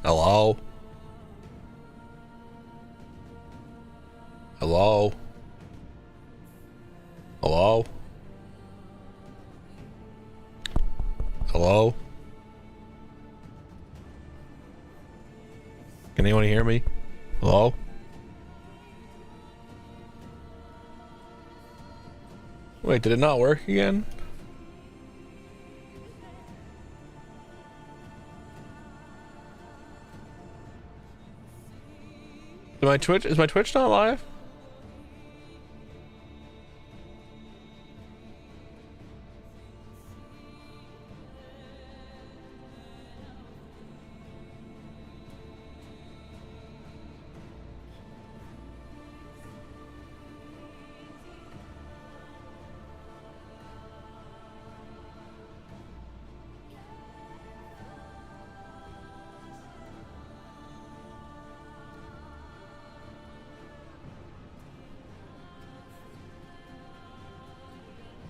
Hello? Hello? Hello? Hello? Can anyone hear me? Hello? Wait, did it not work again? Is my Twitch not live?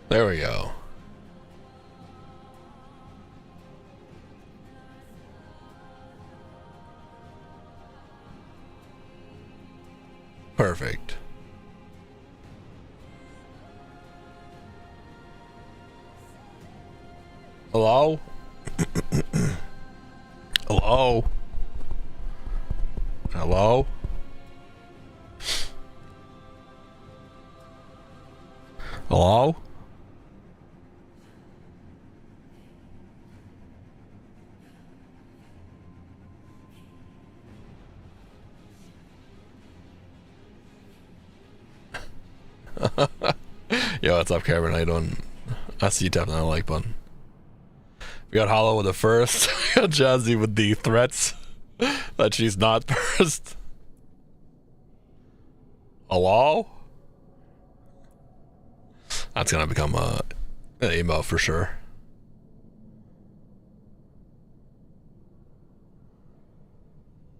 There we go. Perfect. Hello? Hello? Hello? Hello? Yo, what's up, Kevin? How you doing? I see you tapping that like button. We got Hollow with the first. We got Jazzy with the threats that she's not first. Hello? That's gonna become an emo for sure.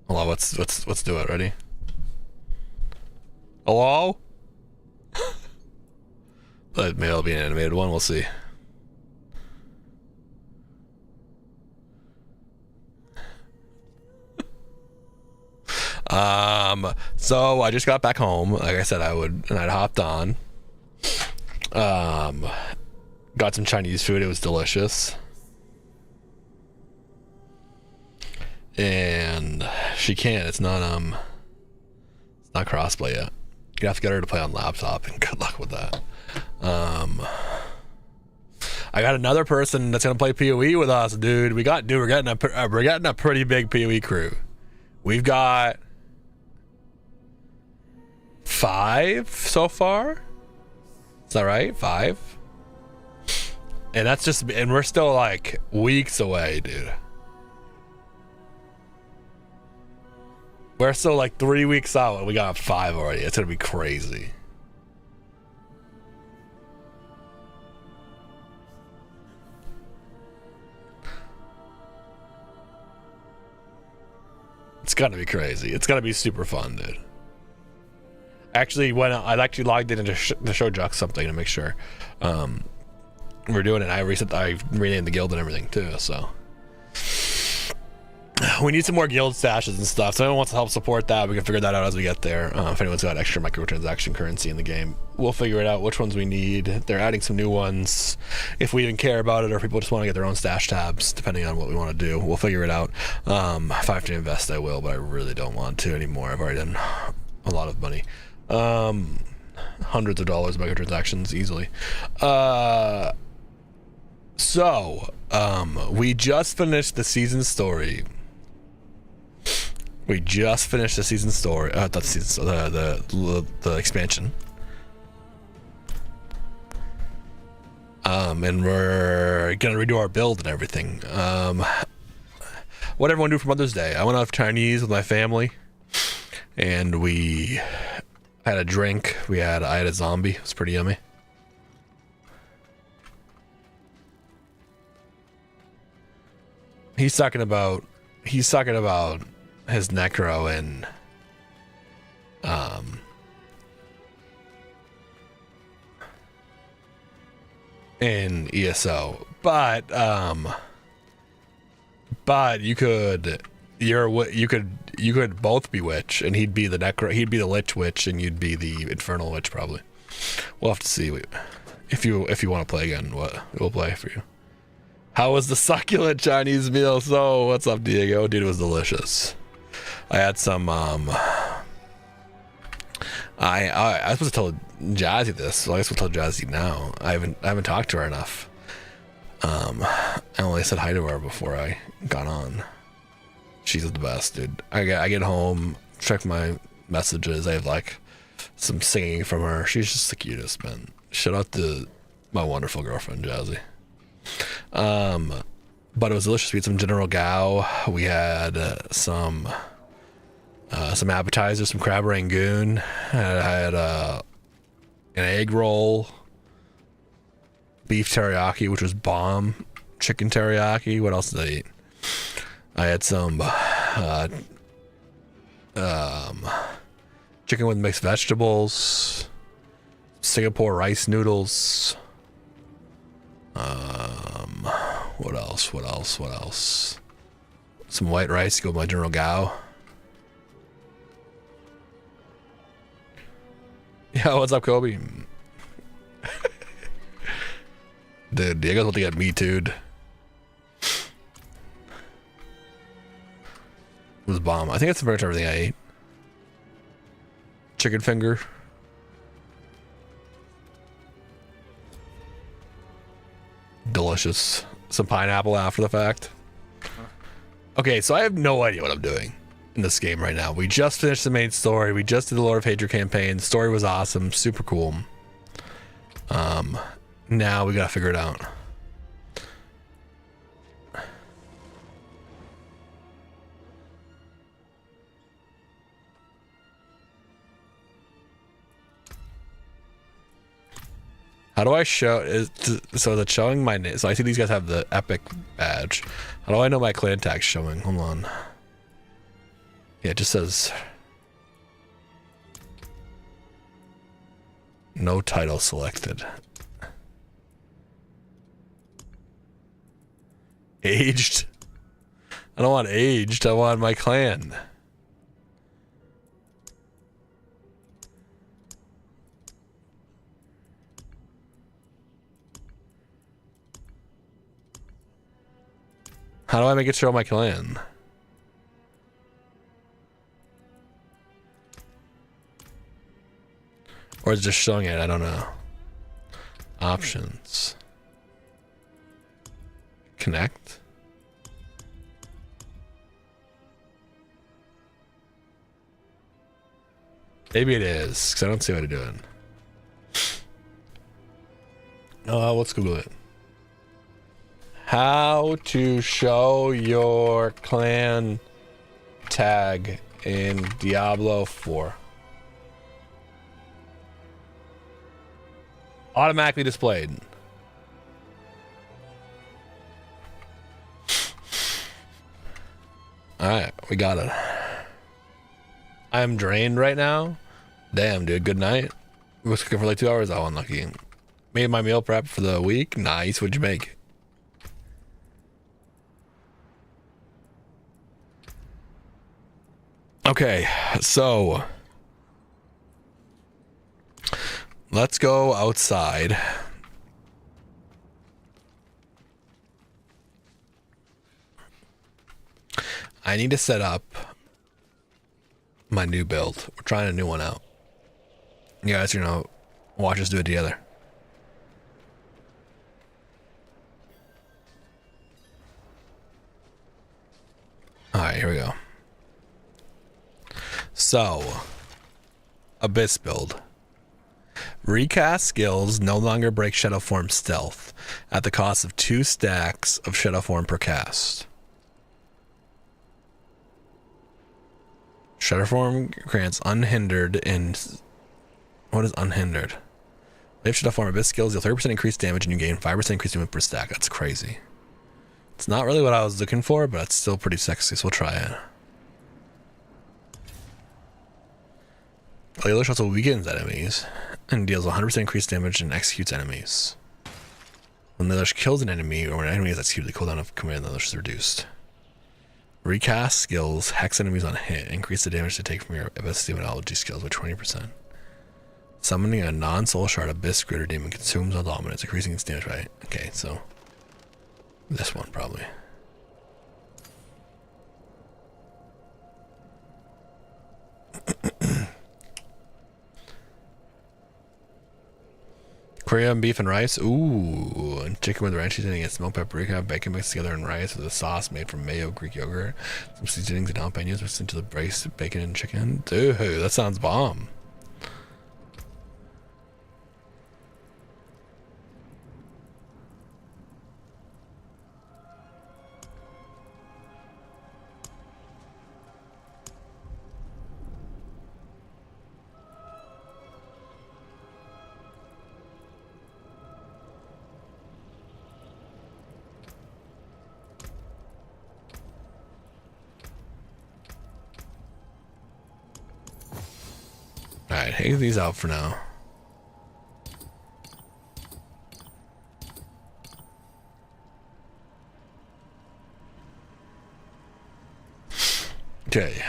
Hello, let's do it. Ready? Hello? Maybe it'll be an animated one. We'll see. So I just got back home. Like I said I would, and I'd hopped on. Got some Chinese food. It was delicious. And she can't. It's not crossplay yet. You have to get her to play on laptop, and good luck with that. I got another person that's gonna play PoE with us, dude. We're getting a pretty big PoE crew. We've got 5 so far. Is that right? 5. And we're still like weeks away, dude. We're still like 3 weeks out and we got 5 already. It's gonna be crazy. It's gonna be crazy. It's gonna be super fun, dude. Actually, when I logged in to show Jux something to make sure we're doing it, I renamed the guild and everything too. So we need some more guild stashes and stuff. So anyone wants to help support that, we can figure that out as we get there. If anyone's got extra microtransaction currency in the game, we'll figure it out which ones we need. They're adding some new ones. If we even care about it, or if people just want to get their own stash tabs, depending on what we want to do, we'll figure it out. If I have to invest, I will, but I really don't want to anymore. I've already done a lot of money. Hundreds of dollars of microtransactions easily. So we just finished the season story. Not the season story, the expansion. And we're gonna redo our build and everything. What everyone do for Mother's Day? I went out for Chinese with my family, and we had a drink. I had a zombie. It was pretty yummy. He's talking about his necro in ESO, but you could you could both be witch, and he'd be the lich witch, and you'd be the infernal witch probably. We'll have to see if you want to play again. What we'll play for you. How was the succulent Chinese meal? So what's up, Diego? Dude, it was delicious. I had some I was supposed to tell Jazzy this, so I guess we'll tell Jazzy now. I haven't talked to her enough. I only said hi to her before I got on. She's the best, dude. I get home, check my messages. I have like some singing from her. She's just the cutest, man. Shout out to my wonderful girlfriend, Jazzy. But it was delicious. We had some General Gao. We had some appetizers, some crab rangoon. I had an egg roll, beef teriyaki, which was bomb, chicken teriyaki. What else did I eat? I had some chicken with mixed vegetables, Singapore rice noodles. What else? Some white rice to go with my General Gao. Yeah, what's up, Kobe? Dude, Diego's about to get me too'd. It was bomb. I think that's pretty much everything I ate. Chicken finger. Delicious. Some pineapple after the fact. Okay, so I have no idea what I'm doing in this game right now. We just finished the main story. We just did the Lord of Hatred campaign. The story was awesome. Super cool. Now we gotta figure it out. How do I show? So that's showing my name. So I see these guys have the epic badge. How do I know my clan tag's showing? Hold on. Yeah, it just says no title selected. Aged? I don't want aged. I want my clan. How do I make it show my clan? Or is it just showing it? I don't know. Options. Connect. Maybe it is, because I don't see what to do it. Let's Google it. How to show your clan tag in Diablo 4. Automatically displayed. Alright, we got it. I'm drained right now. Damn, dude, good night. We was cooking for like 2 hours. Oh, unlucky. Made my meal prep for the week. Nice. What'd you make? Okay, so let's go outside. I need to set up my new build. We're trying a new one out. You guys are gonna watch us do it together. Alright, here we go. So, Abyss build. Recast skills no longer break Shadow Form stealth at the cost of 2 stacks of Shadow Form per cast. Shadow Form grants unhindered in... What is unhindered? If Shadow Form Abyss skills, you'll 30% increased damage and you gain 5% increased movement per stack. That's crazy. It's not really what I was looking for, but it's still pretty sexy, so we'll try it. Laylish also weakens enemies and deals 100% increased damage and executes enemies. When Laylish kills an enemy or when an enemy is executed, the cooldown of command Laylish is reduced. Recast skills, hex enemies on hit, increase the damage to take from your Abyss demonology skills by 20%. Summoning a non-soul shard Abyss Critter Demon consumes all dominance, increasing its damage by... Okay, so... this one, probably. Korean beef and rice. Ooh. And chicken with ranch seasoning and smoked paprika. Bacon mixed together in rice with a sauce made from mayo, Greek yogurt. Some seasonings and jalapenos mixed into the braised bacon and chicken. Dude, that sounds bomb. Alright, take these out for now. Okay.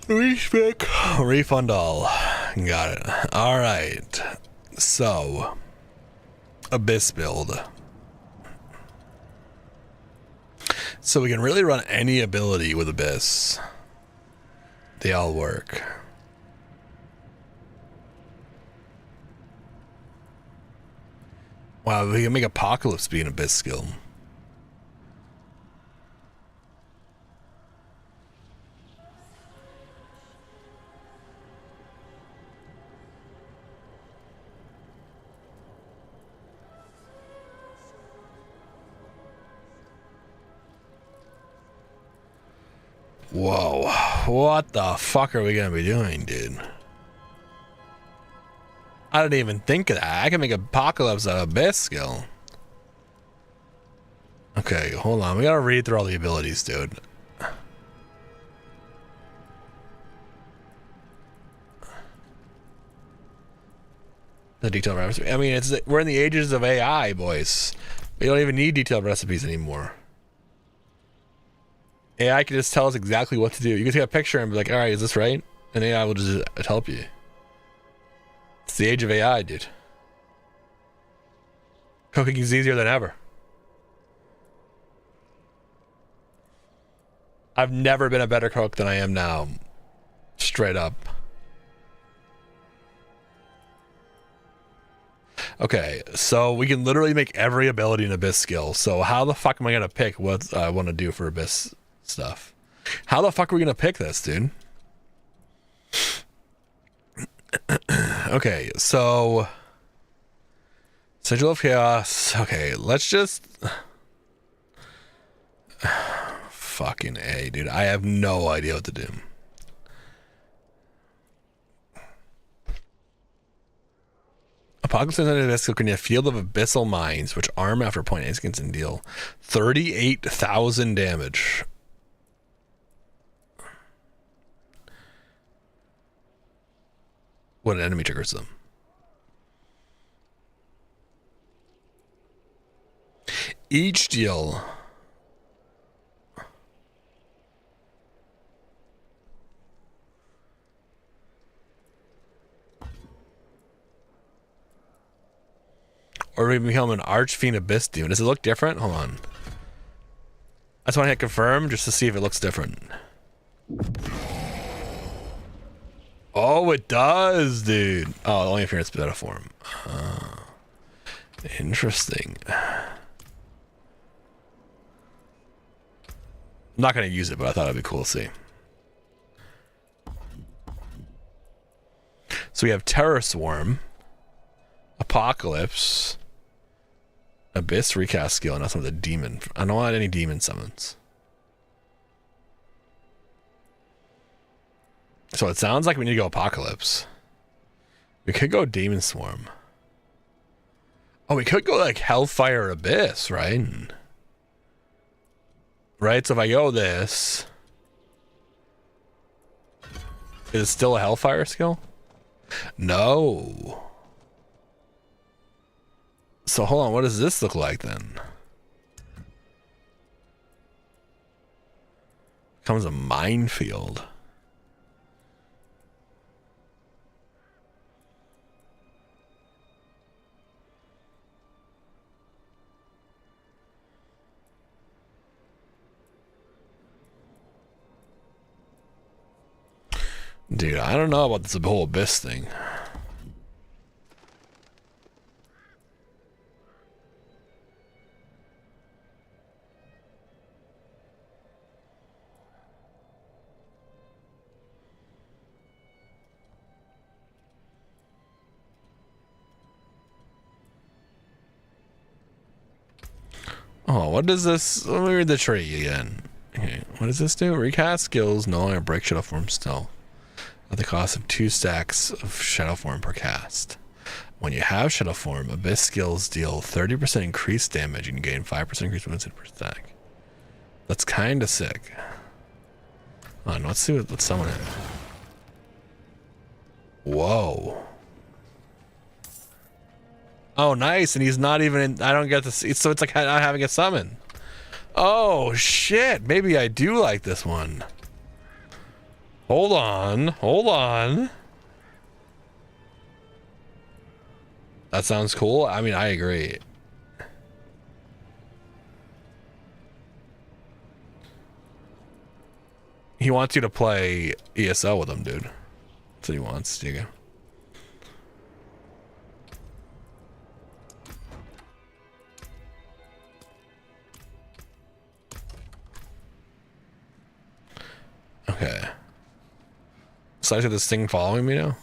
Respec. Refund all. Got it. Alright. So... Abyss build. So we can really run any ability with Abyss. They all work. Wow, we can make Apocalypse be an Abyss skill. Whoa, what the fuck are we gonna be doing, dude? I didn't even think of that. I can make Apocalypse an Abyss skill. Okay, hold on. We gotta read through all the abilities, dude. The detailed recipe. I mean, we're in the ages of AI, boys. We don't even need detailed recipes anymore. AI can just tell us exactly what to do. You can take a picture and be like, all right, is this right? And AI will just help you. It's the age of AI, dude. Cooking is easier than ever. I've never been a better cook than I am now. Straight up. Okay, so we can literally make every ability an Abyss skill. So how the fuck am I gonna pick what I want to do for Abyss stuff? How the fuck are we gonna pick this, dude? Okay, so Sigil of Chaos. Okay, let's just fucking A, dude. I have no idea what to do. Apocalypse under this can a field of abyssal mines, which arm after point instance and deal 38,000 damage. When an enemy triggers them. Each deal. Or we become an Archfiend Abyss Demon. Does it look different? Hold on. I just want to hit confirm just to see if it looks different. Oh, it does, dude. Oh, only if you're in its beta form. Interesting. I'm not going to use it, but I thought it'd be cool to see. So we have Terror Swarm, Apocalypse, Abyss recast skill, and that's some of the demon. I don't want any demon summons. So it sounds like we need to go Apocalypse. We could go Demon Swarm. Oh, we could go like Hellfire Abyss, right? Right, so if I go this... Is it still a Hellfire skill? No. So hold on, what does this look like then? Becomes a minefield. Dude, I don't know about this whole Abyss thing. Oh, what does this? Let me read the tree again. Okay, what does this do? Recast skills no longer break Shadow Form stealth at the cost of 2 stacks of Shadow Form per cast. When you have Shadow Form, Abyss skills deal 30% increased damage and you gain 5% increased movement per stack. That's kind of sick. Hold on, let's see what. Let's summon it. Whoa. Oh, nice, and he's not even in, I don't get to see, so it's like not having a summon. Oh, shit, maybe I do like this one. Hold on, hold on. That sounds cool. I mean, I agree. He wants you to play ESL with him, dude. That's what he wants, Diego. Okay. So I see this thing following me now?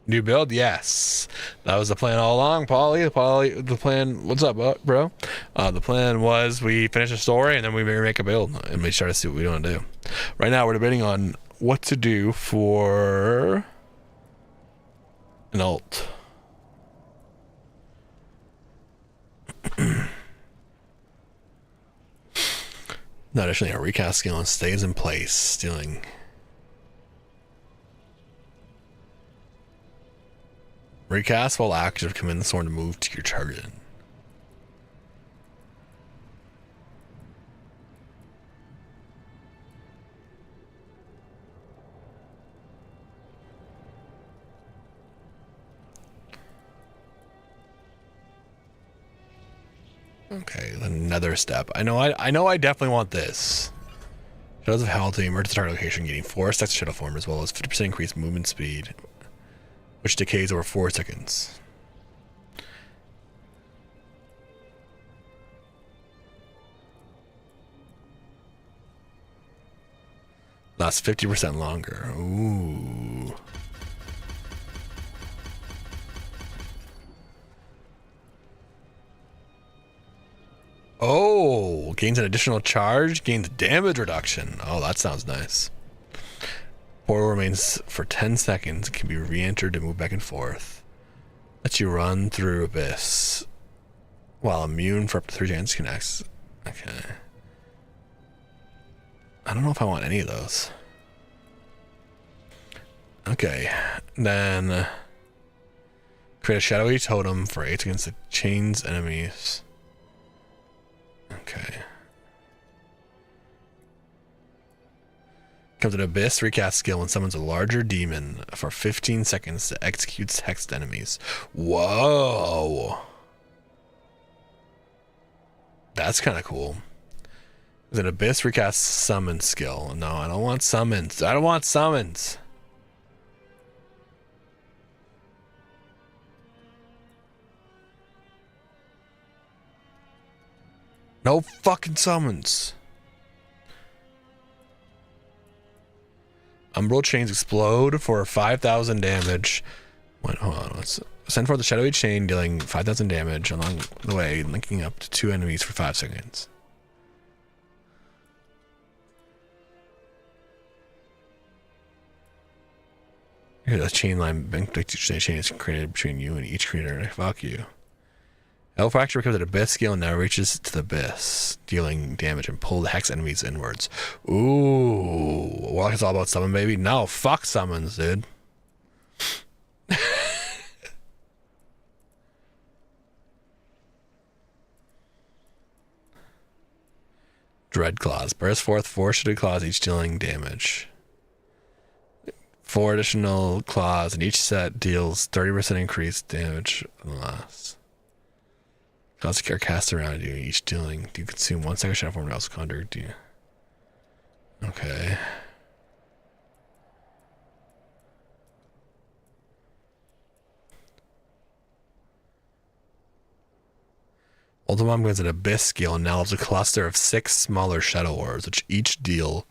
New build? Yes. That was the plan all along, Paulie. The plan, what's up, bro? The plan was we finish a story and then we make a build and we try to see what we want to do. Right now we're debating on what to do for an ult. Additionally, a recast skill stays in place, stealing. Recast while active, command the sword to move to your target. Okay, another step. I know I definitely want this. Shadows of Hell to emerge the target location, getting 4 stacks of Shadow Form as well as 50% increased movement speed, which decays over 4 seconds. Lasts 50% longer. Ooh. Oh, gains an additional charge, gains damage reduction. Oh, that sounds nice. Portal remains for 10 seconds, can be re-entered to move back and forth. Lets you run through Abyss. While immune for up to 3 chances can access. Okay. I don't know if I want any of those. Okay, then create a shadowy totem for 8 against the chains enemies. Okay. Comes an Abyss recast skill and summons a larger demon for 15 seconds to execute hexed enemies. Whoa. That's kind of cool. There's an Abyss recast summon skill. No, I don't want summons. I don't want summons. No fucking summons. Umbral chains explode for 5,000 damage. Wait, hold on. Let's send for the shadowy chain, dealing 5,000 damage along the way, linking up to 2 enemies for 5 seconds. Here, the chain line chain is created between you and each creator. Fuck you. L fracture becomes an abyss skill and now reaches to the abyss, dealing damage and pull the hex enemies inwards. Ooh, Warlock is all about summon, baby. No, fuck summons, dude. Dread claws burst forth 4 shielded claws, each dealing damage. 4 additional claws, and each set deals 30% increased damage on the last. Claws are cast around you, each dealing. Do you consume 1 second shadow form else conjure? Do you? Okay. Ultimate gives an abyss skill and now has a cluster of 6 smaller shadow orbs, which each deal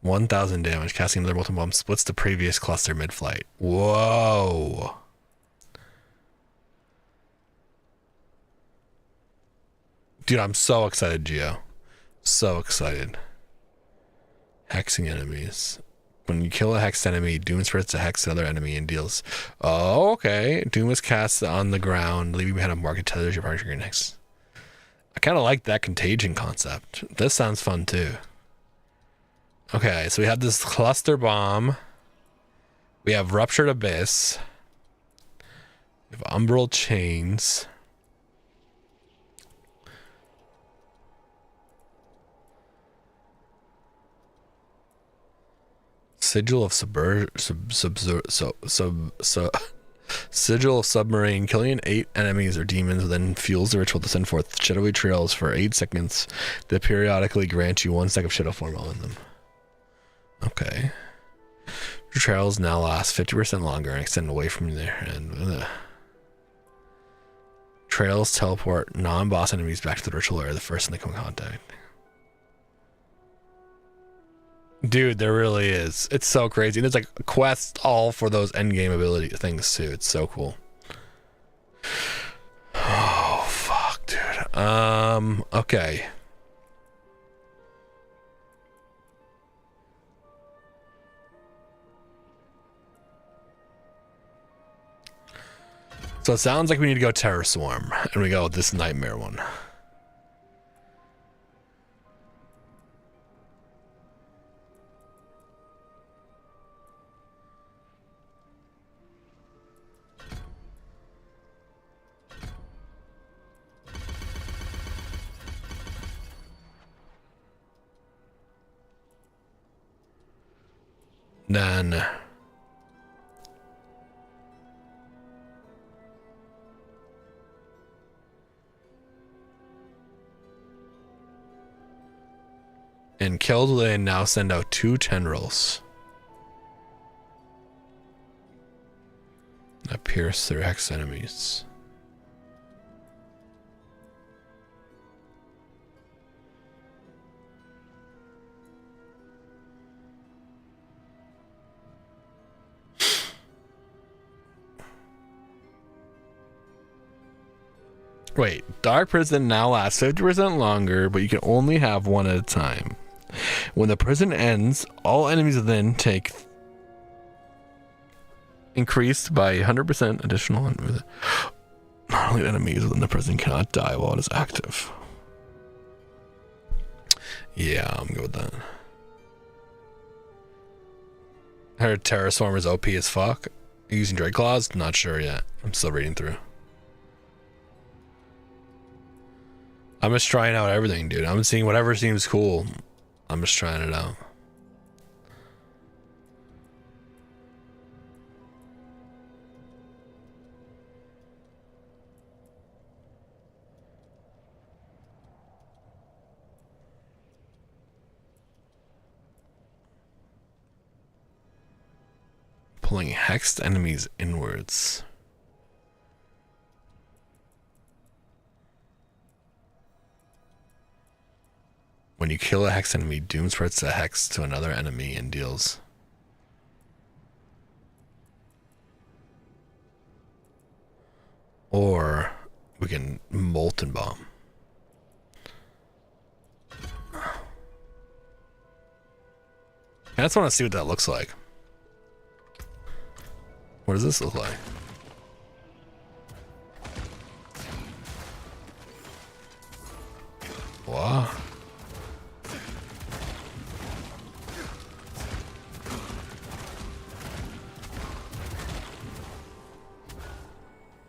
1,000 damage. Casting another multi bomb splits the previous cluster mid-flight. Whoa. Dude, I'm so excited, Geo. So excited. Hexing enemies. When you kill a hexed enemy, Doom spreads to hex another enemy and deals. Oh, okay. Doom is cast on the ground, leaving behind a mark and tethers your partner in hex. I kind of like that contagion concept. This sounds fun too. Okay, so we have this cluster bomb. We have ruptured abyss. We have umbral chains. Sigil of Sigil of submarine. Killing 8 enemies or demons then fuels the ritual to send forth shadowy trails for 8 seconds that periodically grant you 1 second of shadow form on them. Okay. Your trails now last 50% longer and extend away from there. And trails teleport non-boss enemies back to the ritual area the first they come in contact. Dude, there really is. It's so crazy. And there's like quests all for those endgame ability things too. It's so cool. Oh fuck, dude. Okay. So it sounds like we need to go Terror Swarm, and we go with this Nightmare one. Then and killed and now send out 2 tendrils that pierce their hex enemies. Wait, Dark Prison now lasts 50% longer, but you can only have 1 at a time. When the prison ends, all enemies then take increased by 100% additional. Not only enemies within the prison cannot die while it is active. Yeah, I'm good with that. I heard Terror Swarm is OP as fuck. Using Dread Claws? Not sure yet. I'm still reading through. I'm just trying out everything, dude. I'm seeing whatever seems cool. I'm just trying it out. Pulling hexed enemies inwards. When you kill a hex enemy, Doom spreads the hex to another enemy and deals. Or we can Molten Bomb. I just want to see what that looks like. What does this look like? Whoa.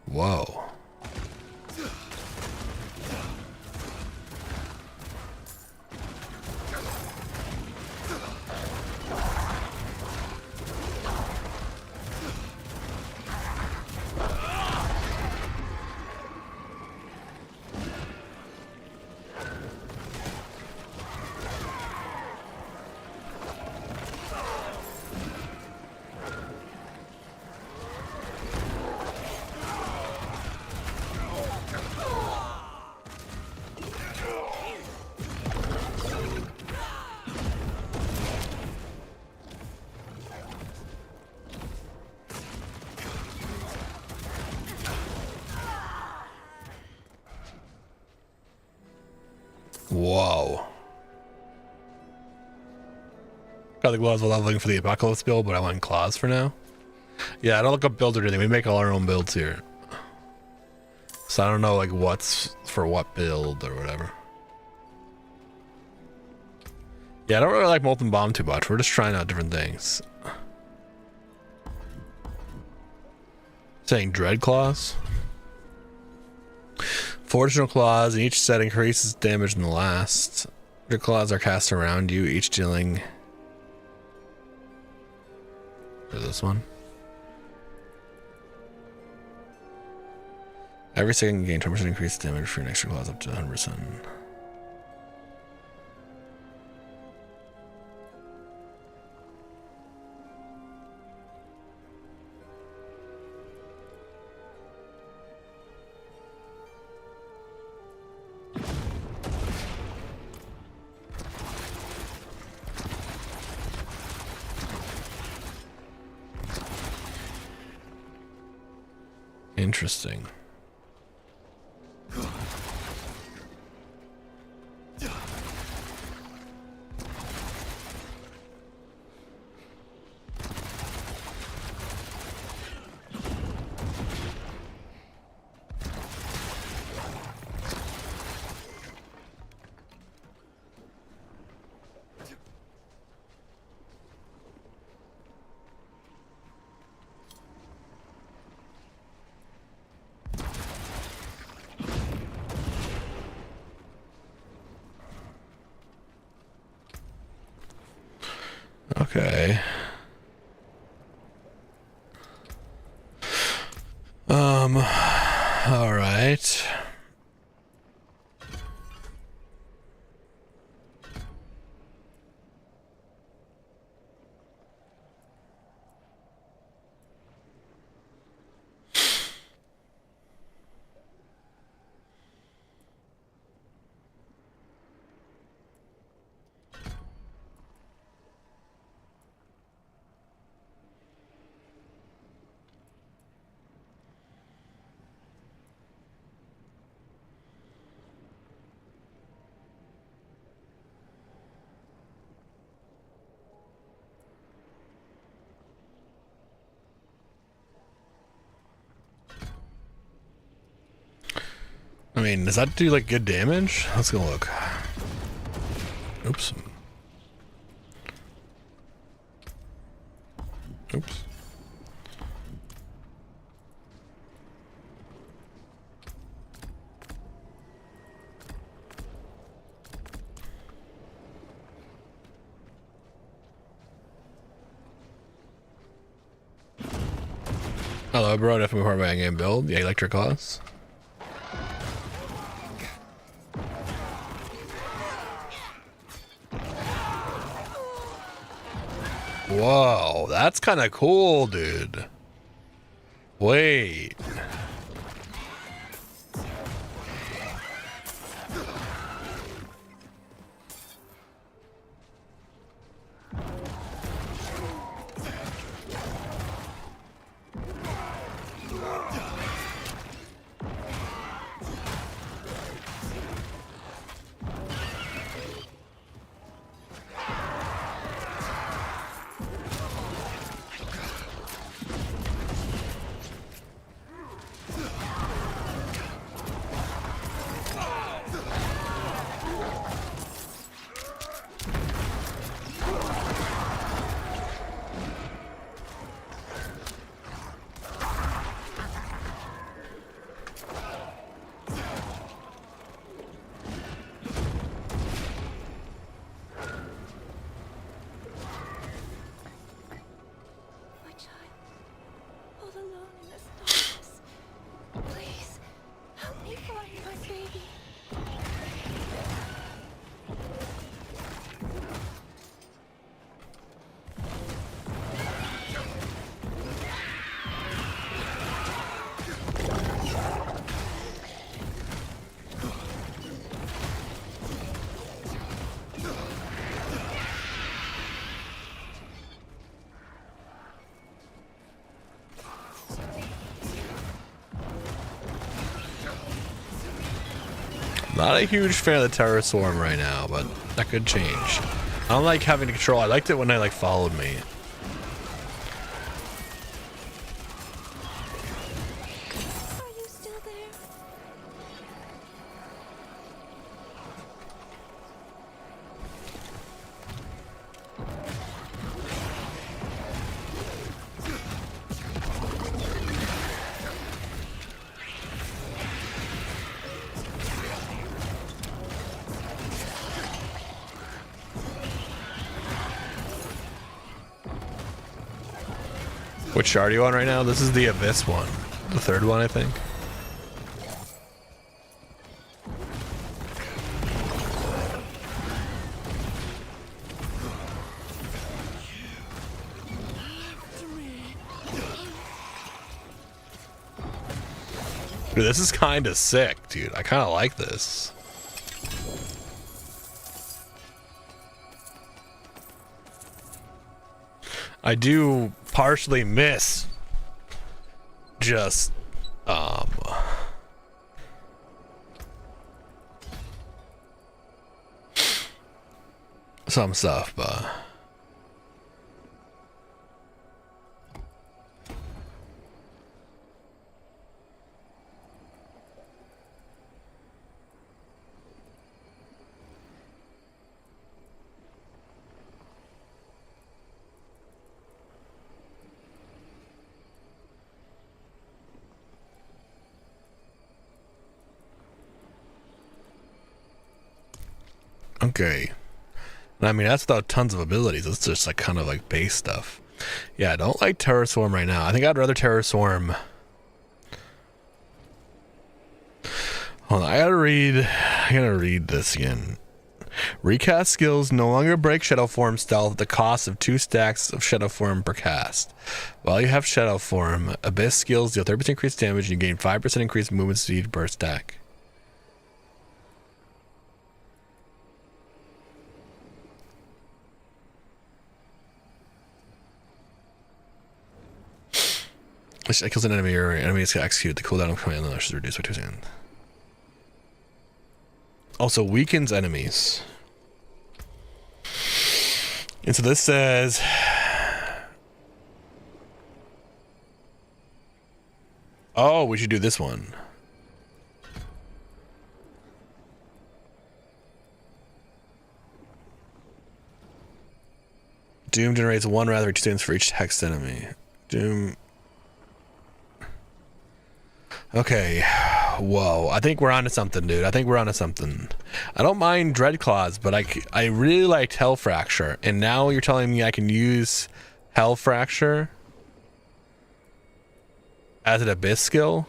Whoa. Whoa. Got the gloves while leveling for the apocalypse build, but I want claws for now. Yeah, I don't look up builds or anything. We make all our own builds here. So I don't know like what's for what build or whatever. Yeah, I don't really like Molten Bomb too much. We're just trying out different things. Saying Dread Claws. 4 additional claws, and each set increases damage in the last. Your claws are cast around you, each dealing... Or this one. Every second you gain 20% increased damage for your extra claws up to 100%. Interesting. Okay. All right. I mean, does that do like good damage? Let's go look. Oops. Oops. Hello, bro. Definitely part of my game build. Yeah, electric claws. Whoa, that's kind of cool, dude. Wait. Not a huge fan of the Terror Swarm right now, but that could change. I don't like having to control. I liked it when they like followed me. Are you still there? Which shard are you on right now? This is the Abyss one. The third one, I think. Dude, this is kind of sick, dude. I kind of like this. I do partially miss just some stuff, but okay. I mean, that's without tons of abilities. It's just like kind of like base stuff. Yeah, I don't like Terror Swarm right now. I think I'd rather Terror Swarm. Hold on, I gotta read this again. Recast skills no longer break Shadow Form stealth at the cost of 2 stacks of Shadow Form per cast. While you have Shadow Form, Abyss skills deal 30% increased damage and you gain 5% increased movement speed per stack. It kills an enemy or enemy is executed. The cooldown of command is reduced by 2 seconds. Also weakens enemies. And so this says oh, we should do this one. Doom generates 1 rather resistance for each hexed enemy. Doom. Okay, whoa, I think we're onto something, dude. I think we're onto something. I don't mind Dreadclaws, but I really liked Hell Fracture, and now you're telling me I can use Hell Fracture as an Abyss skill?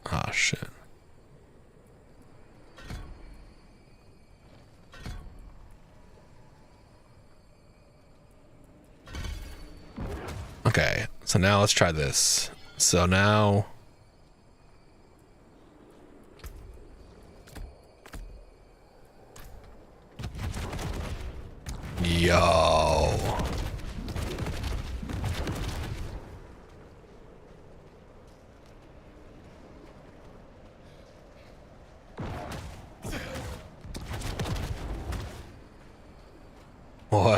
Ah, shit. Okay, so now let's try this. So now yo.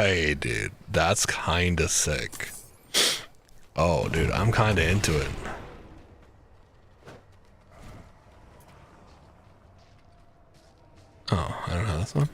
way, dude. That's kind of sick. Oh, dude, I'm kind of into it. Oh, I don't know this one.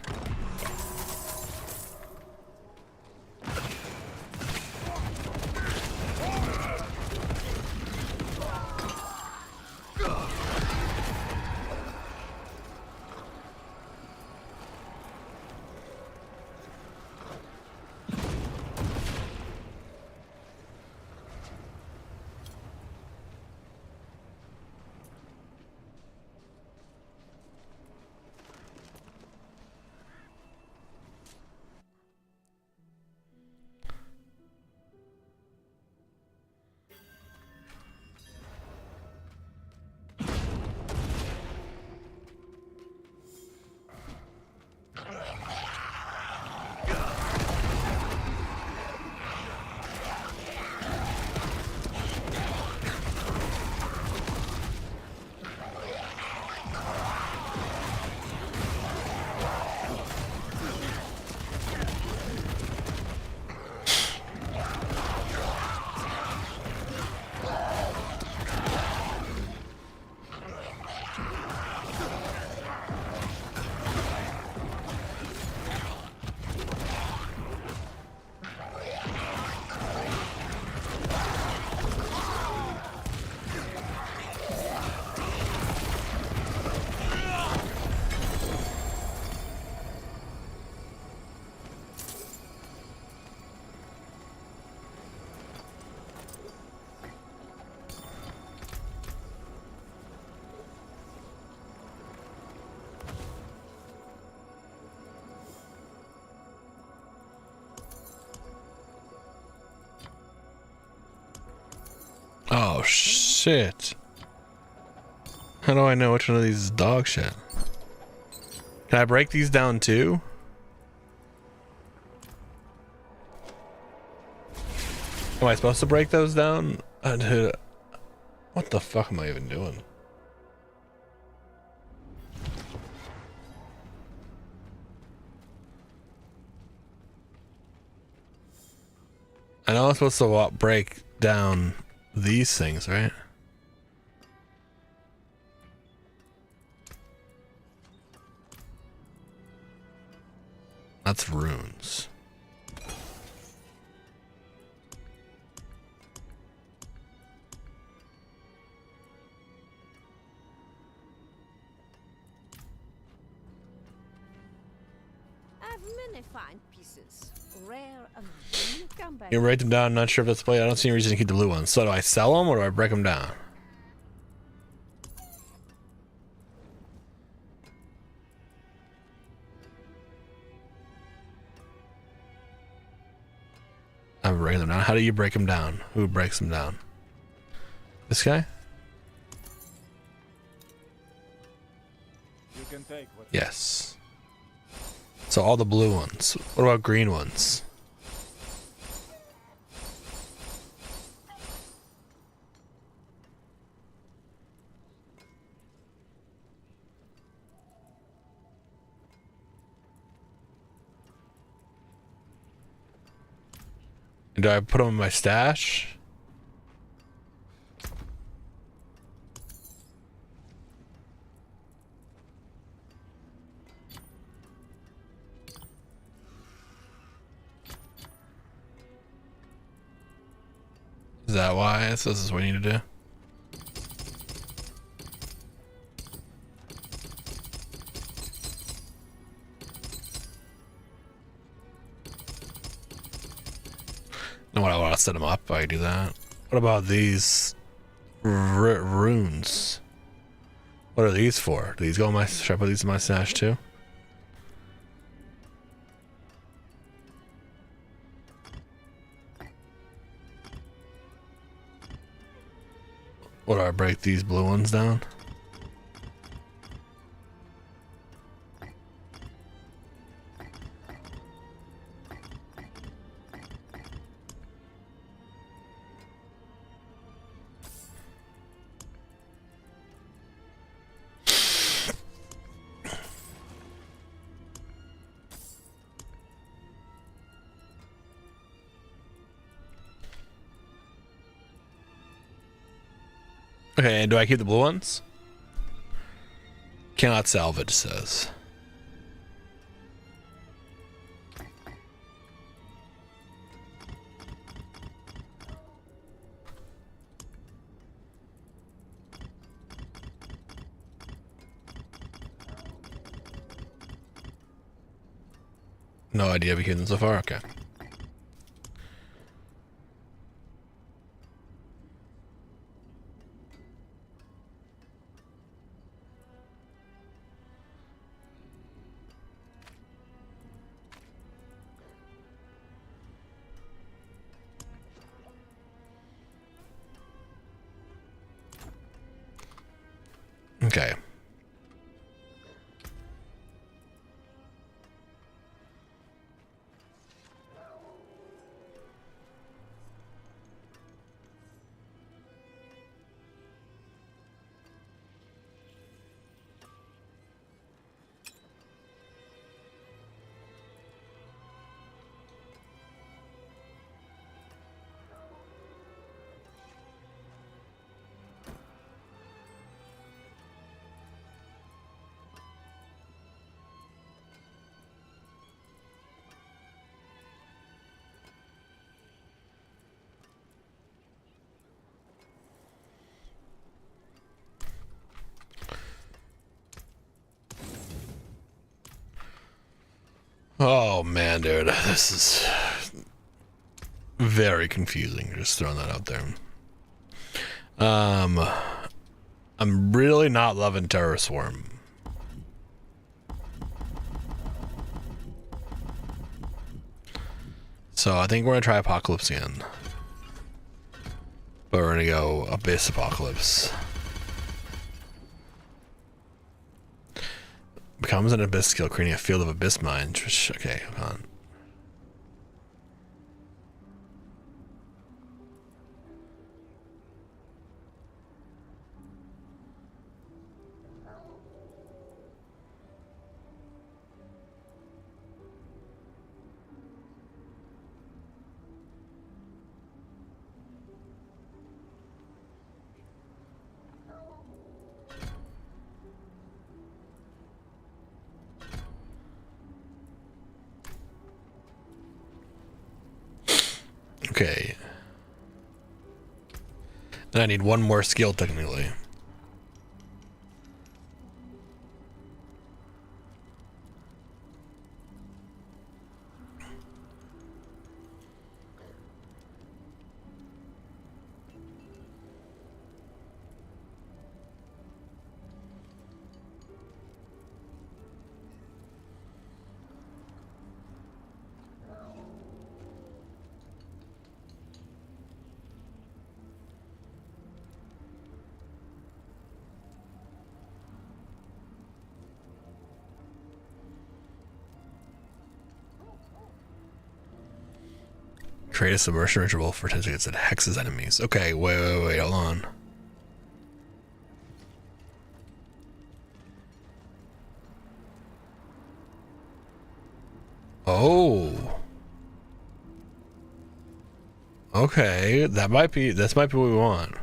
Oh shit. How do I know which one of these is dog shit? Can I break these down too? Am I supposed to break those down? What the fuck am I even doing? I know I'm supposed to break down these things, right? That's runes. I've many fine pieces. Rare and new. Come back. You can write them down. I'm not sure if that's the play. I don't see any reason to keep the blue ones. So do I sell them or do I break them down? I'm breaking them down. How do you break them down? Who breaks them down? This guy? You can take what Yes. So all the blue ones. What about green ones? Do I put them in my stash? Is that why this is what we need to do? No, I want to set them up. I do that. What about these runes? What are these for? Do these go in my? Should I put these in my stash too? What do I break these blue ones down? Okay, and do I keep the blue ones? Cannot salvage, says. No idea if we keep them so far? Okay. Okay. Oh man, dude, this is very confusing. Just throwing that out there. I'm really not loving Terror Swarm. So I think we're gonna try Apocalypse again, but we're gonna go Abyss Apocalypse. Becomes an Abyss skill, creating a field of Abyss mines. Which, okay, hold on. Okay. Then I need one more skill technically. Create a submersion ritual for 10 seconds that hexes enemies. Okay, wait, hold on. Oh. Okay, this might be what we want.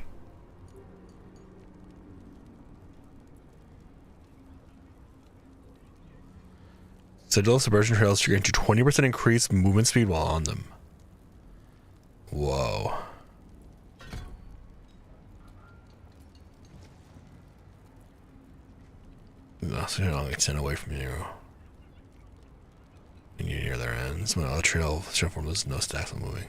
Citadel submersion trails grant you 20% increased movement speed while on them. Whoa. So you're only 10 away from you. And you're near their ends. When the trail form, there's no stacks on moving.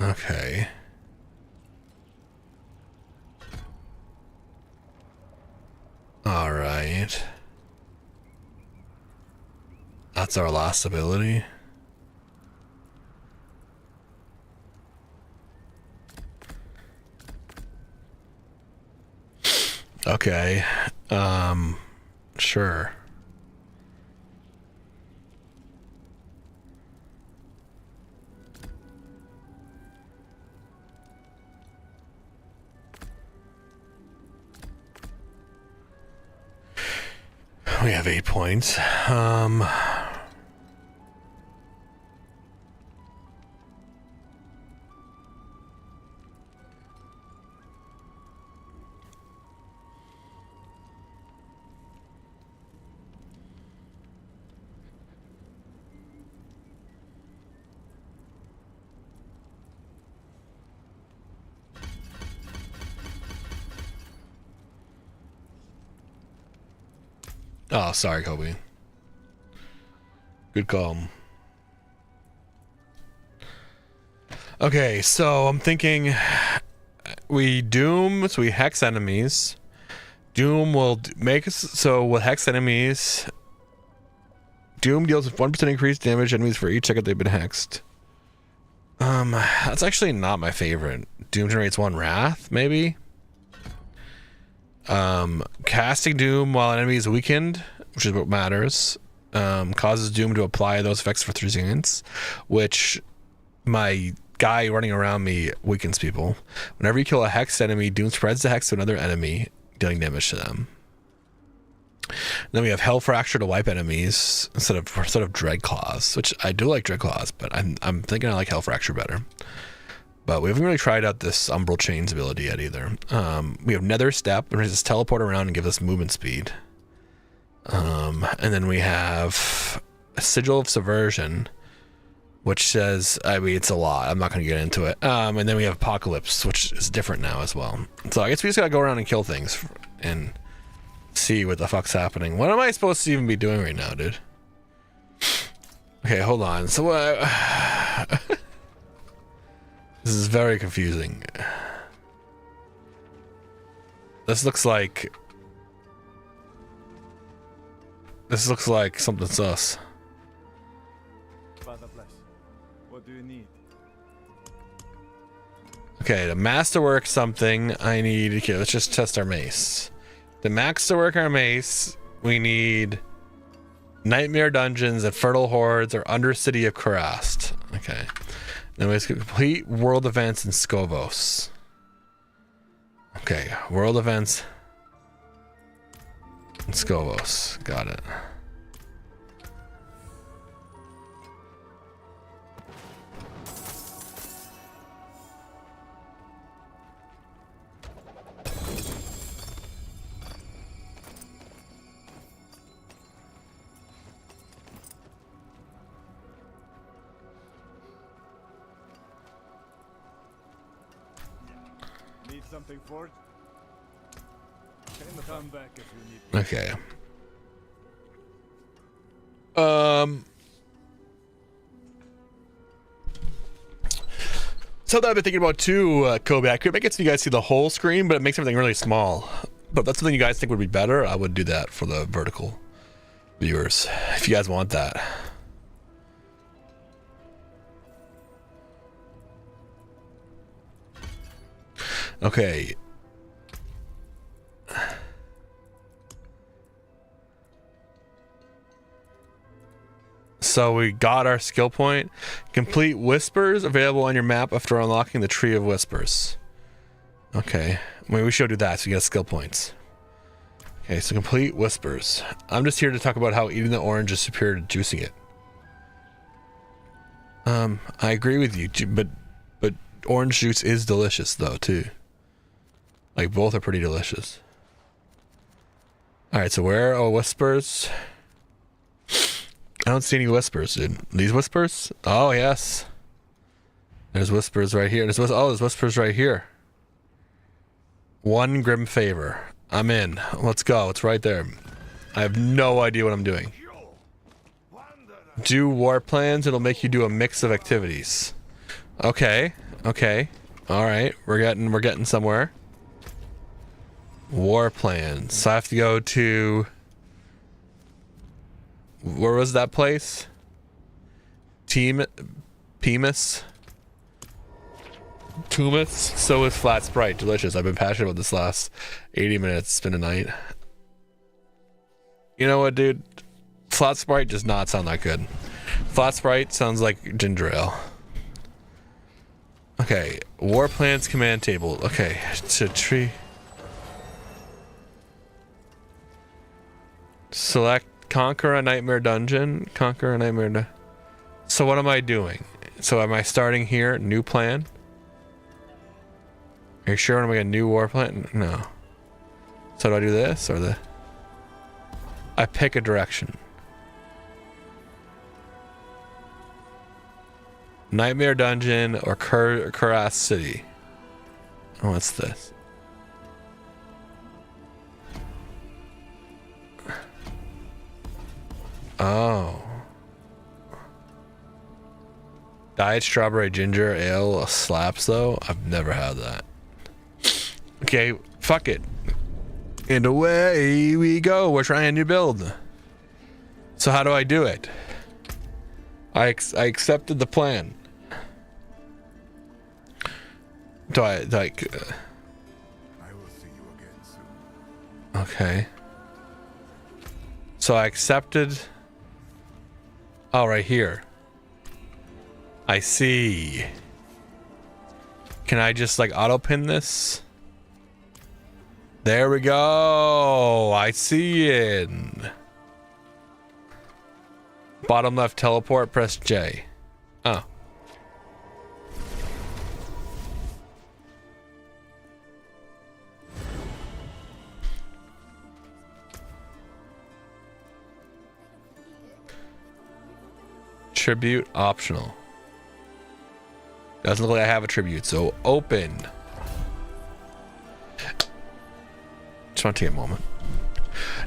Okay. All right. That's our last ability. Okay. Sure. We have 8 points. Oh, sorry, Kobe. Good call. Okay, so I'm thinking we doom, so we hex enemies. Doom will make us, so with hex enemies, Doom deals 1% increased damage to enemies for each second they've been hexed. That's actually not my favorite. Doom generates 1 wrath, maybe? Casting Doom while an enemy is weakened, which is what matters, causes Doom to apply those effects for 3 seconds, which my guy running around me weakens people. Whenever you kill a hexed enemy, Doom spreads the hex to another enemy, dealing damage to them. Then we have Hell Fracture to wipe enemies instead of Dread Claws, which I do like Dread Claws, but I'm thinking I like Hell Fracture better. But we haven't really tried out this Umbral Chains ability yet either. We have Nether Step, which is teleport around and gives us movement speed. And then we have Sigil of Subversion, which says, I mean, it's a lot. I'm not going to get into it. And then we have Apocalypse, which is different now as well. So I guess we just got to go around and kill things and see what the fuck's happening. What am I supposed to even be doing right now, dude? Okay, hold on. So this is very confusing. This looks like something sus. Father bless. What do you need? Okay, to masterwork something, I need. Okay, let's just test our mace. To masterwork our mace, we need Nightmare Dungeons and Fertile Hordes or Undercity of Kurast. Okay. Then we have complete world events in Skovos. Okay, world events in Skovos. Got it. Need something forged? Come back if you need. Okay. So that I've been thinking about too, Kobe. I could make it so you guys see the whole screen, but it makes everything really small. But if that's something you guys think would be better, I would do that for the vertical viewers, if you guys want that. Okay. So we got our skill point. Complete Whispers available on your map after unlocking the Tree of Whispers. Okay. I mean, we should do that so you get skill points. Okay, so complete Whispers. I'm just here to talk about how eating the orange is superior to juicing it. I agree with you, but orange juice is delicious though too. Like both are pretty delicious. All right, so where are Whispers? I don't see any Whispers, dude. These Whispers? Oh yes. There's Whispers right here. There's Whispers right here. One Grim Favor. I'm in. Let's go. It's right there. I have no idea what I'm doing. Do war plans. It'll make you do a mix of activities. Okay. Okay. All right. We're getting somewhere. War plans. So I have to go to. Where was that place? Pemus? Tumus? So is Flat Sprite. Delicious. I've been passionate about this last 80 minutes. It's been a night. You know what, dude? Flat Sprite does not sound that good. Flat Sprite sounds like ginger ale. Okay. War plans command table. Okay. To tree. Select conquer a nightmare dungeon. Conquer a nightmare. So what am I doing? So am I starting here? New plan? Are you sure I'm making a new war plan? No. So do I do this or the? I pick a direction. Nightmare Dungeon or Kurast City. Oh, what's this? Oh. Diet strawberry ginger ale slaps though? I've never had that. Okay, fuck it. And away we go. We're trying a new build. So how do I do it? I accepted the plan. Do I like? I will see you again soon. Okay. So I accepted. Oh, right here. I see. Can I just like auto pin this? There we go. I see it. Bottom left teleport, press J. Oh. Tribute optional. Doesn't look like I have a tribute, so open. Just want to take a moment.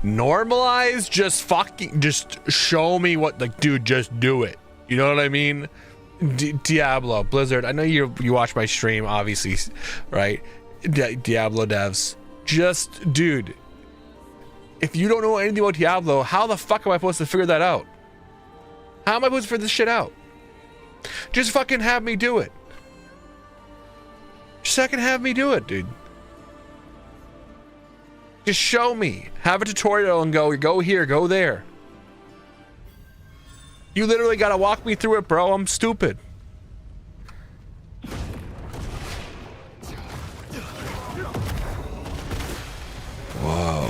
Normalize, just show me what, like, dude, just do it. You know what I mean? Diablo, Blizzard, I know you watch my stream, obviously, right? Diablo devs, just, dude, if you don't know anything about Diablo, how the fuck am I supposed to figure that out? How am I supposed to figure this shit out? Just fucking have me do it. Just fucking have me do it, dude. Just show me. Have a tutorial and go here, go there. You literally gotta walk me through it, bro. I'm stupid. Whoa.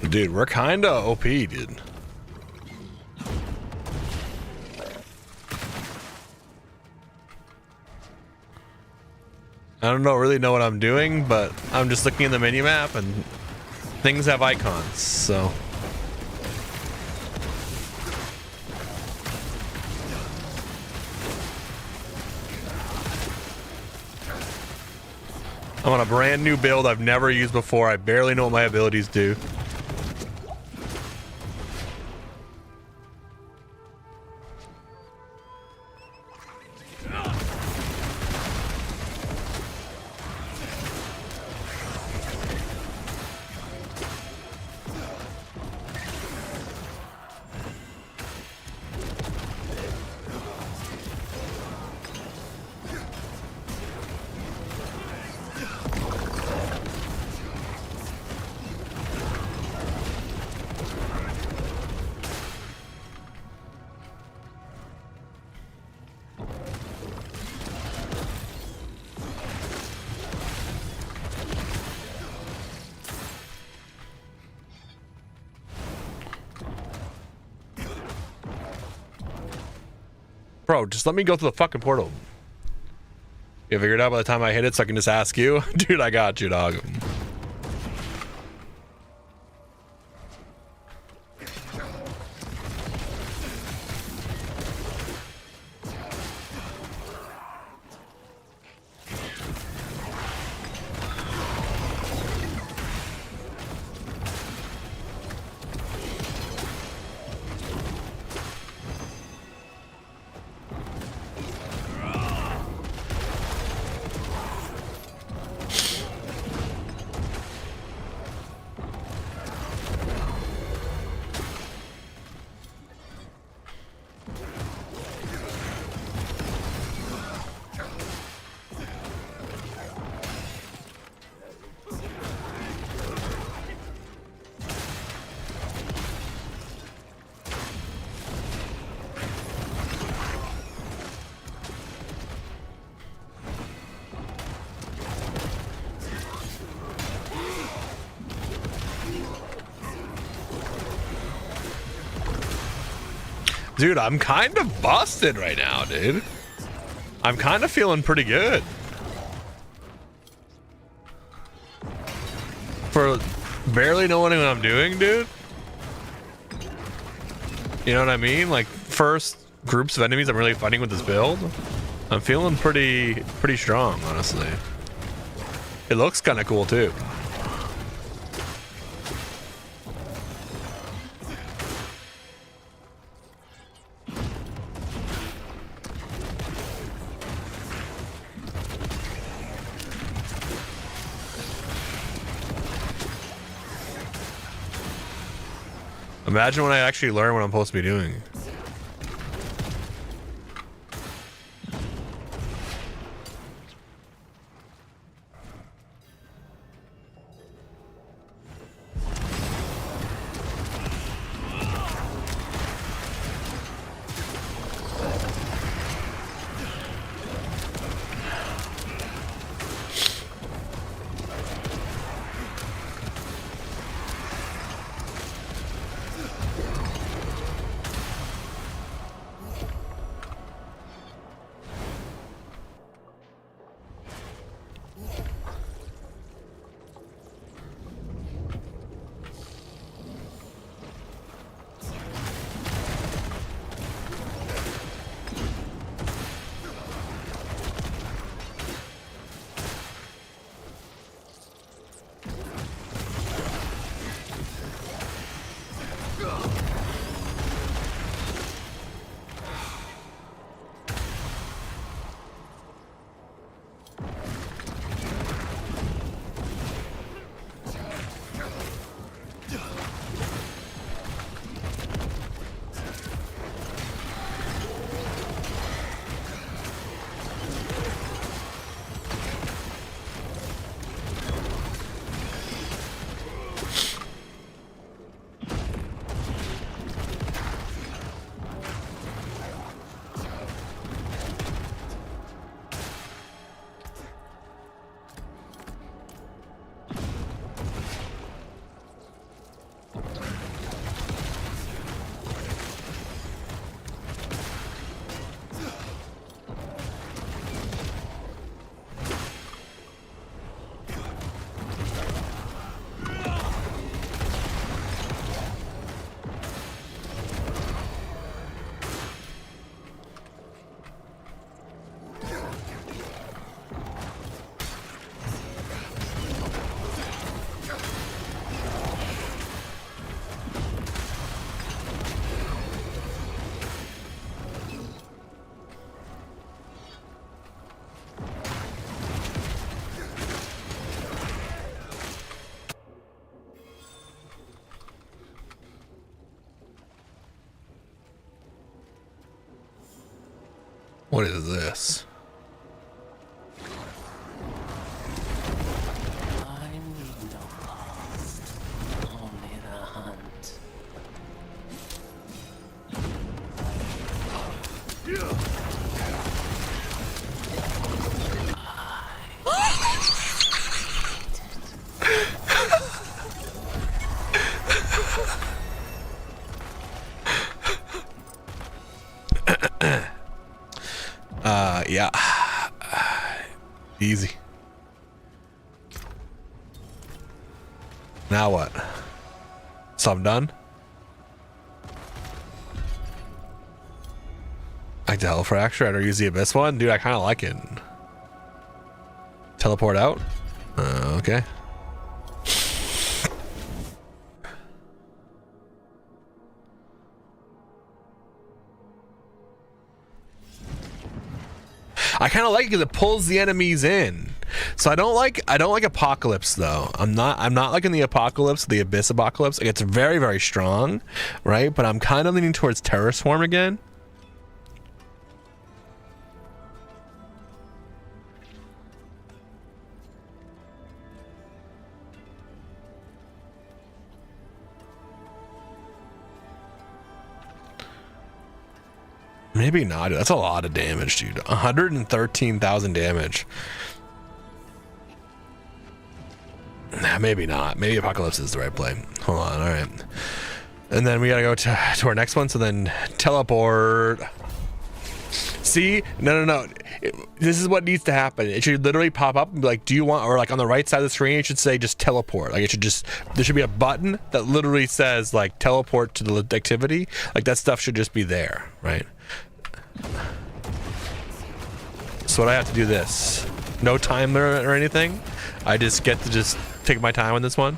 Dude, we're kinda OP, dude. I don't really know what I'm doing, but I'm just looking in the menu map and things have icons, so. I'm on a brand new build I've never used before. I barely know what my abilities do. Bro, just let me go through the fucking portal. You figured it out by the time I hit it so I can just ask you? Dude, I got you, dog. Dude, I'm kind of busted right now, dude. I'm kind of feeling pretty good. For barely knowing what I'm doing, dude. You know what I mean? Like, first groups of enemies I'm really fighting with this build. I'm feeling pretty strong, honestly. It looks kind of cool, too. Imagine when I actually learn what I'm supposed to be doing. What is this? I need no cost, only the hunt. Yeah. Easy. Now what? So I'm done? Like the Hell Fracture? I don't use the Abyss one? Dude, I kind of like it. Teleport out? Okay. I kind of like it because it pulls the enemies in. So I don't like Apocalypse though. I'm not liking the Apocalypse, the Abyss Apocalypse. Like, it's very, very strong, right? But I'm kind of leaning towards Terraswarm again. Maybe not. That's a lot of damage, dude. 113,000 damage. Nah, maybe not. Maybe Apocalypse is the right play. Hold on. All right. And then we gotta go to our next one. So then teleport. See? No. This is what needs to happen. It should literally pop up and be like, do you want, or like on the right side of the screen, it should say just teleport. Like it should just, there should be a button that literally says like teleport to the activity. Like that stuff should just be there, right? So what I have to do this. No timer or anything. I just get to just take my time on this one.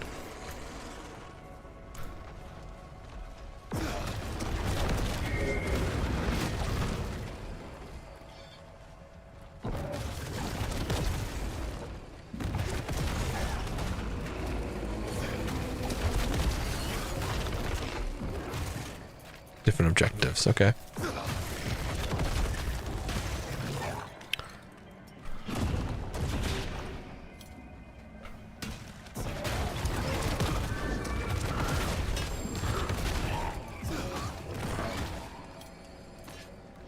Different objectives, okay.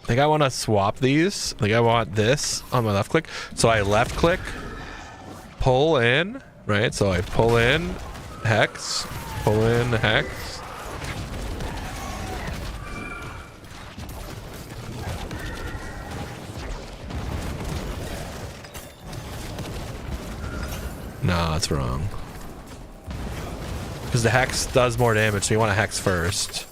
I think I want to swap these. Like I want this on my left click. So I left click, pull in, right? So I pull in, hex, pull in, hex. No, that's wrong. Because the hex does more damage, so you want to hex first.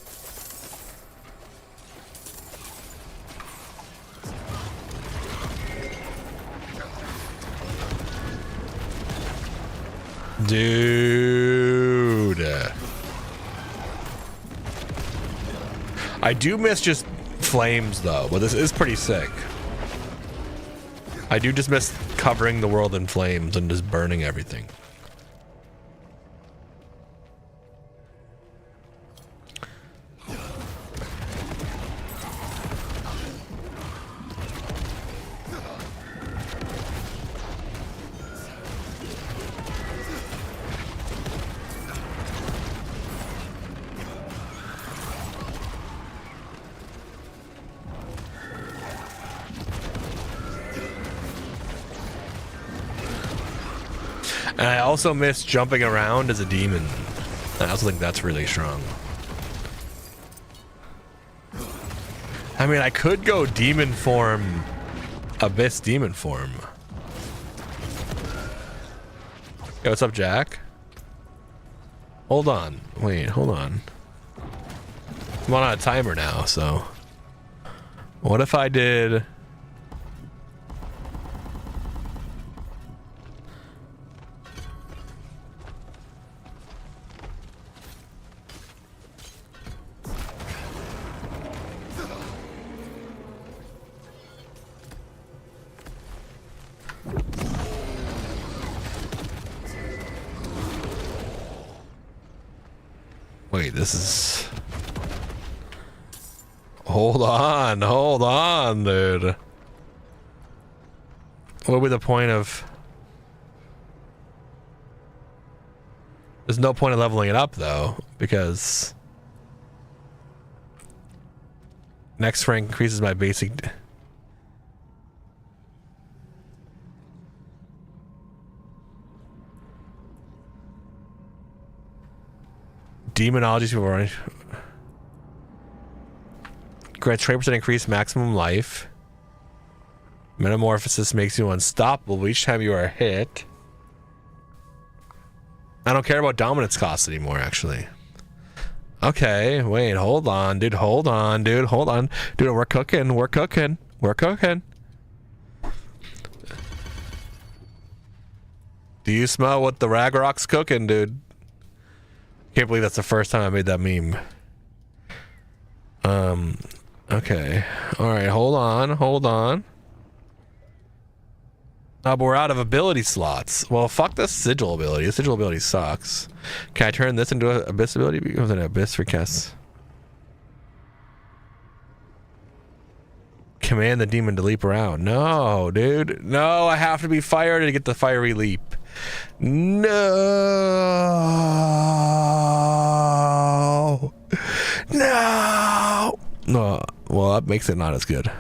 Dude. I do miss just flames though, but this is pretty sick. I do just miss covering the world in flames and just burning everything. And I also miss jumping around as a demon. I also think that's really strong. I mean, I could go demon form, abyss demon form. Yo, what's up, Jack? Hold on. Wait, hold on. I'm on a timer now, so. What if I did... Wait, this is... Hold on, dude. What would be the point of... There's no point of leveling it up, though, because... Next rank increases my basic... Demonology super grants 20% increased maximum life. Metamorphosis makes you unstoppable each time you are hit. I don't care about dominance costs anymore, actually. Okay, wait, hold on, dude, hold on. Dude, we're cooking. Do you smell what the RÄGROK's cooking, dude? Can't believe that's the first time I made that meme. Okay. Alright, hold on. Oh, but we're out of ability slots. Well, fuck this sigil ability. The sigil ability sucks. Can I turn this into an abyss ability? It becomes an abyss for Kess. Command the demon to leap around. No, dude. No, I have to be fired to get the fiery leap. No. Well, that makes it not as good.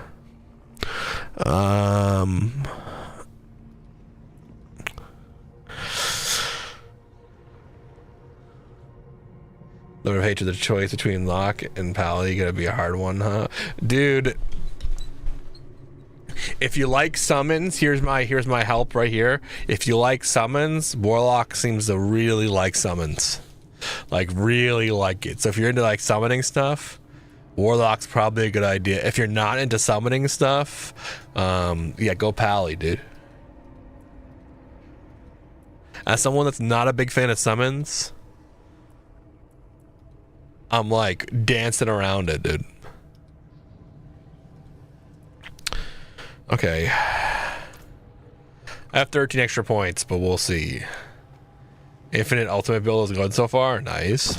Love hatred, the choice between Locke and Pally gonna be a hard one, huh? Dude, if you like summons, here's my help right here. If you like summons, Warlock seems to really like summons. Like, really like it. So if you're into like summoning stuff, Warlock's probably a good idea. If you're not into summoning stuff, yeah, go Pally, dude. As someone that's not a big fan of summons, I'm like dancing around it, dude. Okay. I have 13 extra points, but we'll see. Infinite ultimate build is good so far. Nice.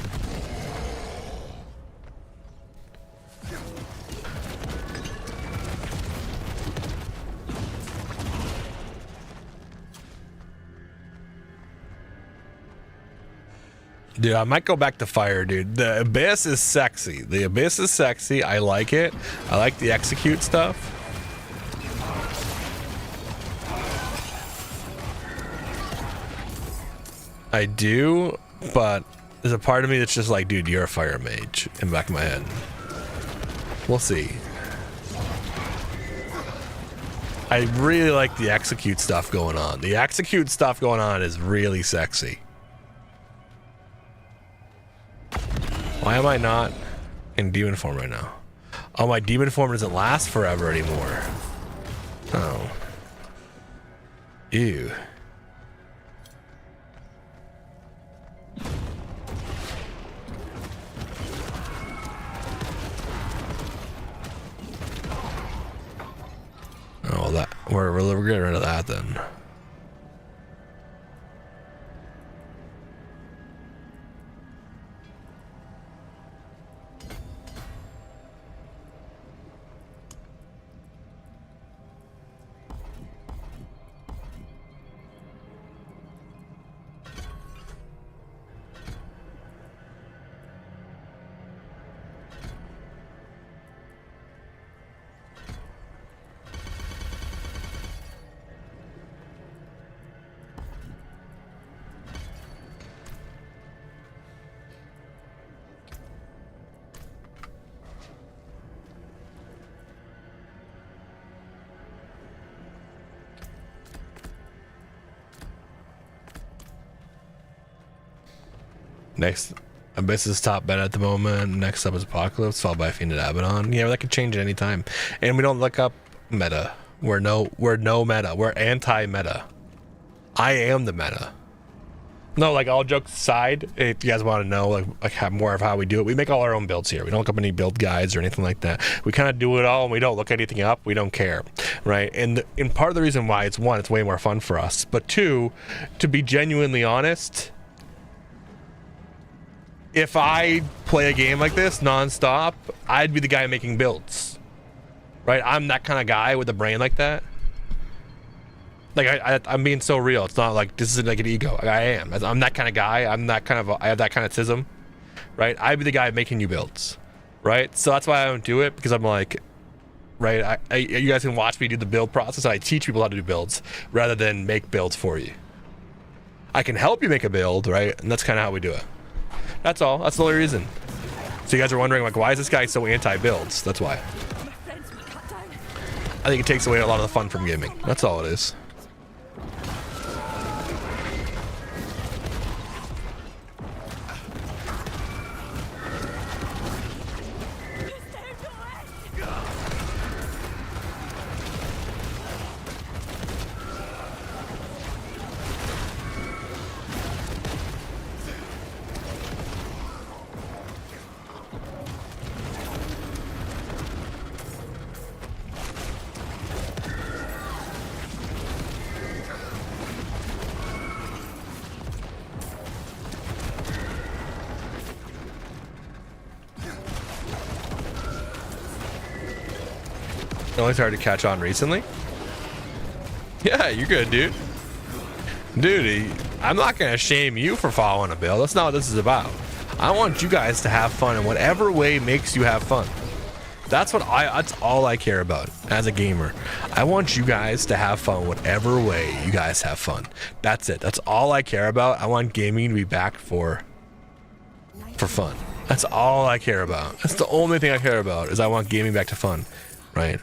Dude, I might go back to fire, dude. The Abyss is sexy. The Abyss is sexy. I like it. I like the execute stuff. I do, but there's a part of me that's just like, dude, you're a fire mage in the back of my head. We'll see. I really like the execute stuff going on. The execute stuff going on is really sexy. Why am I not in demon form right now? Oh, my demon form doesn't last forever anymore. Oh. Ew. Oh, that we're getting rid of that then. Next, Abyss is top bet at the moment. Next up is Apocalypse, followed by Fiend and Abaddon. Yeah, that could change at any time. And we don't look up meta. We're no meta. We're anti-meta. I am the meta. No, like, all jokes aside, if you guys want to know like have more of how we do it, we make all our own builds here. We don't look up any build guides or anything like that. We kind of do it all, and we don't look anything up. We don't care, right? And part of the reason why it's, one, it's way more fun for us, but two, to be genuinely honest, if I play a game like this nonstop, I'd be the guy making builds, right? I'm that kind of guy with a brain like that. Like, I'm being so real. It's not like this isn't like an ego. Like, I am. I'm that kind of guy. I have that kind of tism, right? I'd be the guy making you builds, right? So that's why I don't do it, because I'm like, right? You guys can watch me do the build process. I teach people how to do builds rather than make builds for you. I can help you make a build, right? And that's kind of how we do it. That's all. That's the only reason. So you guys are wondering, like, why is this guy so anti-builds? That's why. I think it takes away a lot of the fun from gaming. That's all it is. It only started to catch on recently. Yeah, you're good, dude. Dude, I'm not gonna shame you for following a build. That's not what this is about. I want you guys to have fun in whatever way makes you have fun. That's all I care about as a gamer. I want you guys to have fun whatever way you guys have fun. That's it. That's all I care about. I want gaming to be back for fun. That's all I care about. That's the only thing I care about, is I want gaming back to fun, right?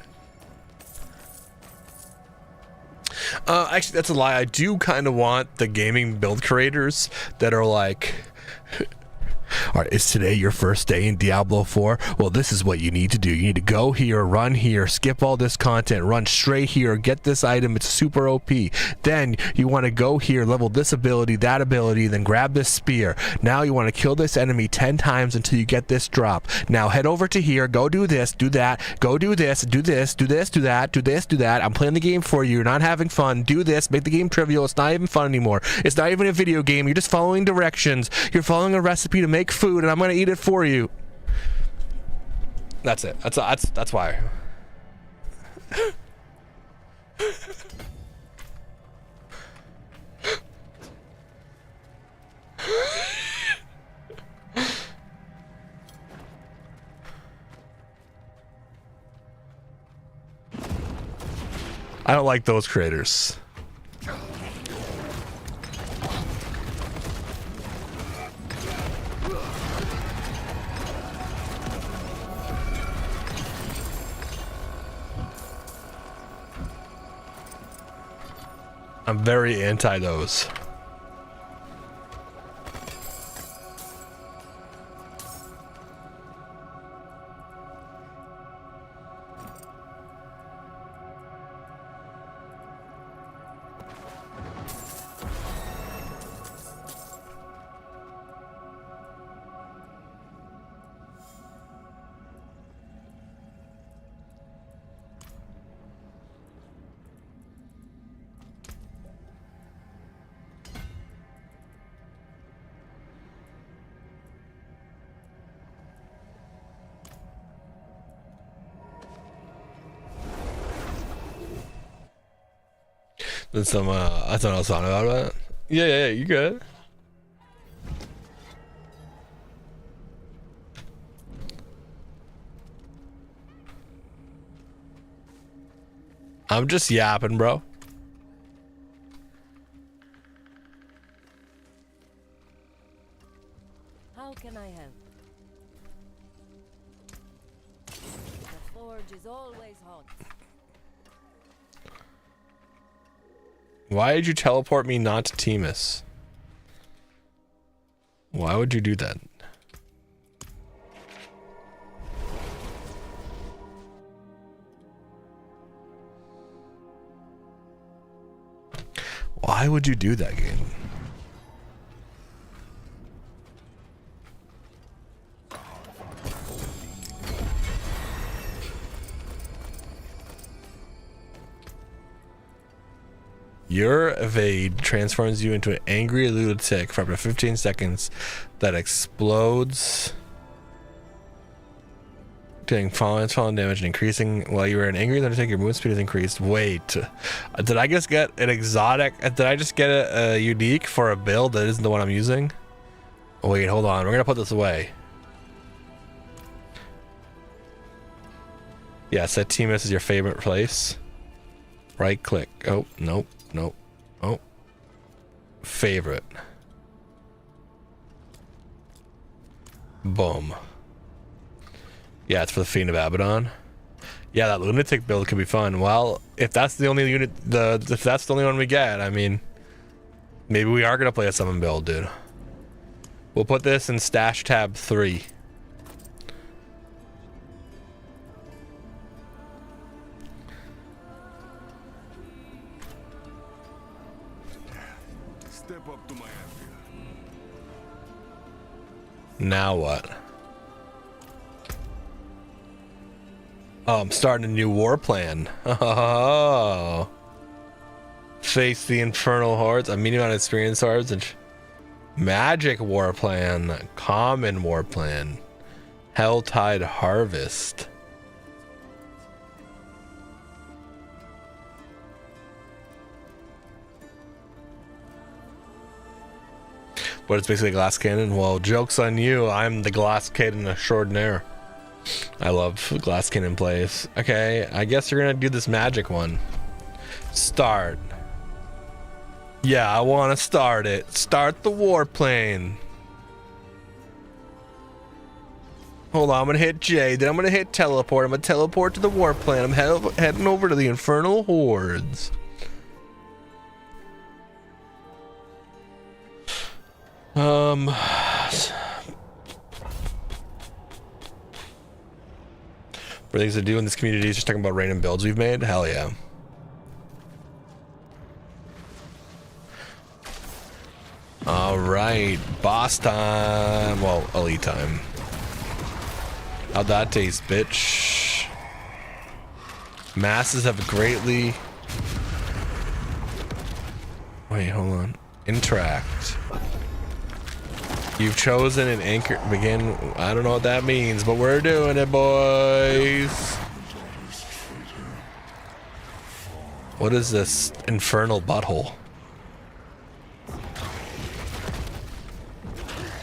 Actually, that's a lie. I do kind of want the gaming build creators that are like, all right, is today your first day in Diablo 4? Well, this is what you need to do. You need to go here, run here, skip all this content, run straight here, get this item. It's super OP. Then you want to go here, level this ability, that ability, then grab this spear. Now you want to kill this enemy 10 times until you get this drop. Now head over to here, go do this, do that, go do this, do this, do this, do that, do this, do that. I'm playing the game for you. You're not having fun. Do this, make the game trivial. It's not even fun anymore. It's not even a video game. You're just following directions. You're following a recipe to make food, and I'm gonna eat it for you. That's it. That's why. I don't like those creators. I'm very anti those. There's some, I thought I was talking about it. Yeah, you good. I'm just yapping, bro. How can I help? The forge is always hot. Why did you teleport me not to Timus? Why would you do that? Why would you do that, game? Your evade transforms you into an angry lunatic for up to 15 seconds that explodes, doing falling damage and increasing while you are an angry lunatic. Your movement speed is increased. Wait, did I just get an exotic? Did I just get a unique for a build that isn't the one I'm using? Wait, hold on. We're gonna put this away. Yeah, set Timus is your favorite place. Right click. Oh, nope. Nope. Oh. Favorite. Boom. Yeah, it's for the Fiend of Abaddon. Yeah, that lunatic build could be fun. Well, if that's the only unit, if that's the only one we get, I mean, maybe we are gonna play a summon build, dude. We'll put this in stash tab 3. Step up to my anvil. Now what? Oh, I'm starting a new war plan. Oh. Face the infernal hordes. A medium amount of experience hordes and magic war plan. Common war plan. Helltide harvest. But it's basically a glass cannon. Well, joke's on you. I'm the glass cannon extraordinaire. I love glass cannon plays. Okay, I guess you're gonna do this magic one. Start. Yeah, I want to start it. Start the warplane. Hold on, I'm gonna hit J, then I'm gonna hit teleport. I'm gonna teleport to the warp plane. I'm heading over to the infernal hordes. For things to do in this community is just talking about random builds we've made. Hell yeah. All right, boss time. Well, elite time. How'd that taste, bitch? Masses have greatly... Wait, hold on. Interact. You've chosen an anchor. Begin. I don't know what that means, but we're doing it, boys. What is this infernal butthole?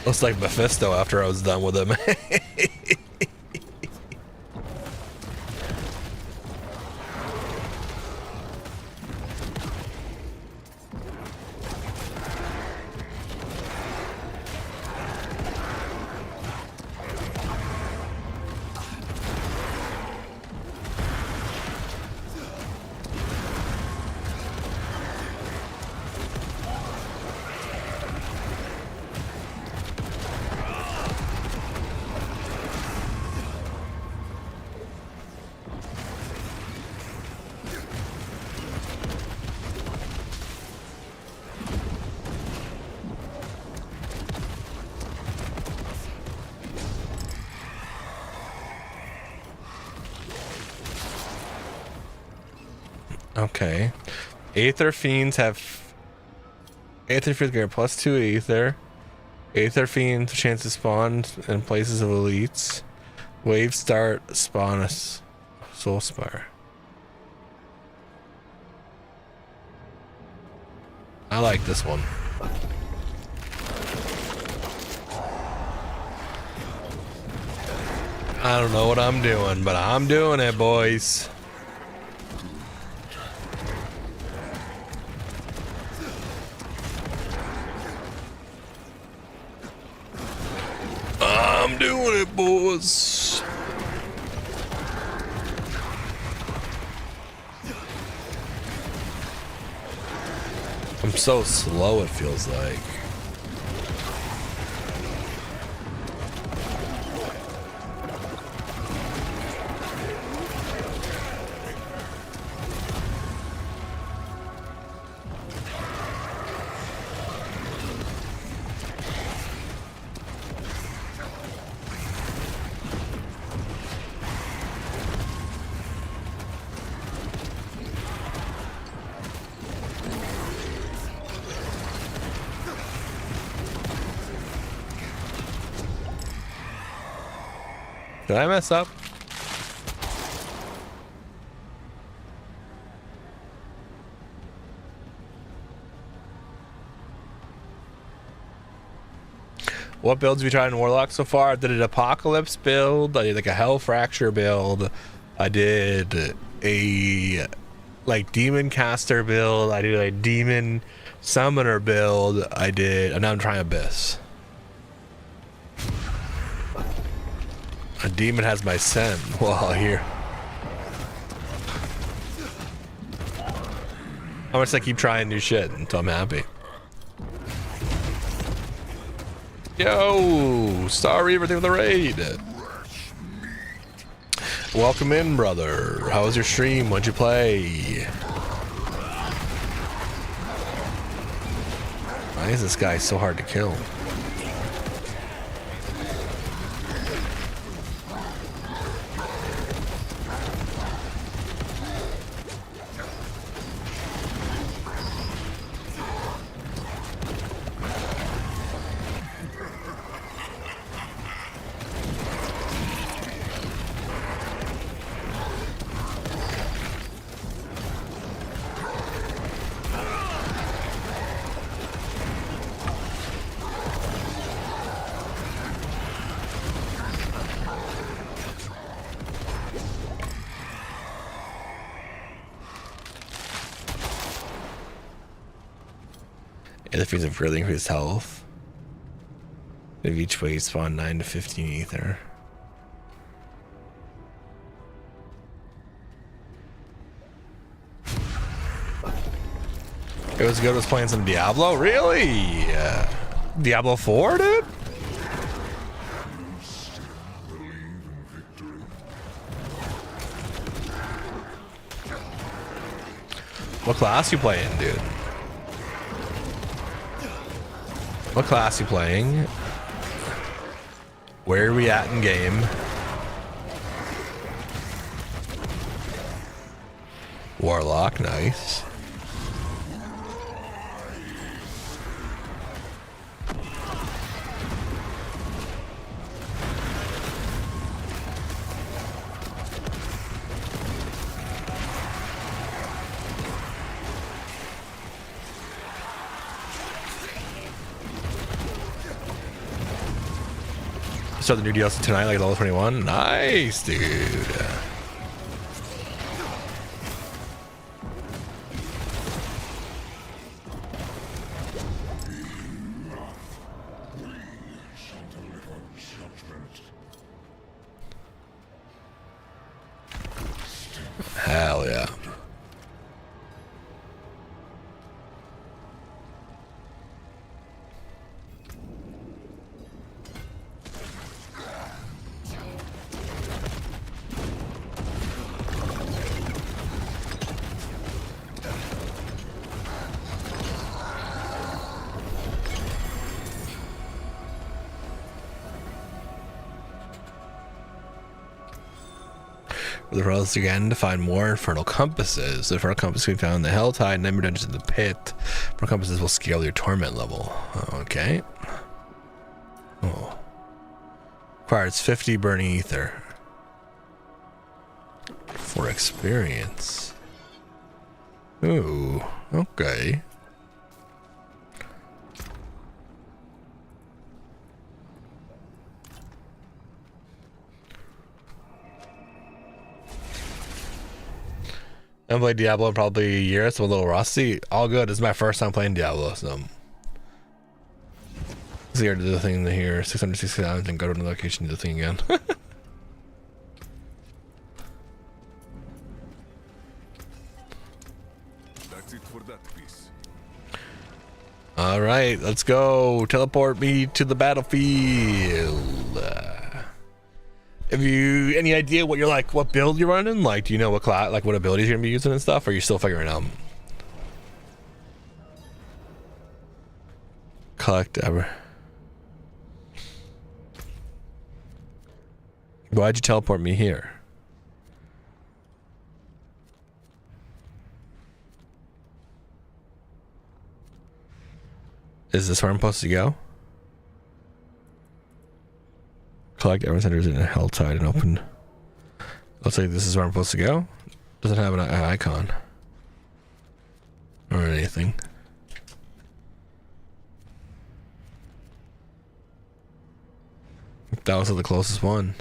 Looks like Mephisto after I was done with him. Okay. Aether Fiends have... Aether Fiends get +2 Aether. Aether Fiends chance to spawn in places of elites. Wave start spawn a Soul Spire. I like this one. I don't know what I'm doing, but I'm doing it, boys. I'm doing it, boys. I'm so slow, it feels like. Did I mess up? What builds have you tried in Warlock so far? I did an Apocalypse build. I did like a Hell Fracture build. I did a like Demon Caster build. I did a Demon Summoner build. And now I'm trying Abyss. A demon has my scent. Well, here. How much I keep trying new shit until I'm happy. Yo, Star Reaver through the raid. Welcome in, brother. How was your stream? What'd you play? Why is this guy so hard to kill? The fiends have really increased health. If each wave spawn 9 to 15 ether. It was good as playing some Diablo? Really? Diablo 4, dude? What class you playing, dude? What class you playing? Where are we at in game? Warlock, nice. Start the new DLC tonight, like level 21. Nice, dude. Hell yeah. The roads again to find more infernal compasses. The infernal compass can be found in the Helltide, Nightmare Dungeons in the Pit. Infernal compasses will scale your torment level. Okay. Oh. Requires 50 burning ether. For experience. Ooh. Okay. I haven't played Diablo in probably a year, so I'm a little rusty. All good. This is my first time playing Diablo, so. It's here to do the thing here. 669, and go to another location to do the thing again. That's it for that piece. Alright, let's go. Teleport me to the battlefield. Have you any idea what you're like, what build you're running? Like, do you know what class, like what abilities you're gonna be using and stuff? Or are you still figuring out? Collect ever. Why'd you teleport me here? Is this where I'm supposed to go? Collect everyone centers in a Helltide and open. Looks like this is where I'm supposed to go. Doesn't have an icon or anything. That was the closest one.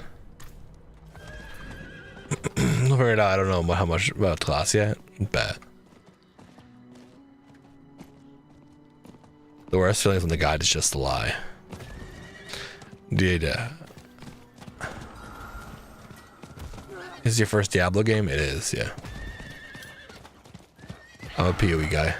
We'll figure it out. I don't know how much about class yet. Bet. The worst feeling is when the guide is just a lie. Dude, is this your first Diablo game? It is, yeah. I'm a PoE guy.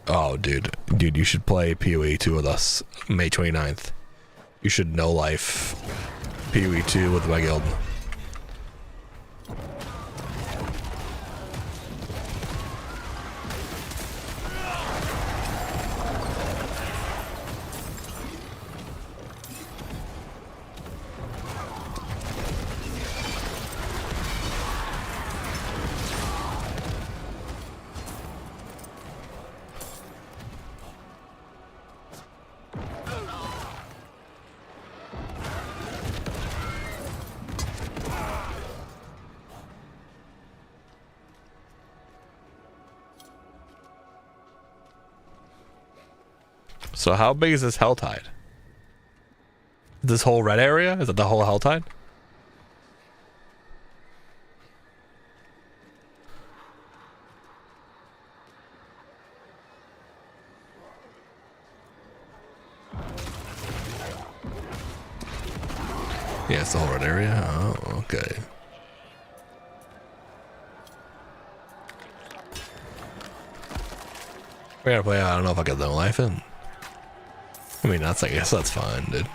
Oh, dude, you should play PoE 2 with us May 29th. You should know life PoE 2 with my guild. So how big is this Helltide? This whole red area? Is it the whole Helltide? Yeah, it's the whole red area. Oh, okay. We gotta play. I don't know if I got no life in. I mean, I guess that's fine, dude.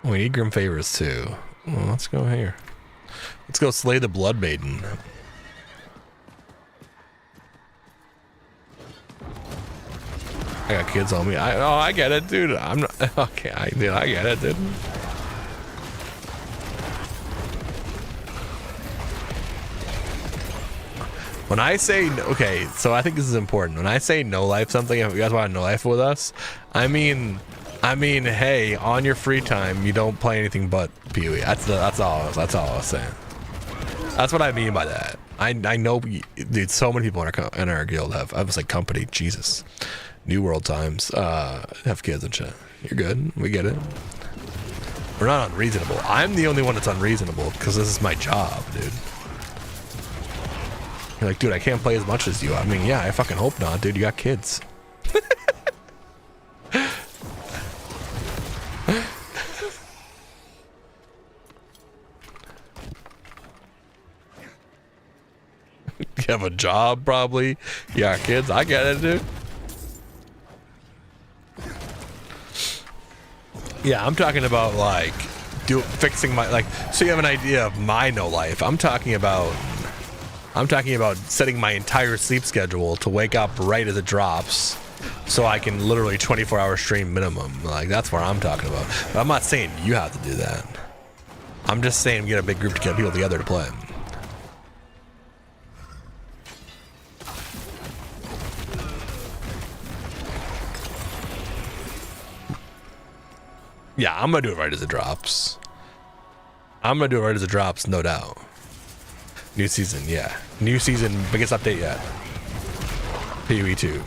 We need Grim Favors too. Well, let's go here. Let's go slay the Blood Maiden. I got kids on me. I get it, dude. I'm not okay. I get it, dude. When I say okay, so I think this is important. When I say no life something, if you guys want to no life with us, I mean, hey, on your free time, you don't play anything but PoE. That's all I was saying. That's what I mean by that. I know, dude. So many people in our guild I was like company. Jesus, New World times. Have kids and shit. You're good. We get it. We're not unreasonable. I'm the only one that's unreasonable because this is my job, dude. You're like, dude, I can't play as much as you. I mean, yeah, I fucking hope not, dude. You got kids. You have a job, probably. You got kids. I get it, dude. Yeah, I'm talking about like fixing my so you have an idea of my no life. I'm talking about setting my entire sleep schedule to wake up right as it drops so I can literally 24-hour stream minimum. Like, that's what I'm talking about. But I'm not saying you have to do that. I'm just saying get a big group to get people together to play. Yeah, I'm gonna do it right as it drops. No doubt. New season, yeah. New season, biggest update yet. PoE 2.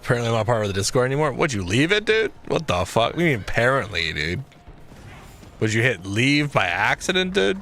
Apparently I'm not part of the Discord anymore. Would you leave it, dude? What the fuck? What do you mean apparently, dude? Would you hit leave by accident, dude?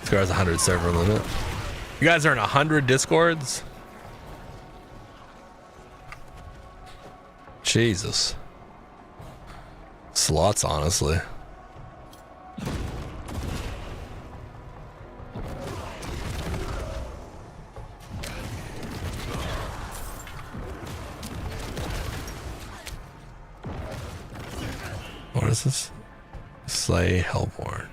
Discord has 100 server limit. You guys are in 100 Discords? Jesus. Slots, honestly. What is this? Slay Hellborn.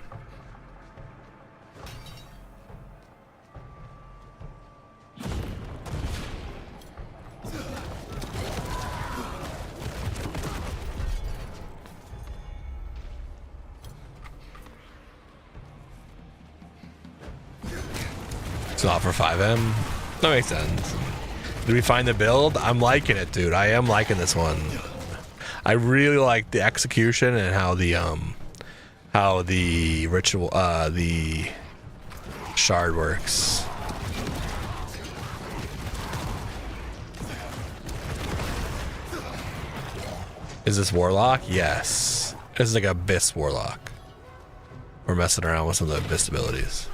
It's not for 5M. That makes sense. Did we find the build? I'm liking it, dude. I am liking this one. I really like the execution and how the ritual, the shard works. Is this Warlock? Yes. This is like Abyss Warlock. We're messing around with some of the Abyss abilities.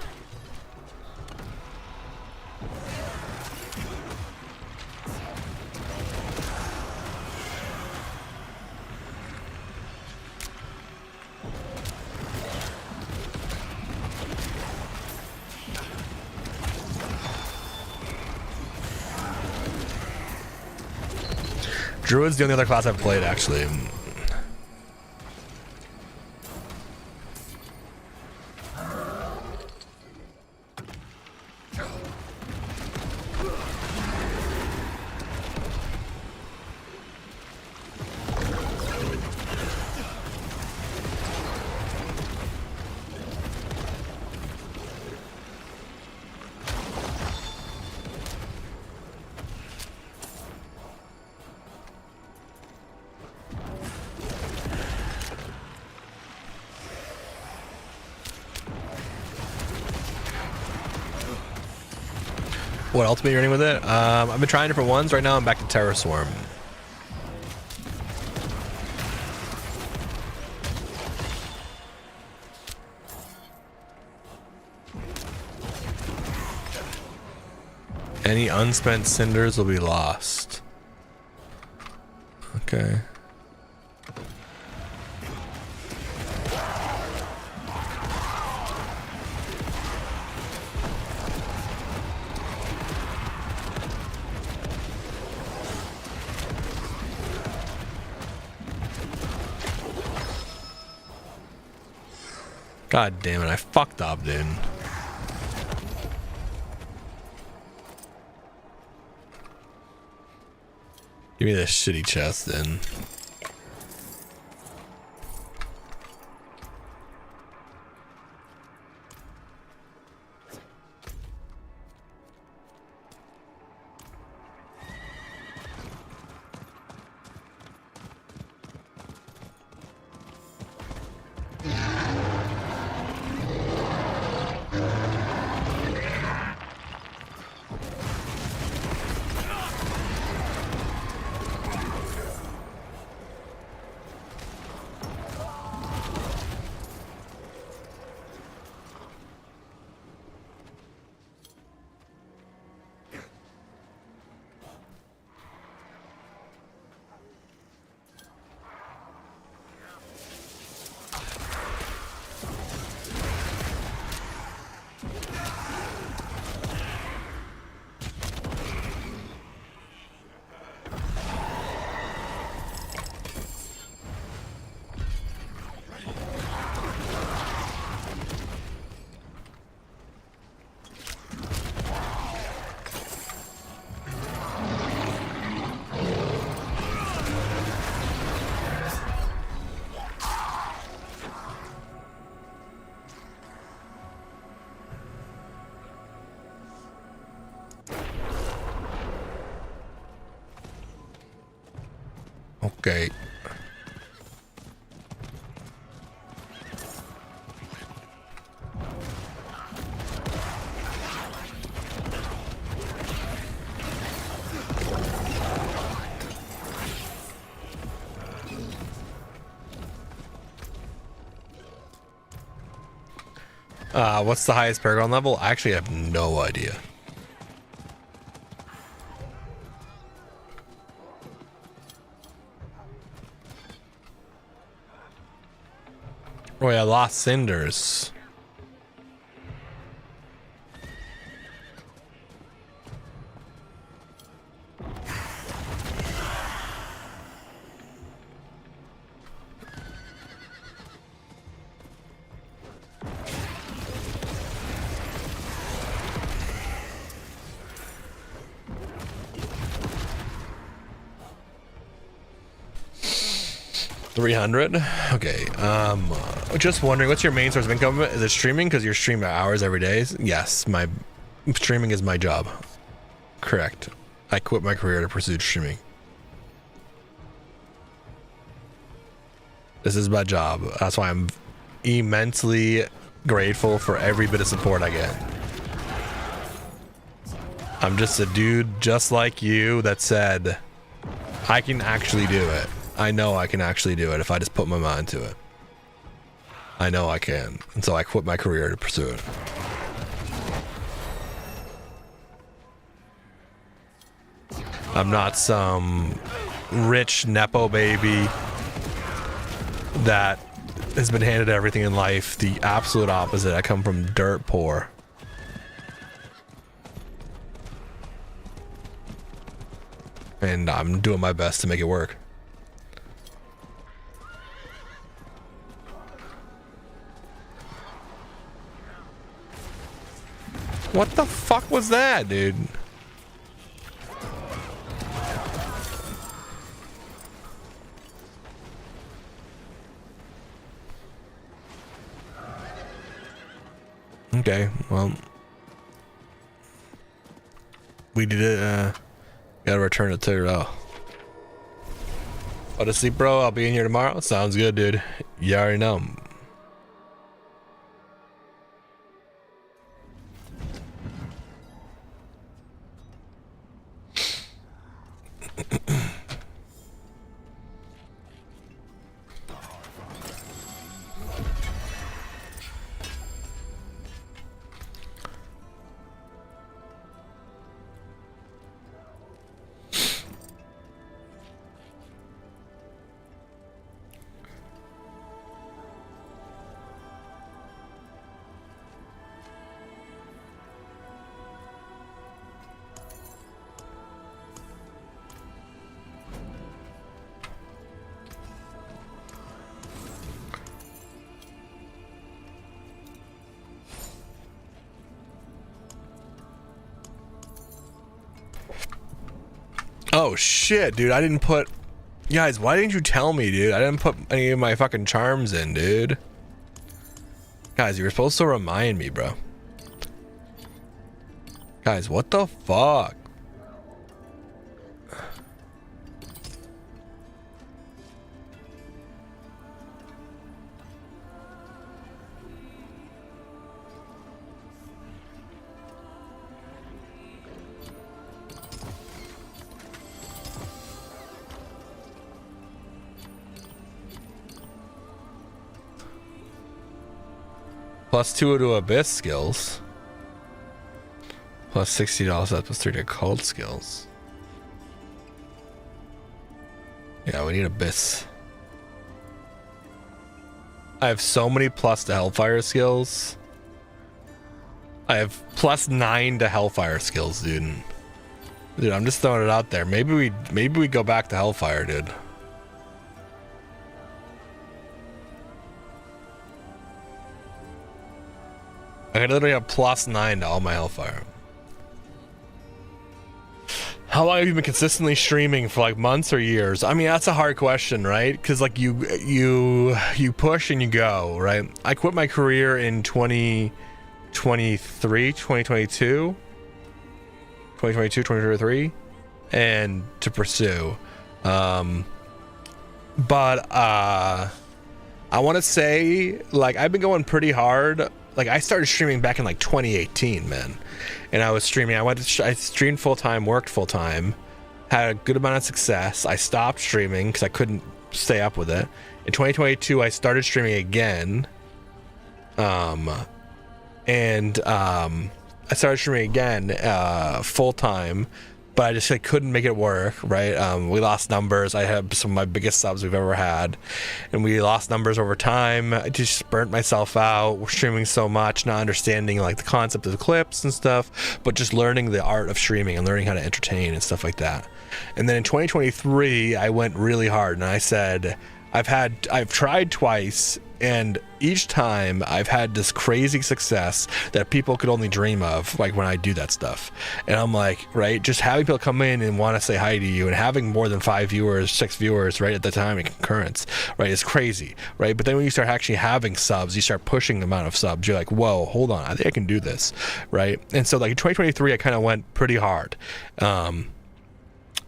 Druid's the only other class I've played, actually. What ultimate you're running with it? I've been trying different ones. Right now I'm back to Terror Swarm. Any unspent cinders will be lost. Okay. God damn it, I fucked up, dude. Give me this shitty chest then. Okay. What's the highest Paragon level? I actually have no idea. Oh yeah, Lost Cinders. $300. Okay. Just wondering, what's your main source of income? Is it streaming? Because you're streaming hours every day. Yes, my Streaming is my job. Correct. I quit my career to pursue streaming. This is my job. That's why I'm immensely grateful for every bit of support I get. I'm just a dude just like you that said, I can actually do it. I know I can actually do it if I just put my mind to it. I know I can. And so I quit my career to pursue it. I'm not some rich Nepo baby that has been handed everything in life. The absolute opposite. I come from dirt poor. And I'm doing my best to make it work. What the fuck was that, dude? Okay, well, we did it. Gotta return it to oh. Oh, to sleep, bro. I'll be in here tomorrow. Sounds good, dude. You already know. Oh shit, dude, I didn't put... Guys, why didn't you tell me, dude? I didn't put any of my fucking charms in, dude. Guys, you were supposed to remind me, bro. Guys, what the fuck? +2 to Abyss skills. +$60, that +3 to cold skills. Yeah, we need Abyss. I have so many plus to Hellfire skills. I have +9 to Hellfire skills, dude. Dude, I'm just throwing it out there. Maybe we go back to Hellfire, dude. I literally have +9 to all my Hellfire. How long have you been consistently streaming, for like months or years? I mean, that's a hard question, right? Because like you push and you go, right? I quit my career in 2023, and to pursue. But I want to say, like, I've been going pretty hard. Like, I started streaming back in like 2018, man. And I was streaming. I streamed full time, worked full time, had a good amount of success. I stopped streaming because I couldn't stay up with it. In 2022, I started streaming again. I started streaming again full time, but I just couldn't make it work, right? We lost numbers. I had some of my biggest subs we've ever had, and we lost numbers over time. I just burnt myself out. We're streaming so much, not understanding like the concept of the clips and stuff, but just learning the art of streaming and learning how to entertain and stuff like that. And then in 2023, I went really hard, and I said, I've tried twice, and each time I've had this crazy success that people could only dream of, like when I do that stuff. And I'm like, right, just having people come in and want to say hi to you, and having more than 5 viewers, 6 viewers, right, at the time in concurrence, right, is crazy, right? But then when you start actually having subs, you start pushing the amount of subs, you're like, whoa, hold on, I think I can do this, right? And so like in 2023, I kind of went pretty hard.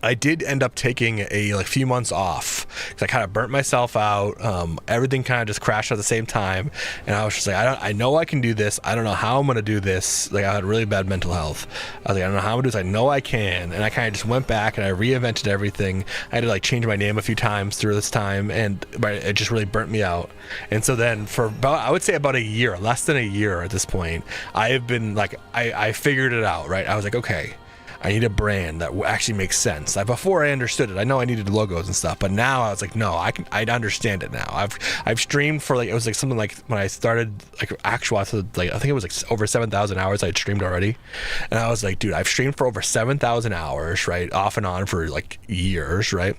I did end up taking a few months off because I kind of burnt myself out. Everything kind of just crashed at the same time, and I was just like, I know I can do this. I don't know how I'm gonna do this. Like I had really bad mental health. I was like, I don't know how I'm gonna do this. I know I can, and I kind of just went back and I reinvented everything. I had to like change my name a few times through this time, and it just really burnt me out. And so then for about, I would say about a year, less than a year at this point, I have been like, I figured it out, right? I was like, okay, I need a brand that actually makes sense. Before I understood it, I know I needed logos and stuff, but now I was like, no, I understand it now. I've streamed for like, it was like something like when I started like actual, I think it was like over 7,000 hours I'd streamed already. And I was like, dude, I've streamed for over 7,000 hours, right? Off and on for like years, right?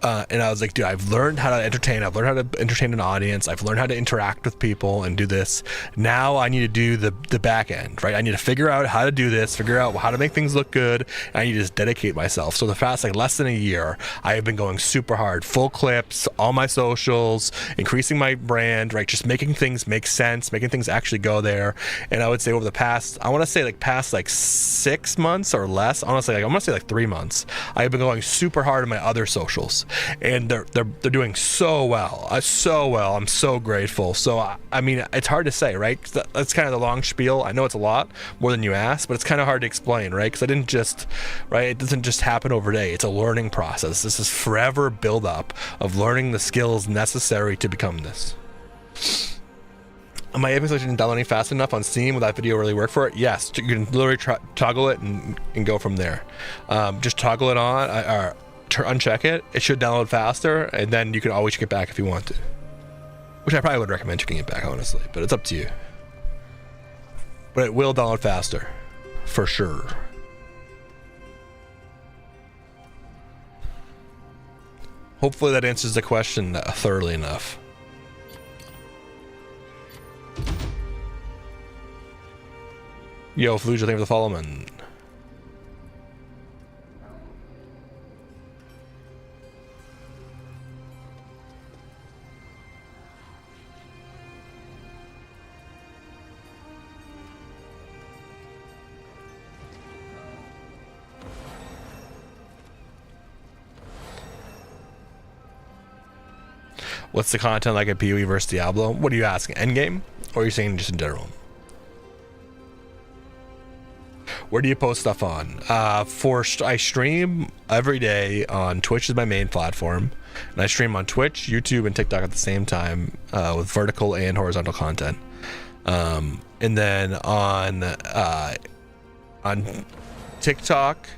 And I was like, dude, I've learned how to entertain. I've learned how to entertain an audience. I've learned how to interact with people and do this. Now I need to do the back end, right? I need to figure out how to do this, figure out how to make things look good. And I need to just dedicate myself. So the past like less than a year, I have been going super hard, full clips, all my socials, increasing my brand, right? Just making things make sense, making things actually go there. And I would say over the past, I want to say like past like 6 months or less, honestly, like I'm gonna say like 3 months, I've been going super hard on my other socials. And they're doing so well. I'm so grateful. So I mean, it's hard to say, right? That's kind of the long spiel. I know it's a lot more than you asked, but it's kind of hard to explain, right? Because I didn't just, right? It doesn't just happen overnight. It's a learning process. This is forever build up of learning the skills necessary to become this. Am I Apex Legends downloading fast enough on Steam? Will that video really work for it? Yes. You can literally toggle it and go from there. Just toggle it on. Uncheck it. It should download faster, and then you can always check it back if you want to, which I probably would recommend checking it back, honestly, but it's up to you. But it will download faster for sure. Hopefully that answers the question thoroughly enough. Yo, Fluja, thank you for the follow, man. What's the content like at PoE versus Diablo? What are you asking? Endgame? Or are you saying just in general? Where do you post stuff on? I stream every day on Twitch is my main platform. And I stream on Twitch, YouTube, and TikTok at the same time with vertical and horizontal content. And then on TikTok,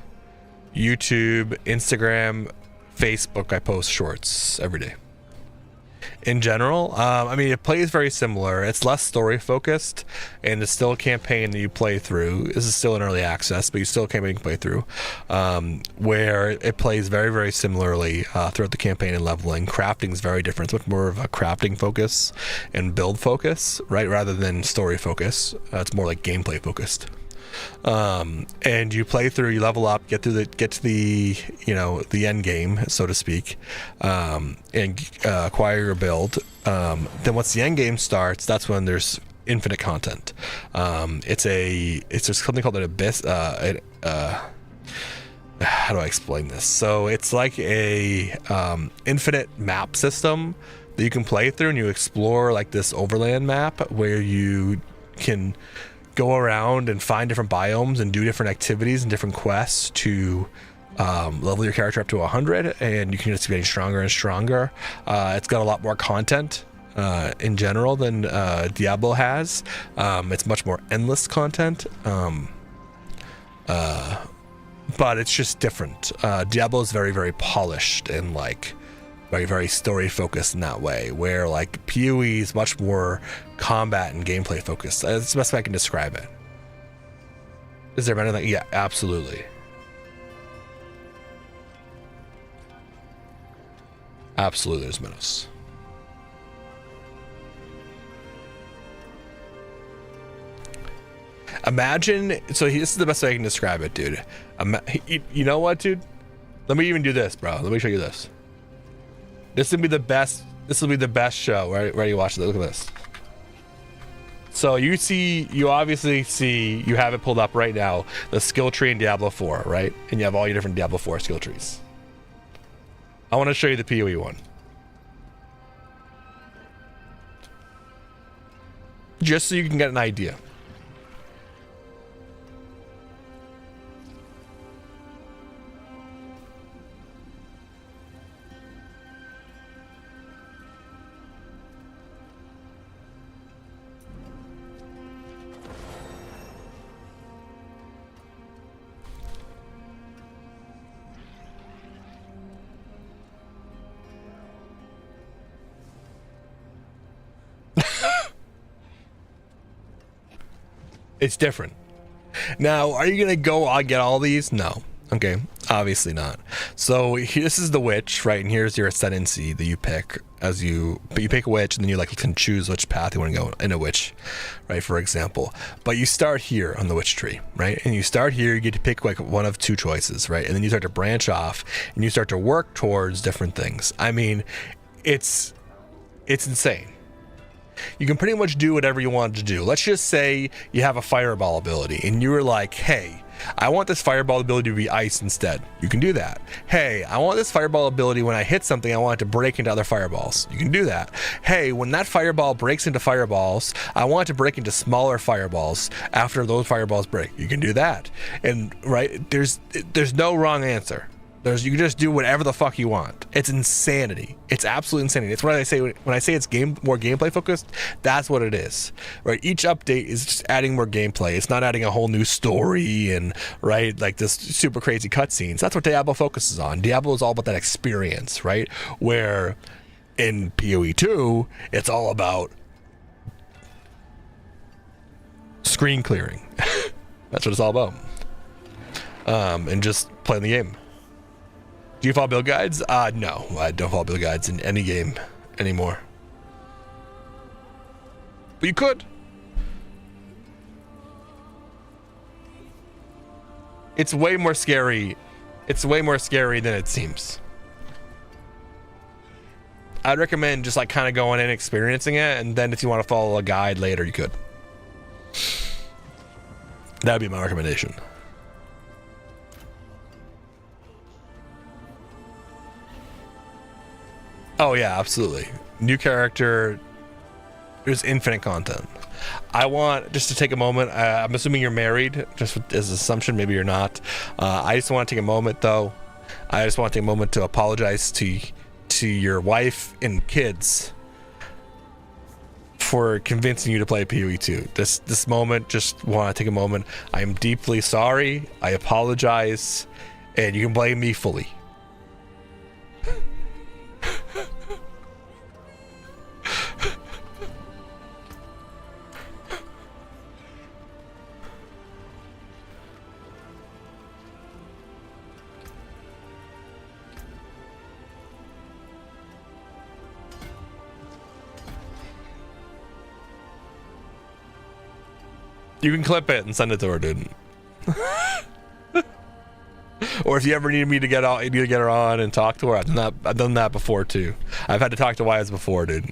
YouTube, Instagram, Facebook, I post shorts every day. In general, I mean, it plays very similar. It's less story focused, and it's still a campaign that you play through. This is still in early access, but you still can play through, where it plays very, very similarly throughout the campaign and leveling. Crafting is very different. It's much more of a crafting focus and build focus, right, rather than story focus. It's more like gameplay focused. And you play through, you level up, get to the the end game, so to speak, and acquire your build. Then once the end game starts, that's when there's infinite content. It's just something called an abyss. How do I explain this? So it's like a infinite map system that you can play through, and you explore like this overland map where you can go around and find different biomes and do different activities and different quests to level your character up to 100, and you can just be getting stronger and stronger. It's got a lot more content in general than Diablo has. It's much more endless content, but it's just different. Diablo is very, very polished and like very, very story focused in that way, where like PoE is much more combat and gameplay focused. That's the best way I can describe it. Is there better than? Yeah, absolutely. Absolutely, there's Minos. Imagine, so this is the best way I can describe it, dude. You know what, dude? Let me even do this, bro. Let me show you this. This will be the best. This will be the best show. Ready? Watch it. Look at this. So you obviously see, you have it pulled up right now, the skill tree in Diablo 4, right? And you have all your different Diablo 4 skill trees. I want to show you the PoE one. Just so you can get an idea. It's different. Now, are you gonna go get all these? No. Okay, obviously not. So this is the witch, right? And here's your ascendancy that you pick as you pick a witch, and then you can choose which path you want to go in a witch, right? For example, but you start here on the witch tree, right? And you start here, you get to pick like one of two choices, right? And then you start to branch off, and you start to work towards different things. I mean, it's insane. You can pretty much do whatever you want to do. Let's just say you have a fireball ability and you were like, hey, I want this fireball ability to be ice instead. You can do that. Hey, I want this fireball ability when I hit something, I want it to break into other fireballs. You can do that. Hey, when that fireball breaks into fireballs, I want it to break into smaller fireballs after those fireballs break. You can do that. And right, there's no wrong answer. You can just do whatever the fuck you want. It's insanity. It's absolute insanity. It's what I say when I say it's more gameplay focused. That's what it is, right? Each update is just adding more gameplay. It's not adding a whole new story and right like this super crazy cutscenes. That's what Diablo focuses on. Diablo is all about that experience, right? Where in PoE 2, it's all about screen clearing. That's what it's all about. And just playing the game. Do you follow build guides? No, I don't follow build guides in any game anymore. But you could. It's way more scary. It's way more scary than it seems. I'd recommend just like kind of going in and experiencing it, and then if you want to follow a guide later, you could. That'd be my recommendation. Oh yeah, absolutely. New character. There's infinite content. I want just to take a moment. I'm assuming you're married, just as an assumption. Maybe you're not. I just want to take a moment, though. I just want to take a moment to apologize to your wife and kids for convincing you to play PoE 2. This moment, just want to take a moment. I am deeply sorry. I apologize, and you can blame me fully. You can clip it and send it to her, dude. Or if you ever need me to get out, you need to get her on and talk to her. I've done that before too. I've had to talk to Wise before, dude.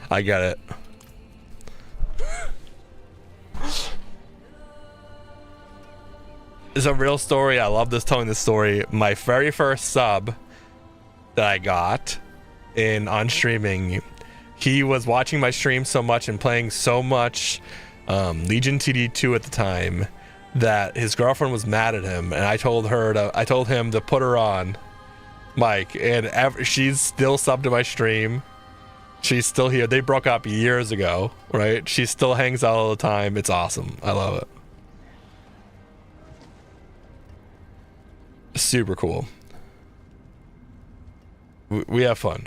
I get it. It's a real story. I love telling this story. My very first sub that I got on streaming, he was watching my stream so much and playing so much Legion TD2 at the time that his girlfriend was mad at him, and I told him to put her on Mike, and she's still subbed to my stream. She's still here. They broke up years ago, right? She still hangs out all the time. It's awesome. I love it. Super cool. We have fun.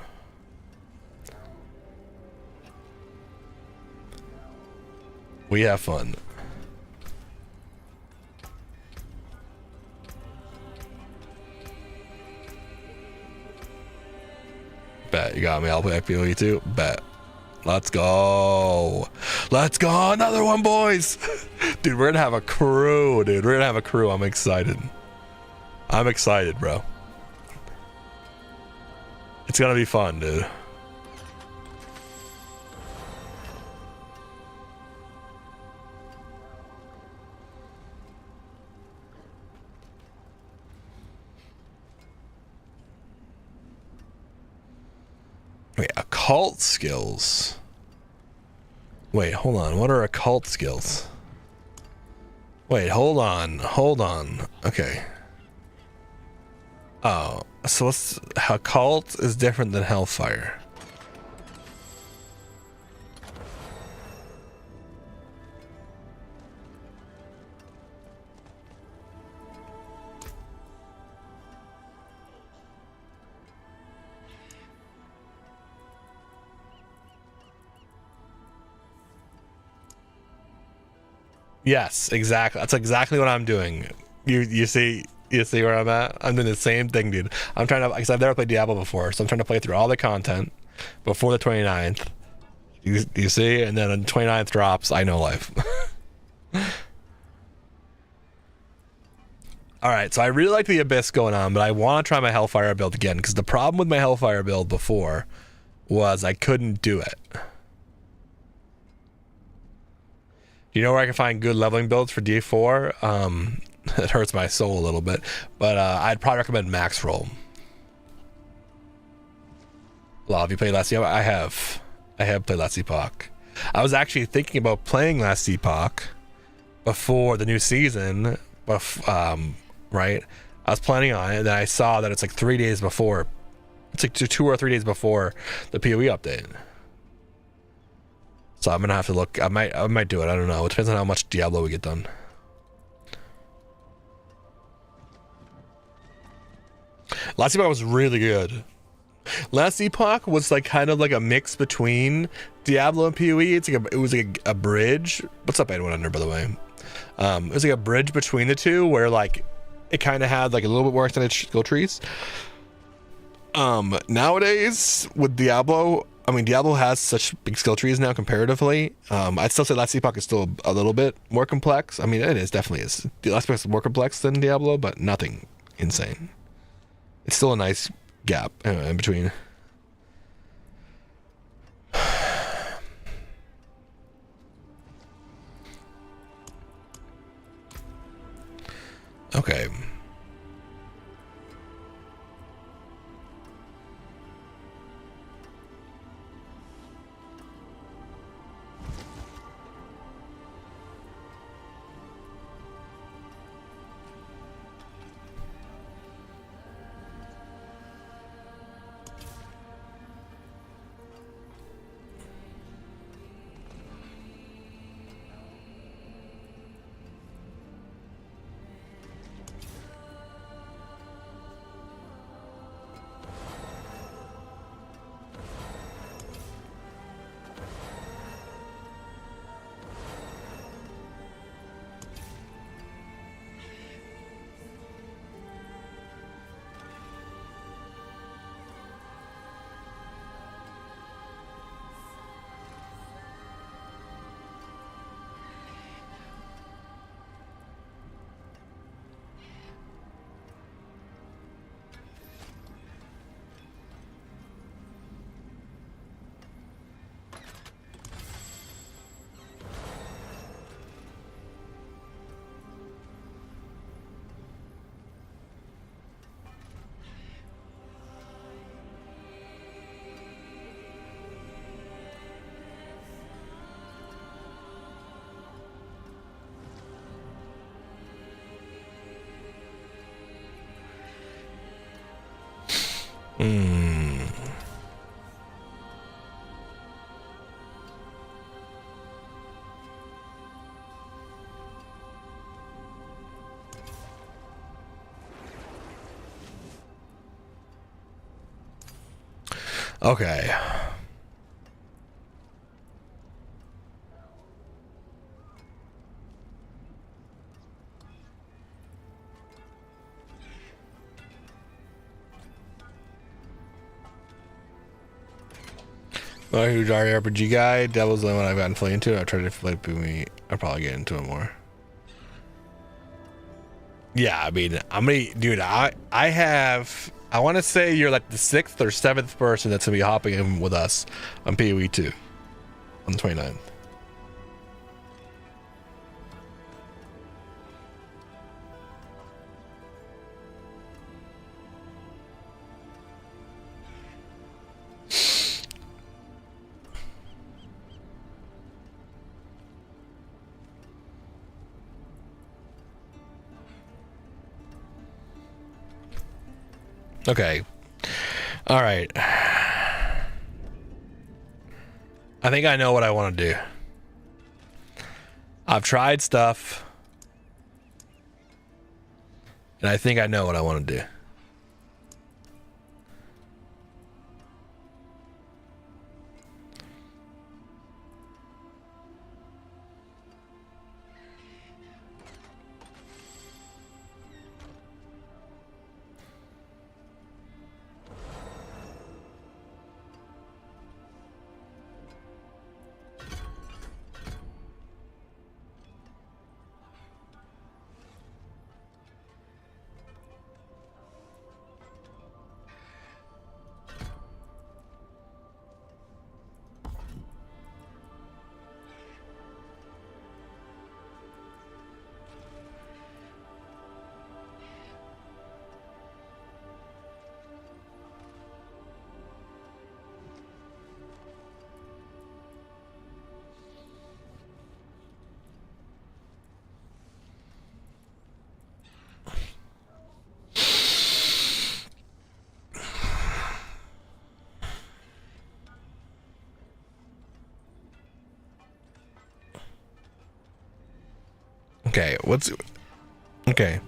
We have fun. Bet you got me. I'll play PoE too. Bet. Let's go. Let's go. Another one, boys. Dude, we're gonna have a crew, dude. We're gonna have a crew. I'm excited. I'm excited, bro. It's gonna be fun, dude. Wait, occult skills. Wait, hold on. What are occult skills? Wait, hold on. Hold on. Okay. Oh, so what's occult is different than hellfire. Yes, exactly. That's exactly what I'm doing. You see where I'm at? I'm doing the same thing, dude. I'm trying to, because I've never played Diablo before, so I'm trying to play through all the content before the 29th. You see? And then on the 29th drops, I know life. Alright, so I really like the Abyss going on, but I want to try my Hellfire build again, because the problem with my Hellfire build before was I couldn't do it. You know where I can find good leveling builds for D4? It hurts my soul a little bit, but I'd probably recommend Max Roll. Law, have you played Last Epoch? I have played Last Epoch. I was actually thinking about playing Last Epoch before the new season, right? I was planning on it, and then I saw that it's like 3 days before. It's like 2 or 3 days before the PoE update. So I'm gonna have to look. I might do it. I don't know. It depends on how much Diablo we get done. Last Epoch was really good. Last Epoch was like kind of like a mix between Diablo and PoE. It was like a bridge. What's up, anyone under, by the way? It was like a bridge between the two, where like it kind of had like a little bit more extended skill trees. Nowadays with Diablo, I mean, Diablo has such big skill trees now comparatively. I'd still say Last Epoch is still a little bit more complex. I mean, it is, definitely is. The Last Epoch is more complex than Diablo, but nothing insane. It's still a nice gap in between. Okay. Okay. I'm a huge RPG guy. Diablo's the only one I've gotten fully into. I've tried to play Boomy. I'll probably get into it more. Yeah, I mean, dude, I want to say you're like the 6th or 7th person that's gonna be hopping in with us on PoE 2 on the 29th. Okay. All right. I think I know what I want to do. I've tried stuff, and I think I know what I want to do. Okay,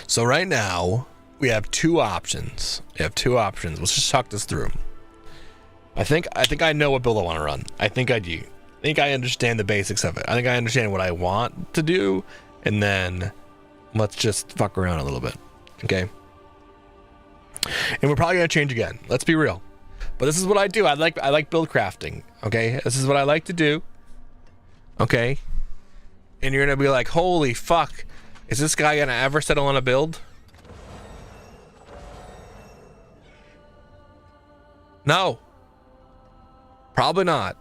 so right now we have two options. Let's just talk this through. I think I know what build I want to run. I think I do. I think I understand the basics of it. I think I understand what I want to do, and then let's just fuck around a little bit. Okay, and we're probably gonna change again. Let's be real. But this is what I do. I like build crafting. Okay, this is what I like to do. Okay. And you're gonna be like, holy fuck, is this guy gonna ever settle on a build? No. Probably not.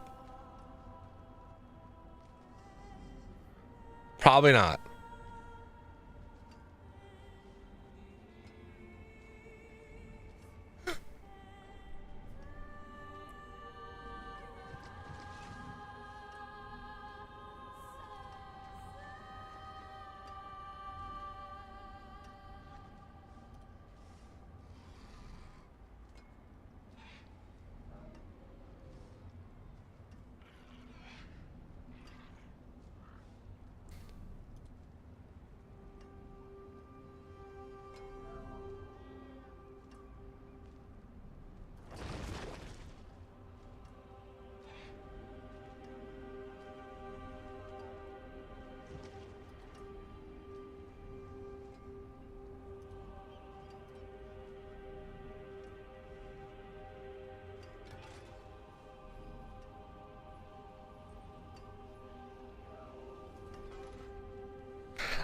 Probably not.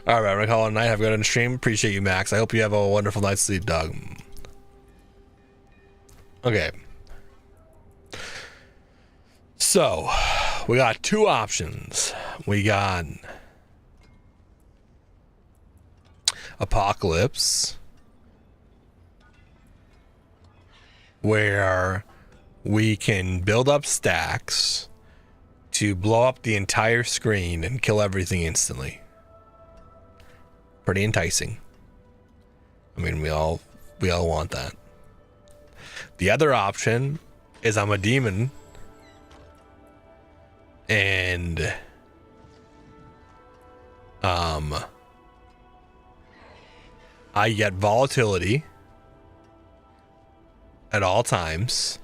All right, I'm gonna call it a night. Have a good on stream. Appreciate you, Max. I hope you have a wonderful night's sleep, dog. Okay. So, we got two options. We got Apocalypse, where we can build up stacks to blow up the entire screen and kill everything instantly. Pretty enticing. I mean, we all want that. The other option is I'm a demon and I get volatility at all times,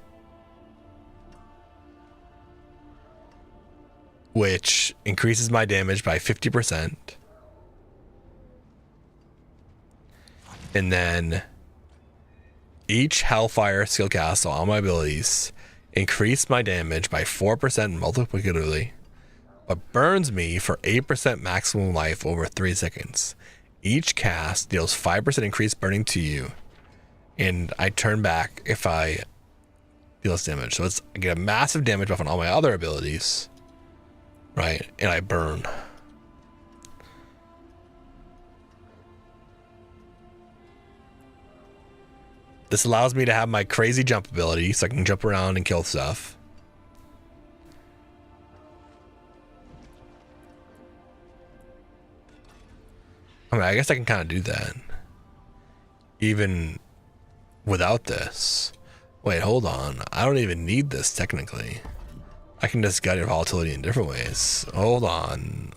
which increases my damage by 50%. And then each Hellfire skill cast, so all my abilities, increase my damage by 4% multiplicatively, but burns me for 8% maximum life over 3 seconds. Each cast deals 5% increased burning to you, and I turn back if I deal less damage. So I get a massive damage buff on all my other abilities, right? And I burn. This allows me to have my crazy jump ability, so I can jump around and kill stuff. I mean, I guess I can kind of do that even without this. Wait, hold on. I don't even need this technically. I can just guide your volatility in different ways. Hold on.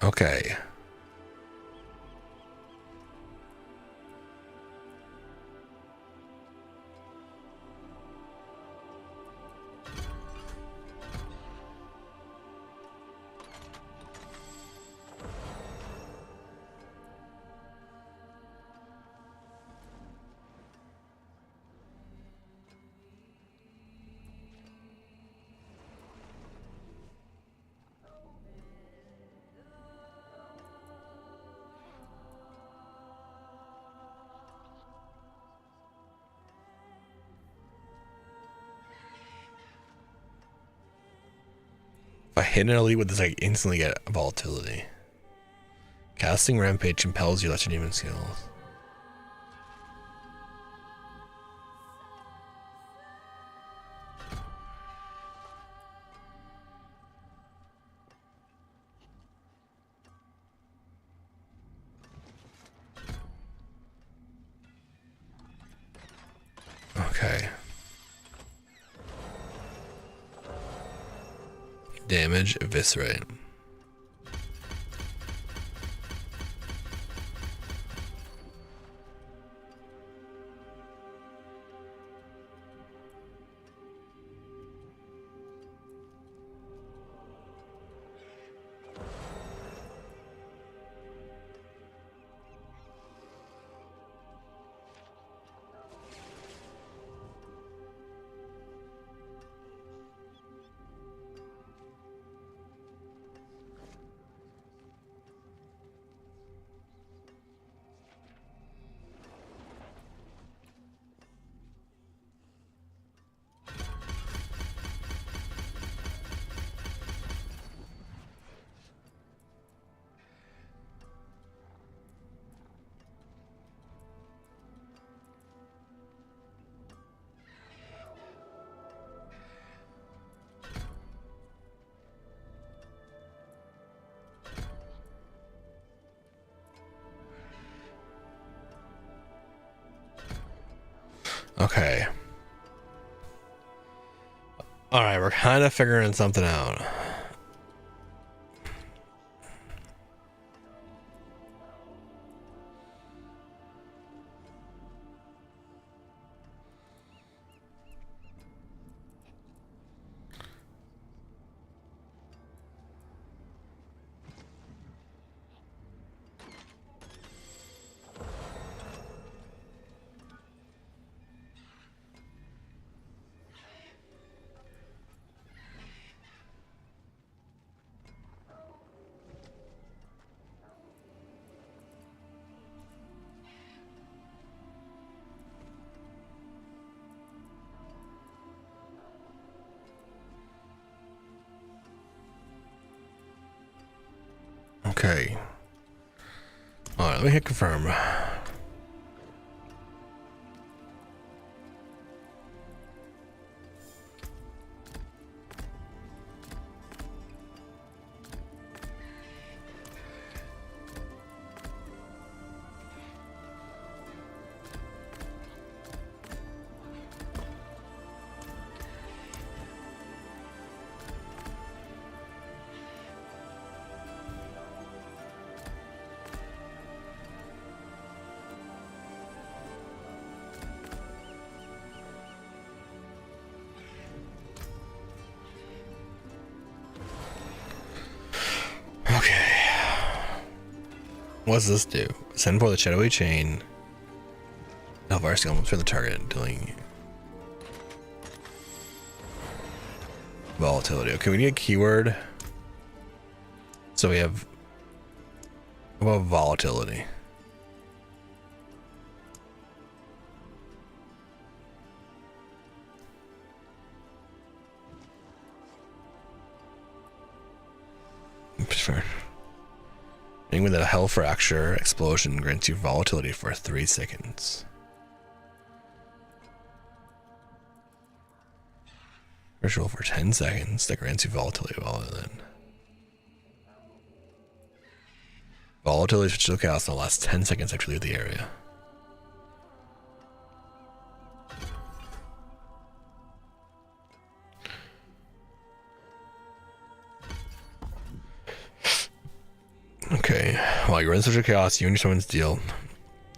Okay. If I hit an elite with this, I instantly get volatility. Casting Rampage impels you lesser demon skills. Okay. Damage, eviscerate. Okay. All right, we're kind of figuring something out. Okay. All right, let me hit confirm. What does this do? Send for the shadowy chain. Hellfire skill for the target, dealing volatility. Okay, we need a keyword. So we have about volatility. Sure. Anything with a hell fracture explosion grants you volatility for 3 seconds. Ritual for 10 seconds that grants you volatility while then. Volatility switch to chaos in the last 10 seconds after you leave the area. Okay, while you're in Switch of Chaos, you and your summons deal.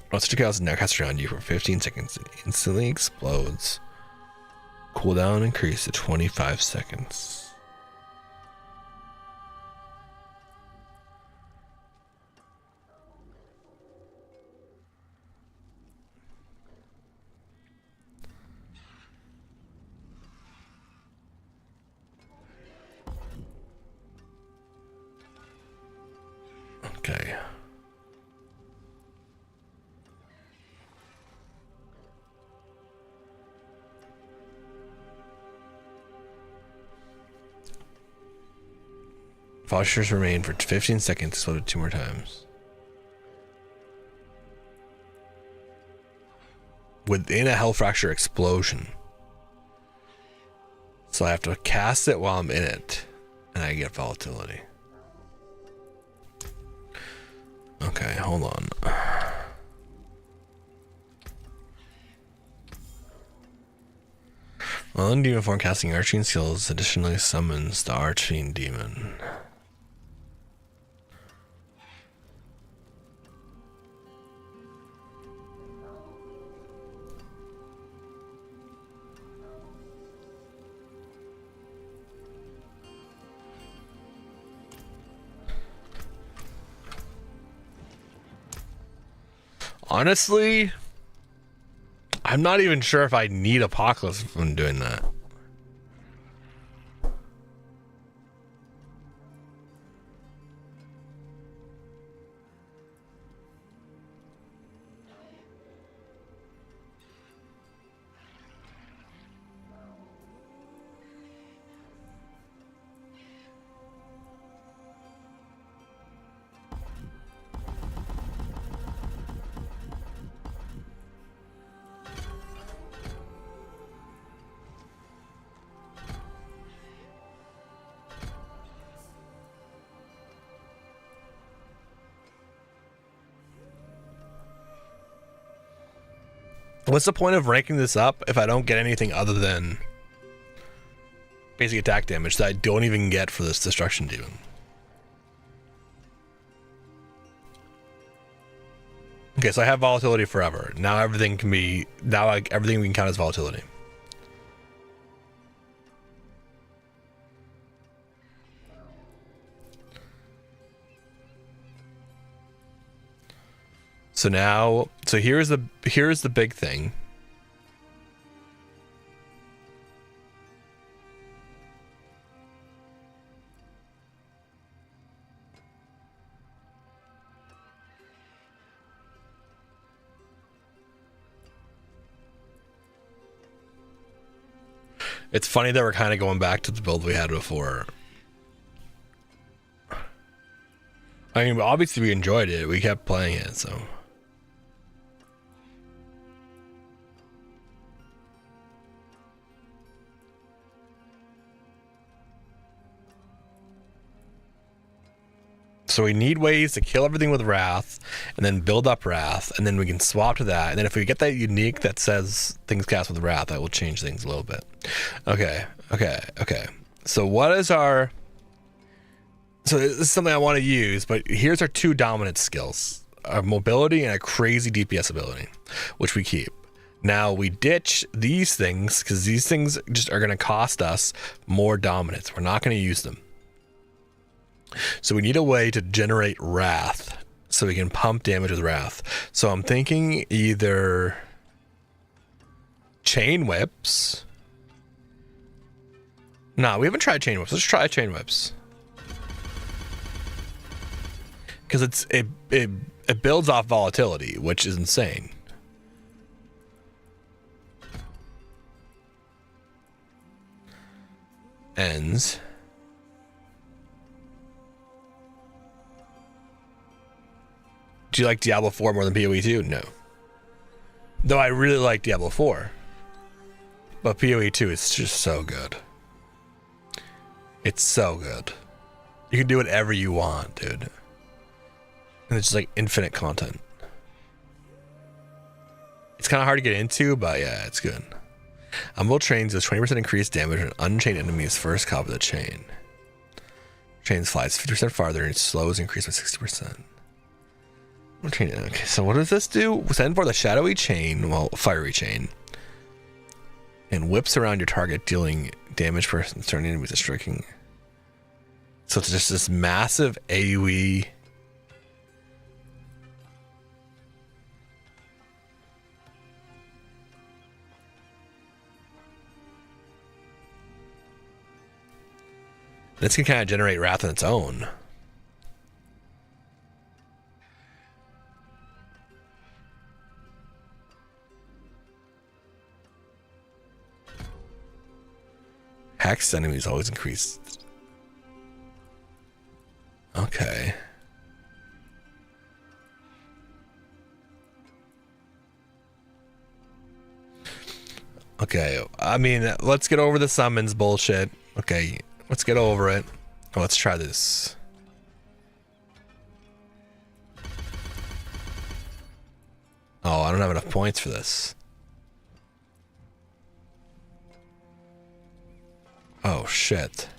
While Switch of Chaos is now cast around you for 15 seconds, it instantly explodes. Cooldown increased to 25 seconds. Okay. Postures remain for 15 seconds, exploded 2 more times. Within a Hell Fracture explosion. So I have to cast it while I'm in it, and I get volatility. Okay, hold on. While in demon form, casting Archfiend skills additionally summons the Archfiend demon. Honestly, I'm not even sure if I need Apocalypse when doing that. What's the point of ranking this up if I don't get anything other than basic attack damage that I don't even get for this destruction demon? Okay, so I have volatility forever. Now everything can be, everything we can count as volatility. So now, so here's the big thing. It's funny that we're kind of going back to the build we had before. I mean, obviously we enjoyed it. We kept playing it, so. So we need ways to kill everything with Wrath and then build up Wrath, and then we can swap to that. And then if we get that unique that says things cast with Wrath, that will change things a little bit. Okay. So what is our... So this is something I want to use, but here's our 2 dominant skills. Our mobility and a crazy DPS ability, which we keep. Now we ditch these things because these things just are going to cost us more dominance. We're not going to use them. So we need a way to generate Wrath. so we can pump damage with Wrath. So I'm thinking either chain whips. Nah, we haven't tried chain whips. Let's try chain whips. Because it builds off volatility, which is insane. Ends. Do you like Diablo 4 more than PoE 2? No. Though I really like Diablo 4. But PoE 2 is just so good. It's so good. You can do whatever you want, dude. And it's just like infinite content. It's kind of hard to get into, but yeah, it's good. Unbolt chains does 20% increased damage when unchained enemies first copy the chain. Chains flies 50% farther and slows increase by 60%. Okay, so what does this do? Send for the shadowy chain, well, fiery chain, and whips around your target, dealing damage per certain enemies and striking. So it's just this massive AoE. This can kind of generate wrath on its own. Hex enemies always increased. Okay. Okay, I mean, let's get over the summons bullshit. Okay, let's get over it. Let's try this. Oh, I don't have enough points for this. Oh, shit.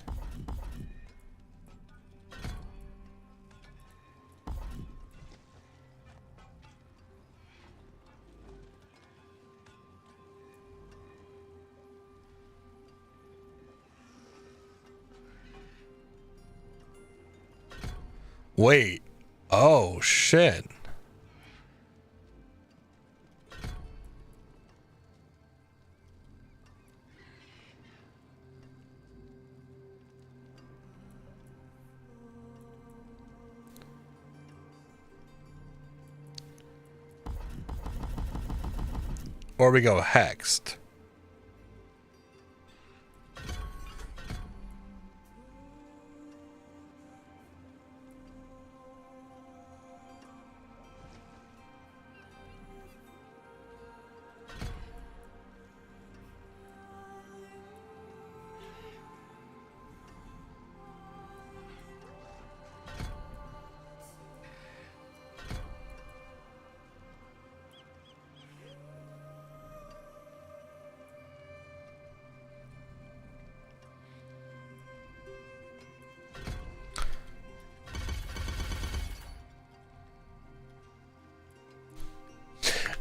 Wait. Oh, shit. Or we go hexed.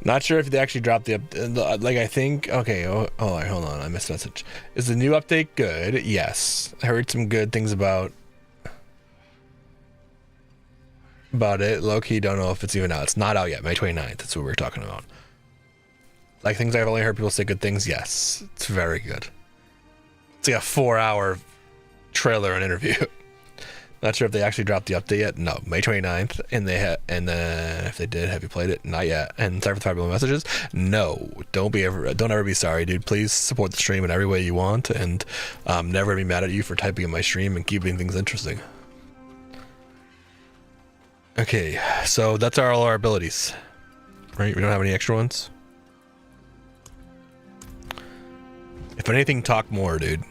Not sure if they actually dropped the like. I think okay. Oh, hold on. I missed a message. Is the new update good? Yes, I heard some good things about it. Low key, don't know if it's even out. It's not out yet. May 29th. That's what we're talking about. Like things I've only heard people say good things. Yes, it's very good. It's like a 4-hour trailer and interview. Not sure if they actually dropped the update yet. No, May 29th, and if they did, have you played it? Not yet. And sorry for the problem messages. No, don't ever be sorry, dude. Please support the stream in every way you want, and never be mad at you for typing in my stream and keeping things interesting. Okay, so that's all our abilities, right? We don't have any extra ones. If anything, talk more, dude.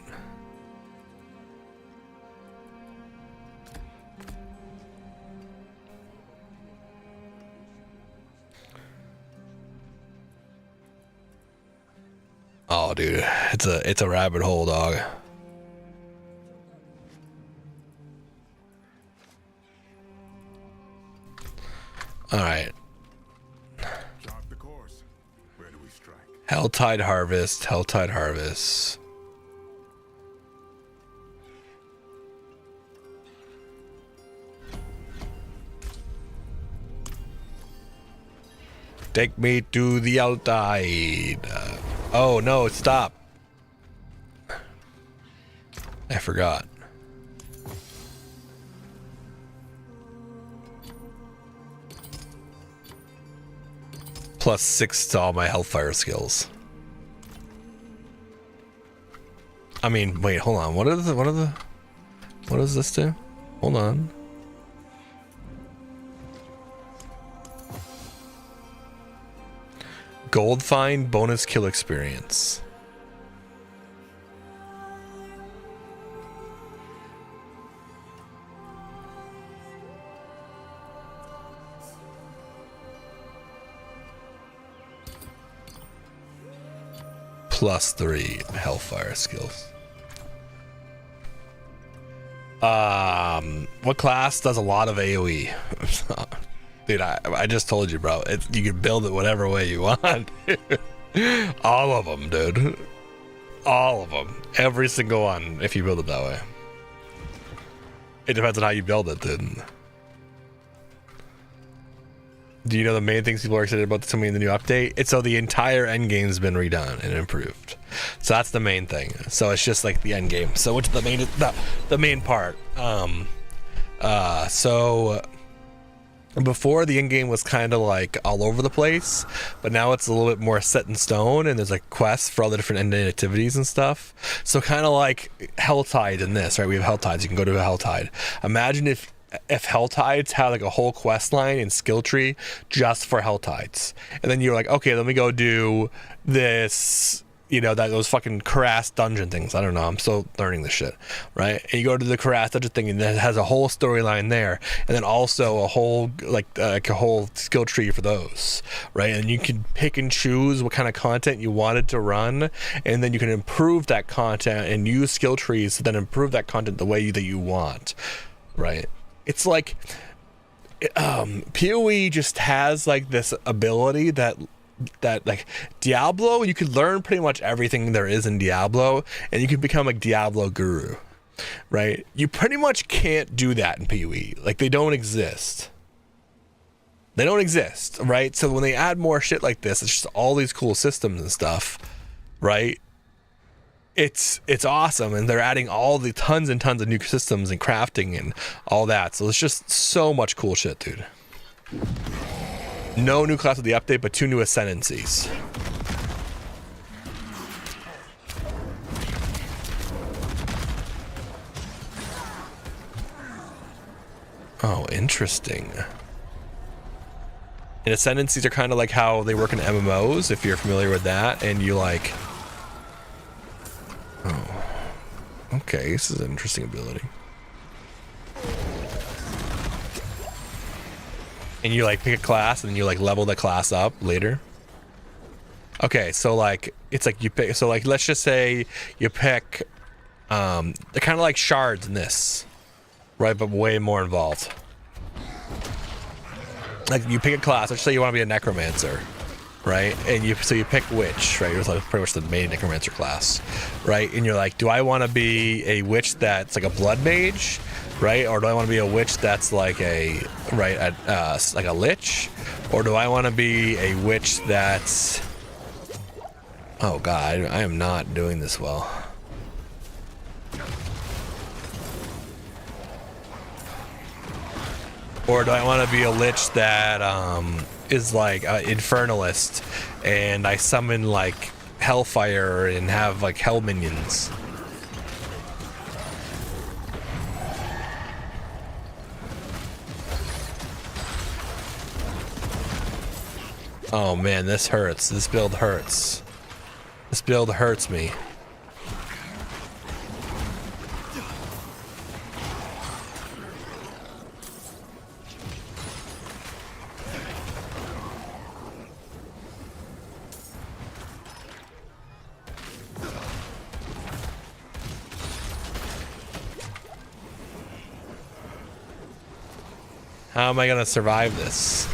Oh, dude, it's a rabbit hole, dog. All right. Chart the course. Where do we strike? Helltide Harvest. Helltide Harvest. Take me to the outside. Oh no, stop. I forgot. +6 to all my hellfire skills. I mean, wait, hold on. What does this do? Hold on. Gold find bonus kill experience. +3 hellfire skills. What class does a lot of AoE? Dude, I just told you, bro. You can build it whatever way you want. All of them, dude. All of them. Every single one, if you build it that way. It depends on how you build it, dude. Do you know the main things people are excited about to me in the new update? It's so the entire endgame's been redone and improved. So that's the main thing. So it's just like the endgame. So which is the main part. So before, the endgame was kind of like all over the place, but now it's a little bit more set in stone, and there's like quests for all the different endgame activities and stuff. So kind of like Helltide in this, right? We have Helltides. You can go to a Helltide. Imagine if Helltides had like a whole quest line and skill tree just for Helltides, and then you're like, okay, let me go do this, you know, those fucking Karas dungeon things. I don't know, I'm still learning this shit, right? And you go to the Karas dungeon thing, and it has a whole storyline there, and then also a whole like a whole skill tree for those, right? And you can pick and choose what kind of content you wanted to run, and then you can improve that content and use skill trees to then improve that content the way that you want, right? It's like PoE just has like this ability that like Diablo, you could learn pretty much everything there is in Diablo, and you can become a Diablo guru, right? You pretty much can't do that in PoE. Like, they don't exist. They don't exist, right? So when they add more shit like this, it's just all these cool systems and stuff, right? It's awesome, and they're adding all the tons and tons of new systems and crafting and all that. So it's just so much cool shit, dude. No new class with the update, but 2 new ascendancies. Oh, interesting. And ascendancies are kind of like how they work in MMOs, if you're familiar with that, and you like... Oh, okay, this is an interesting ability. And you like pick a class and then you like level the class up later. Okay, so like it's like you pick, so like let's just say you pick they're kind of like shards in this, right? But way more involved. Like you pick a class, let's say you want to be a necromancer, right? And you pick witch, right? It's like pretty much the main necromancer class, right? And you're like, do I want to be a witch that's like a blood mage, right? Or do I want to be a witch that's like a like a lich? Or do I want to be a witch that's... Oh god, I am not doing this well. Or do I want to be a lich that is like an infernalist, and I summon like hellfire and have like hell minions? Oh man, this hurts. This build hurts. This build hurts me. How am I gonna survive this?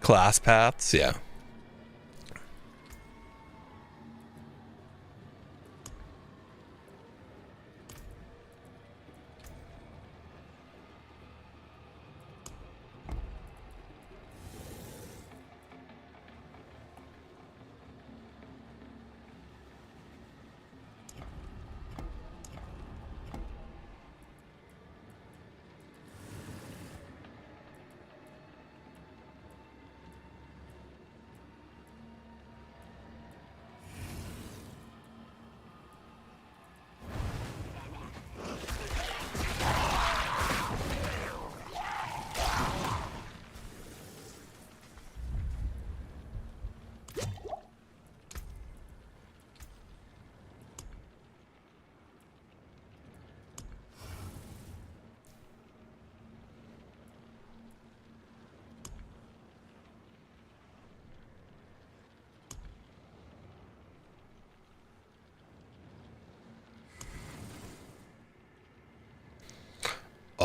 Class paths, yeah.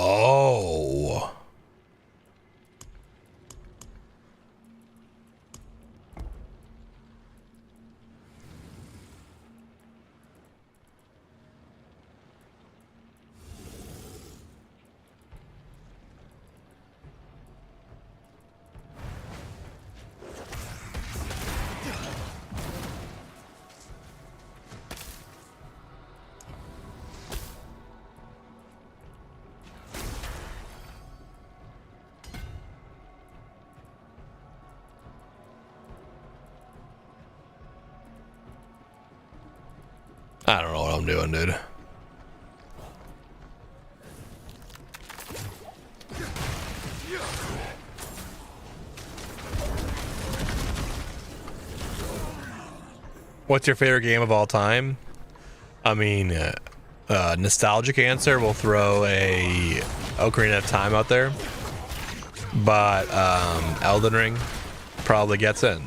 Oh. I don't know what I'm doing, dude. What's your favorite game of all time? I mean, nostalgic answer, we'll throw a Ocarina of Time out there. But Elden Ring probably gets in.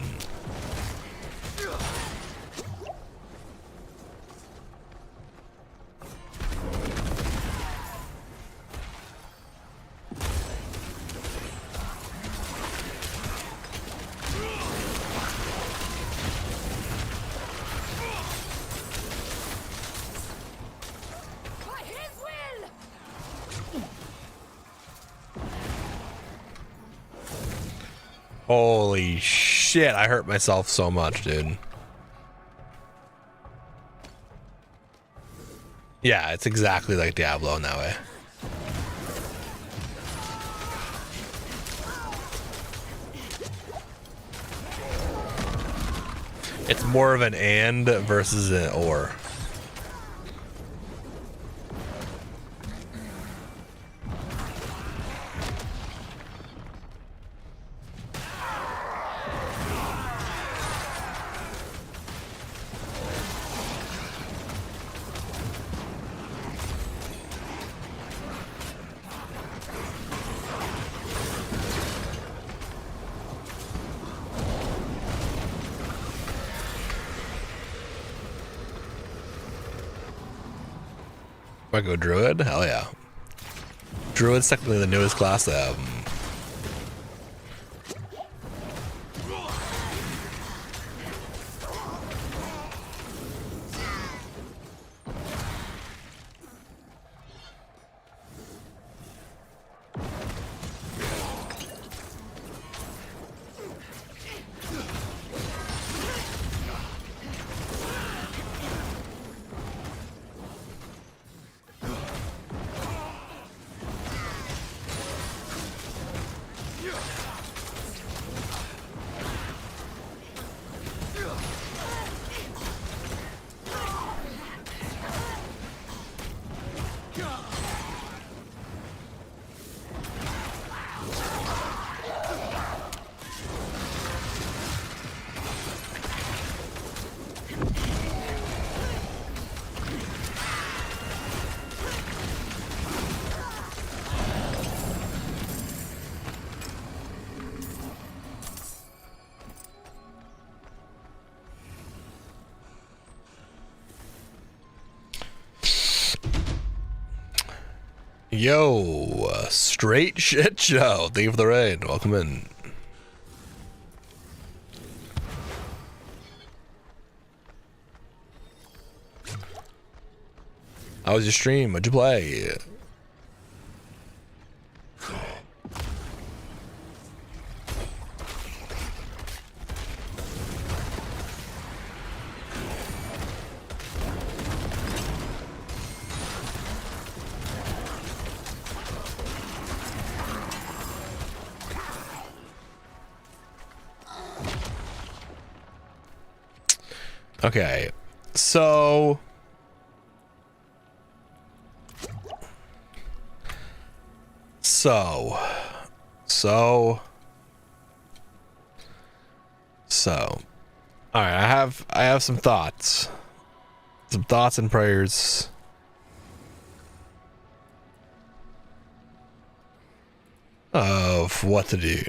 By his will! Holy shit, I hurt myself so much, dude. Yeah, it's exactly like Diablo in that way. It's more of an and versus an or. I go Druid? Hell yeah. Druid's technically the newest class to have. Yo, straight shit show. Thank you for the raid. Welcome in. How was your stream? What'd you play? Okay, so all right, I have some thoughts and prayers. Of what to do.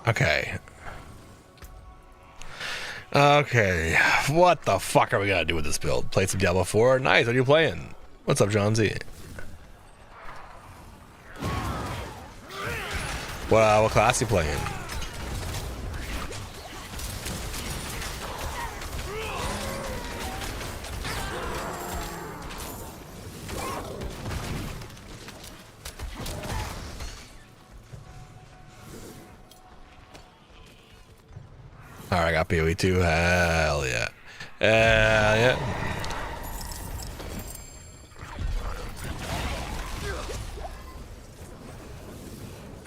Okay. Okay. What the fuck are we gonna do with this build? Play some Diablo 4? Nice. What are you playing? What's up, John Z? What class you playing? Alright, I got PoE 2. Hell yeah. Hell yeah.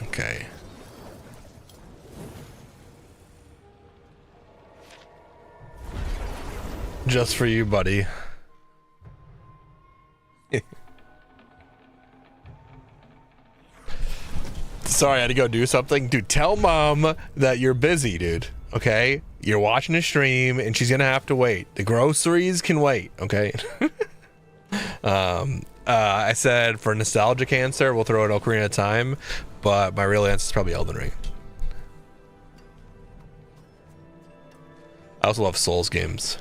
Okay. Just for you, buddy. Sorry, I had to go do something. Dude, tell mom that you're busy, dude. Okay? You're watching a stream and she's gonna have to wait. The groceries can wait, okay? I said for nostalgic answer, we'll throw an Ocarina of Time, but my real answer is probably Elden Ring. I also love Souls games.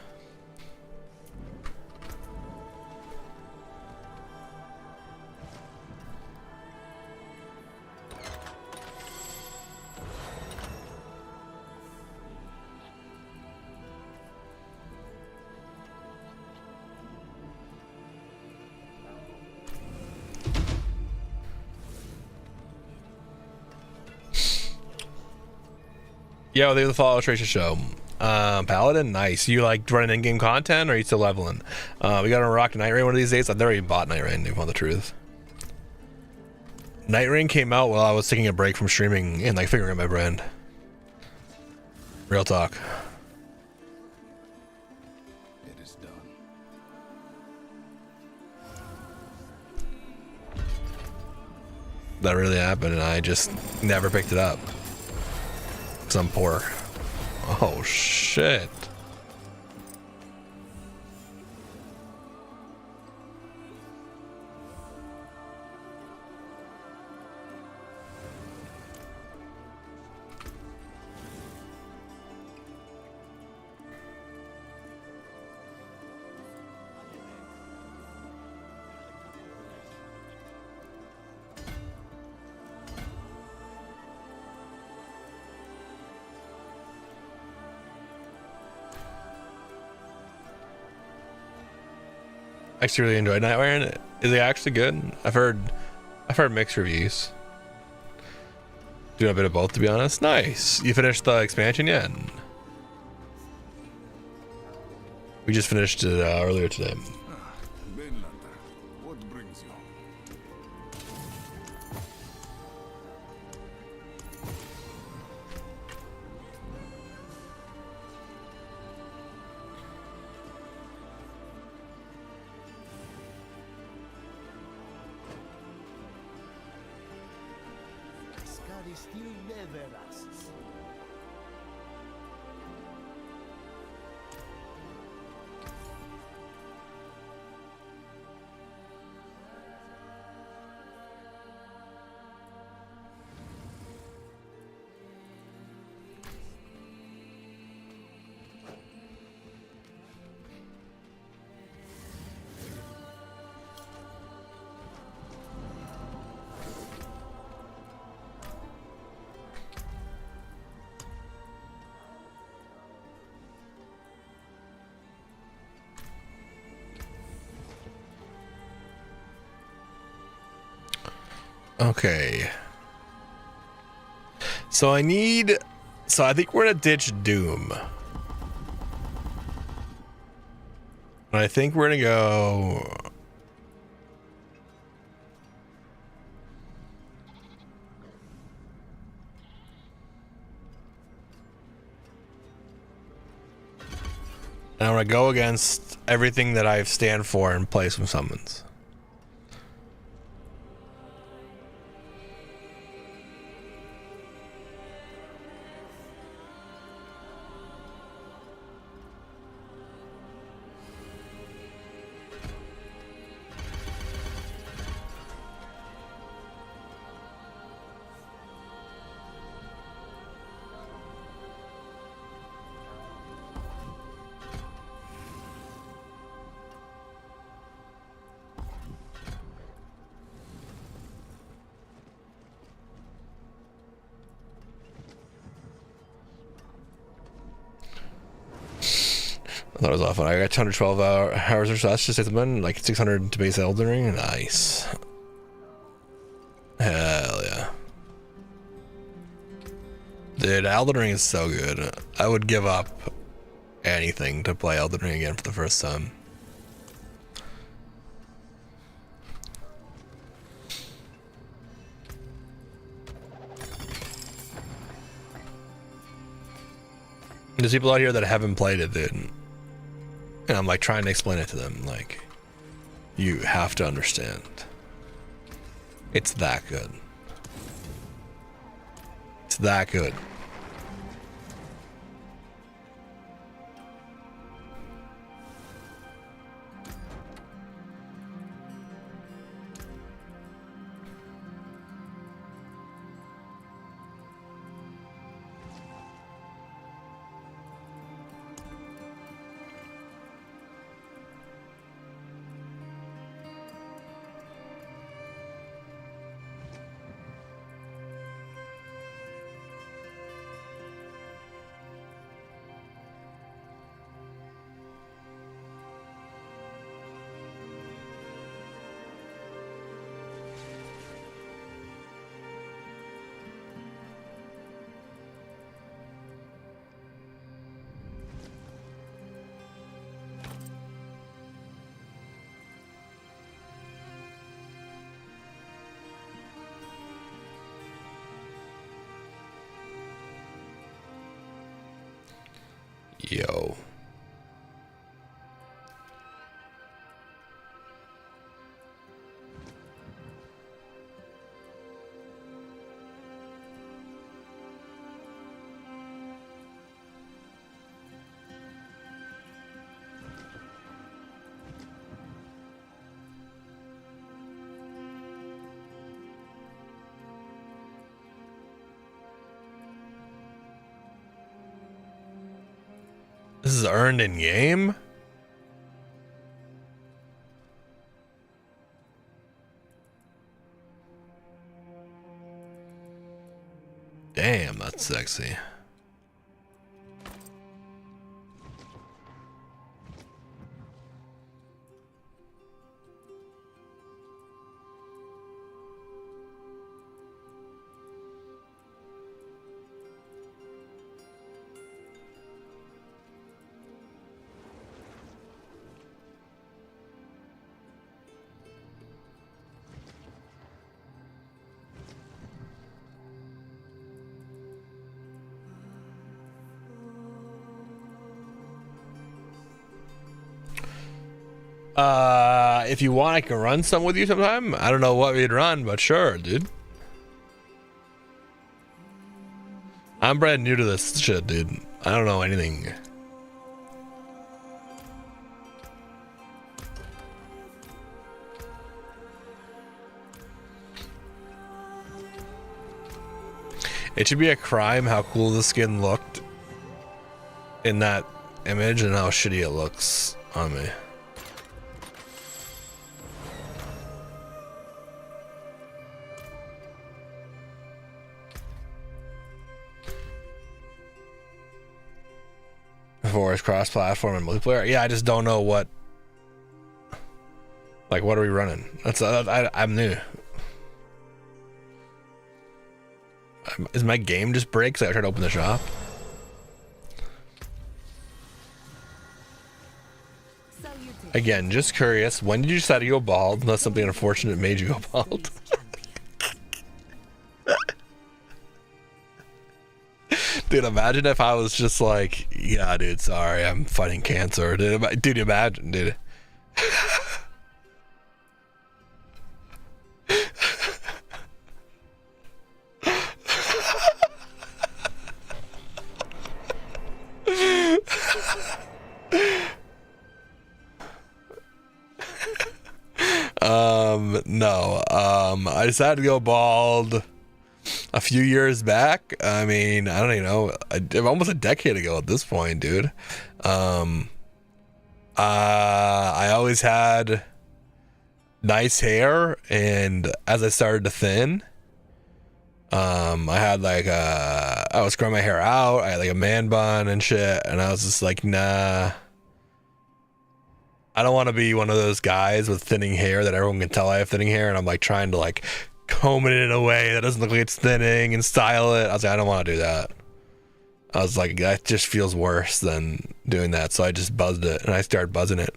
Yo, they're the Follow Tracer show. Paladin, nice. You like running in-game content, or are you still leveling? We got to rock Night Rain one of these days. I've never even bought Night Rain, to tell the truth. Night Rain came out while I was taking a break from streaming and like figuring out my brand. Real talk. It is done. That really happened, and I just never picked it up. Because I'm poor. Oh, shit. I actually really enjoyed Night Rain. Is it actually good? I've heard mixed reviews. Doing a bit of both, to be honest. Nice. You finished the expansion yet? We just finished it earlier today. Mainlander, what brings you? Somebody still never asks. Okay. So I think we're gonna ditch Doom. And I think we're gonna go. And I'm gonna go against everything that I stand for and play some summons. I thought it was off. I got 212 hours or so. That's just something like 600 to base Elden Ring. Nice. Hell yeah. Dude, Elden Ring is so good. I would give up anything to play Elden Ring again for the first time. There's people out here that haven't played it, dude. And I'm like trying to explain it to them, like, you have to understand. It's that good. It's that good. Yo. This is earned in game? Damn, that's sexy. If you want, I can run some with you sometime. I don't know what we'd run, but sure, dude. I'm brand new to this shit, dude. I don't know anything. It should be a crime how cool the skin looked in that image and how shitty it looks on me. For his cross-platform and multiplayer, yeah, I just don't know what. Like, what are we running? I'm new. Is my game just break? So I tried to open the shop. Again, just curious. When did you decide to go bald? Unless something unfortunate made you go bald. Dude, imagine if I was just like, yeah, dude, sorry, I'm fighting cancer. Dude, imagine, dude. No. I decided to go bald a few years back. I mean, I don't even know, almost a decade ago at this point, dude. I always had nice hair, and as I started to thin, I had like I was growing my hair out. I had like a man bun and shit, and I was just like, nah, I don't want to be one of those guys with thinning hair that everyone can tell I have thinning hair, and I'm like trying to like comb it in a way that doesn't look like it's thinning and style it. I was like, I don't want to do that. I was like, that just feels worse than doing that. So I just buzzed it, and I started buzzing it.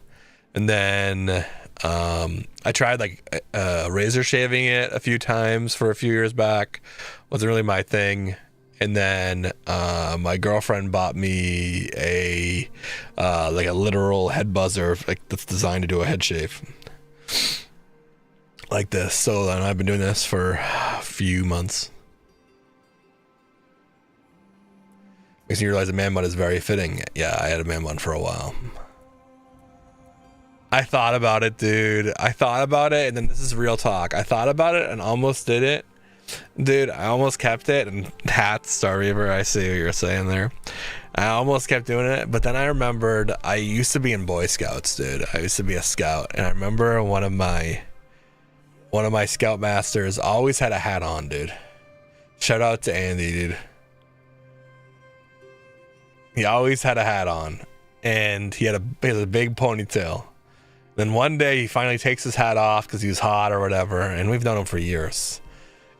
And then I tried like razor shaving it a few times for a few years back. Wasn't really my thing. And then my girlfriend bought me a like a literal head buzzer, like that's designed to do a head shave like this. So then I've been doing this for a few months. Makes you realize a man bun is very fitting. Yeah, I had a man bun for a while. I thought about it, dude. I thought about it, and then this is real talk. I thought about it and almost did it. Dude, I almost kept it, and hats, Star Reaver, I see what you're saying there. I almost kept doing it, but then I remembered I used to be in Boy Scouts, dude. I used to be a scout, and I remember one of my scout masters always had a hat on, dude. Shout out to Andy, dude. He always had a hat on, and he had a big ponytail. Then one day he finally takes his hat off because he was hot or whatever, and we've known him for years.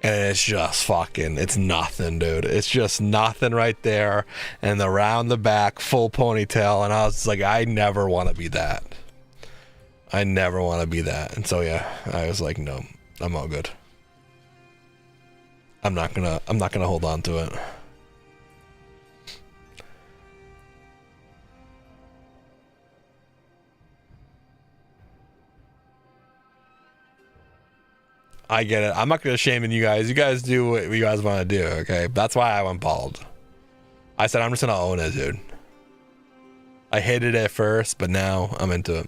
And it's just fucking, it's nothing, dude. It's just nothing right there. And around the back, full ponytail. And I was like, I never want to be that. I never want to be that. And so, yeah, I was like, no, I'm all good. I'm not gonna hold on to it. I get it. I'm not going to shame you guys. You guys do what you guys want to do, okay? That's why I went bald. I said I'm just going to own it, dude. I hated it at first, but now I'm into it.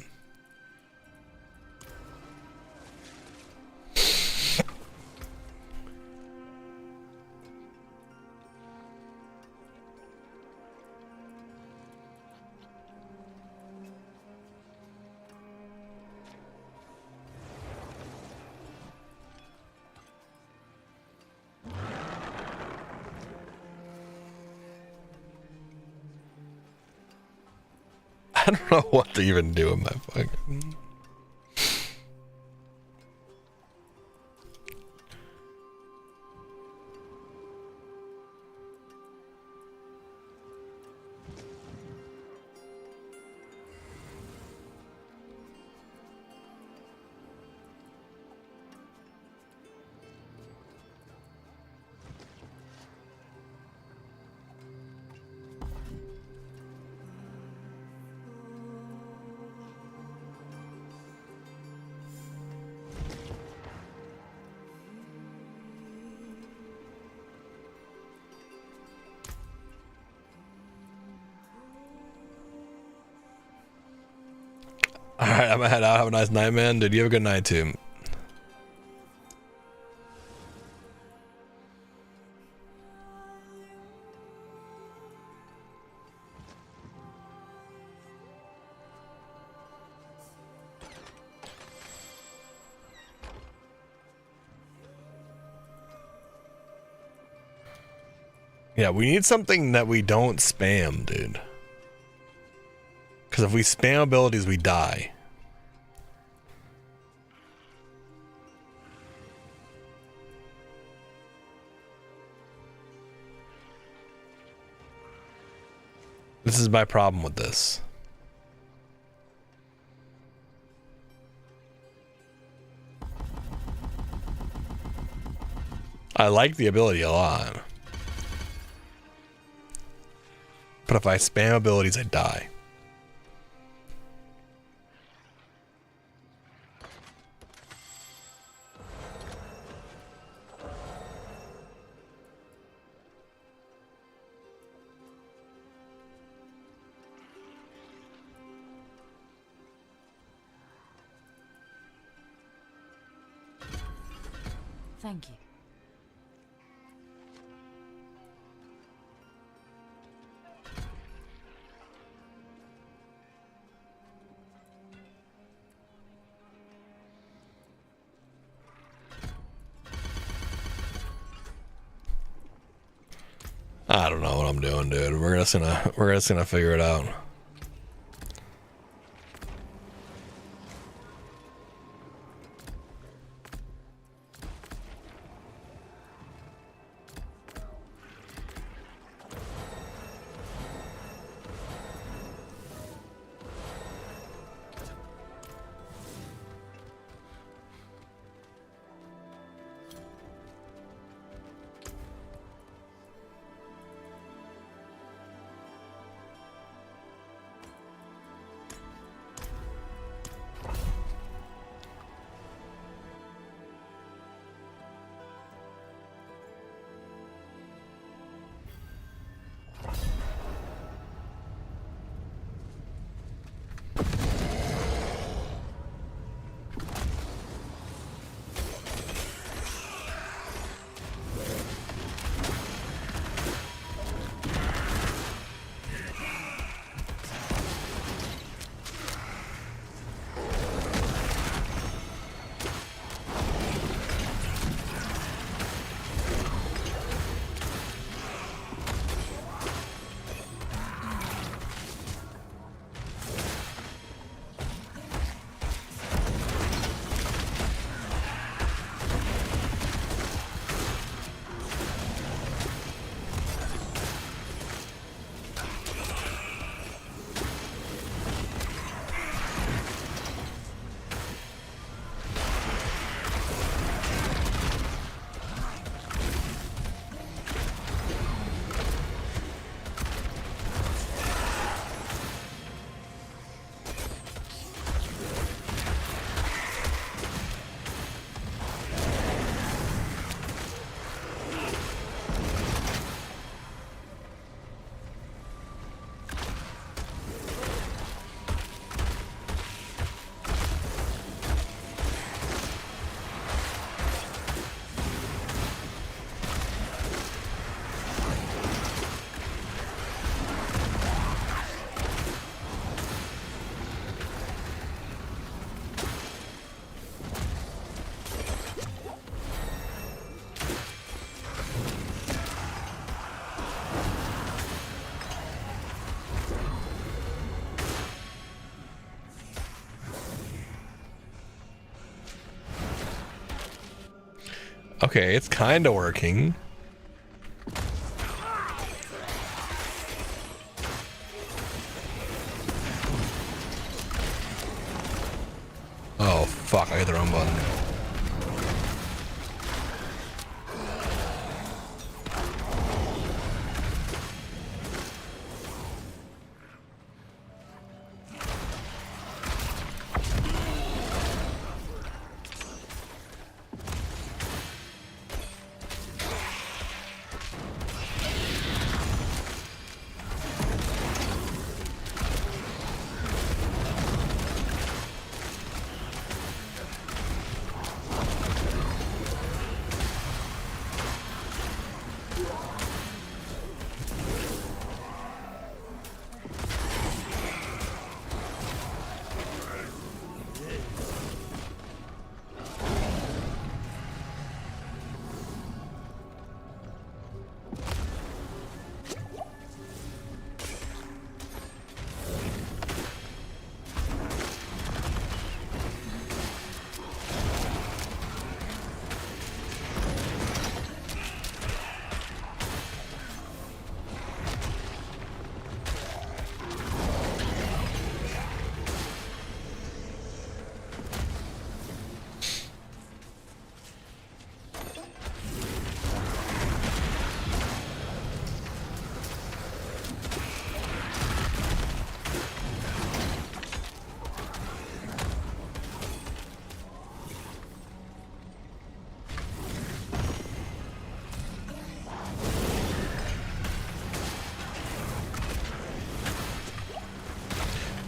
I don't know what to even do with my fucking... Alright, I'm gonna head out. Have a nice night, man. Dude, you have a good night, too. Yeah, we need something that we don't spam, dude. Because if we spam abilities, we die. This is my problem with this. I like the ability a lot. But if I spam abilities, I die. Thank you. I don't know what I'm doing, dude. We're just gonna figure it out. Okay, it's kind of working. Oh, fuck, I hit the wrong button.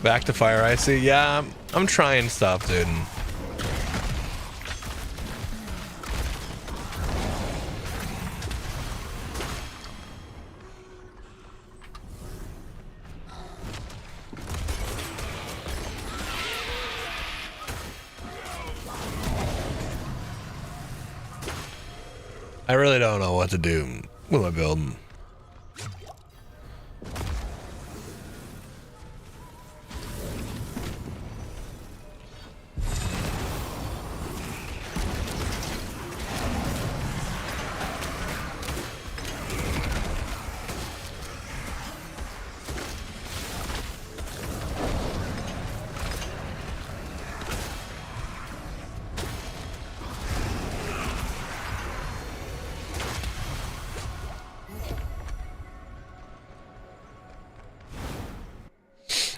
Back to Fire Icy. Yeah, I'm trying stuff, dude. I really don't know what to do with my build.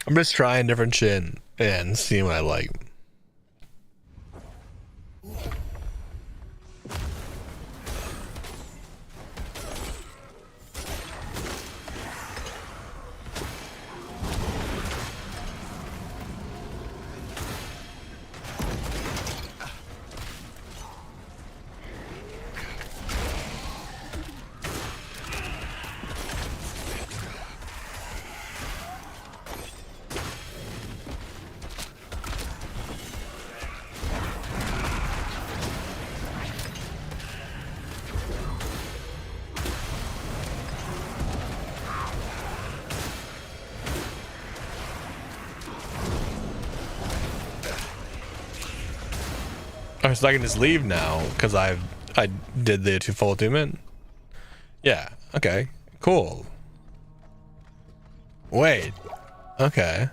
I'm just trying different shit and seeing what I like. Oh, so I can just leave now because I did the full attunement. Yeah. Okay. Cool. Wait. Okay.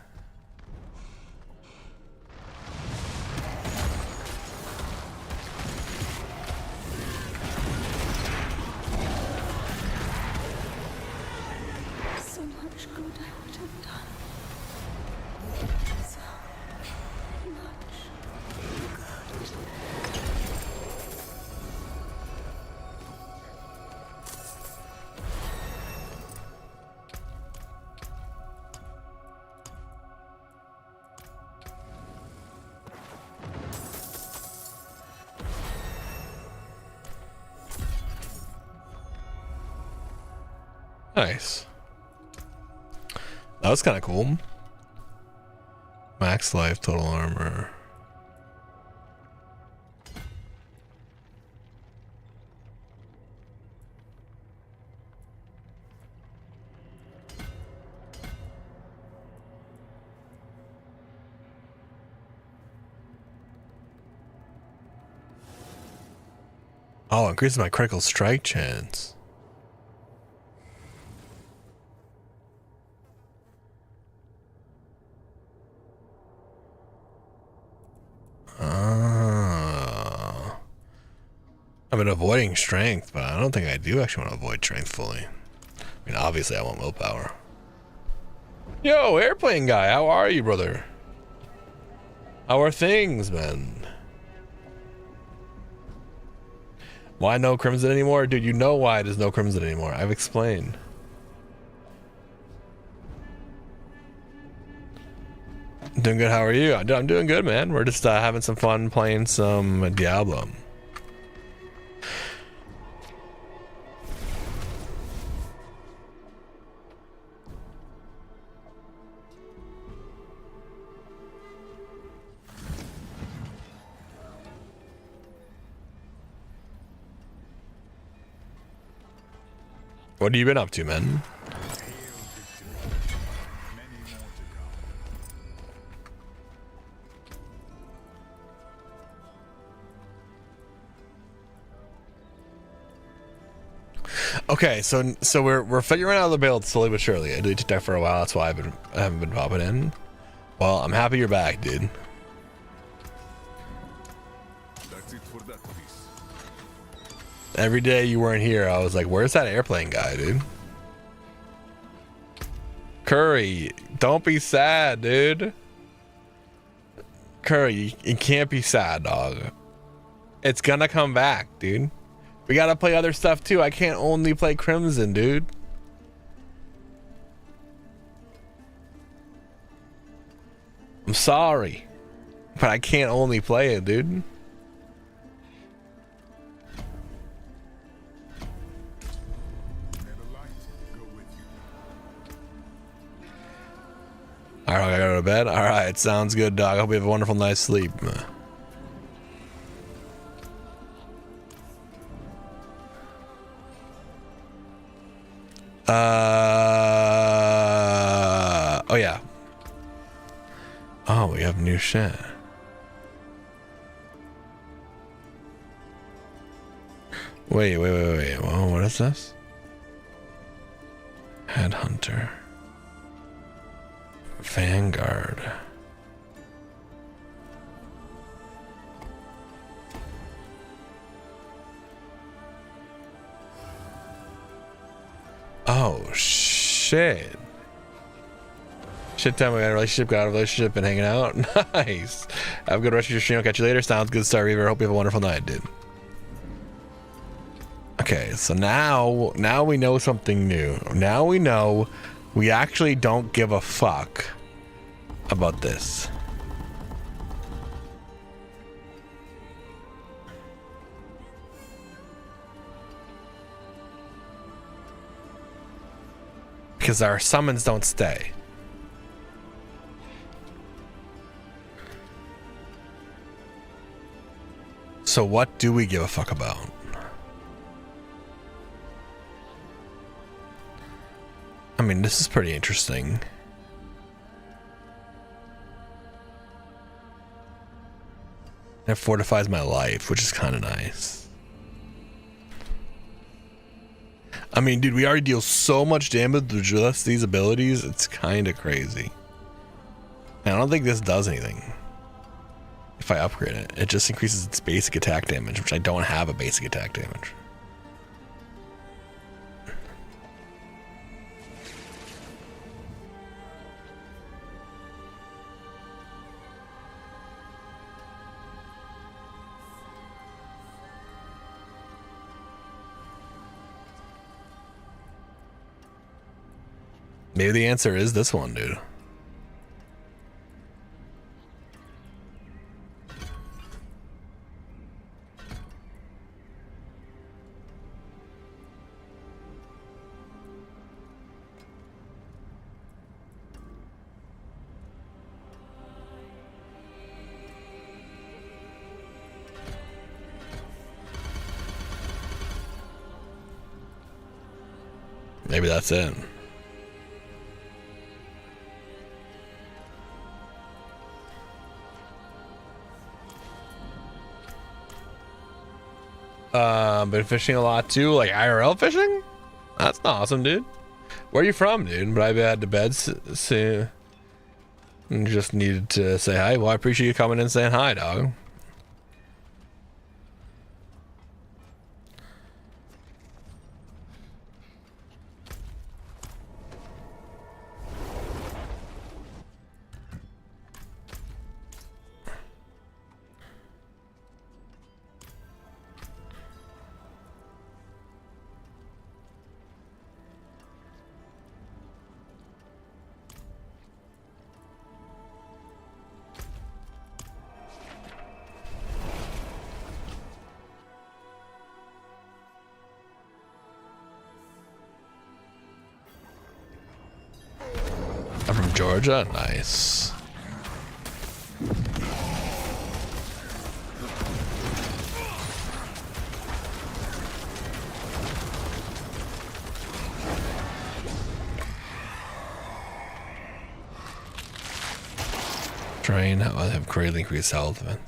So much good I would have done. So much. Nice. That was kind of cool. Max life, total armor. Oh, increases my critical strike chance. I've been avoiding strength, but I don't think I do actually want to avoid strength fully. I mean, obviously I want willpower. Yo, airplane guy, how are you, brother? How are things, man? Why no crimson anymore? Dude, you know why there's no crimson anymore. I've explained. Doing good, how are you? I'm doing good, man. We're just having some fun playing some Diablo. What have you been up to, man? Okay, so we're figuring out the build slowly but surely. I did took that for a while. That's why I haven't been popping in. Well, I'm happy you're back, dude. That's it for that piece. Every day you weren't here, I was like, "Where's that airplane guy, dude?" Curry, don't be sad, dude. Curry, you can't be sad, dog. It's gonna come back, dude. We gotta play other stuff too. I can't only play Crimson, dude. I'm sorry, but I can't only play it, dude. May the light go with you. All right, I gotta go to bed. All right, sounds good, dog. I hope you have a wonderful night's sleep. Oh yeah. Oh, we have new shit. Wait. Whoa, what is this? Headhunter. Vanguard. Oh shit. Shit time, we got a relationship, got out of a relationship, and hanging out. Nice. Have a good rest of your stream. I'll catch you later. Sounds good, Star Reaver. Hope you have a wonderful night, dude. Okay, so now we know something new. Now we know we actually don't give a fuck about this. Because our summons don't stay. So what do we give a fuck about? I mean, this is pretty interesting. It fortifies my life, which is kind of nice. I mean, dude, we already deal so much damage with just these abilities. It's kind of crazy. And I don't think this does anything. If I upgrade it, it just increases its basic attack damage, which I don't have a basic attack damage. Maybe the answer is this one, dude. Maybe that's it. Been fishing a lot too, like IRL fishing? That's awesome, dude. Where are you from, dude? But I had to bed soon. Just needed to say hi. Well, I appreciate you coming in and saying hi, dog. I'm from Georgia. Nice. Train. I have greatly increased health, man.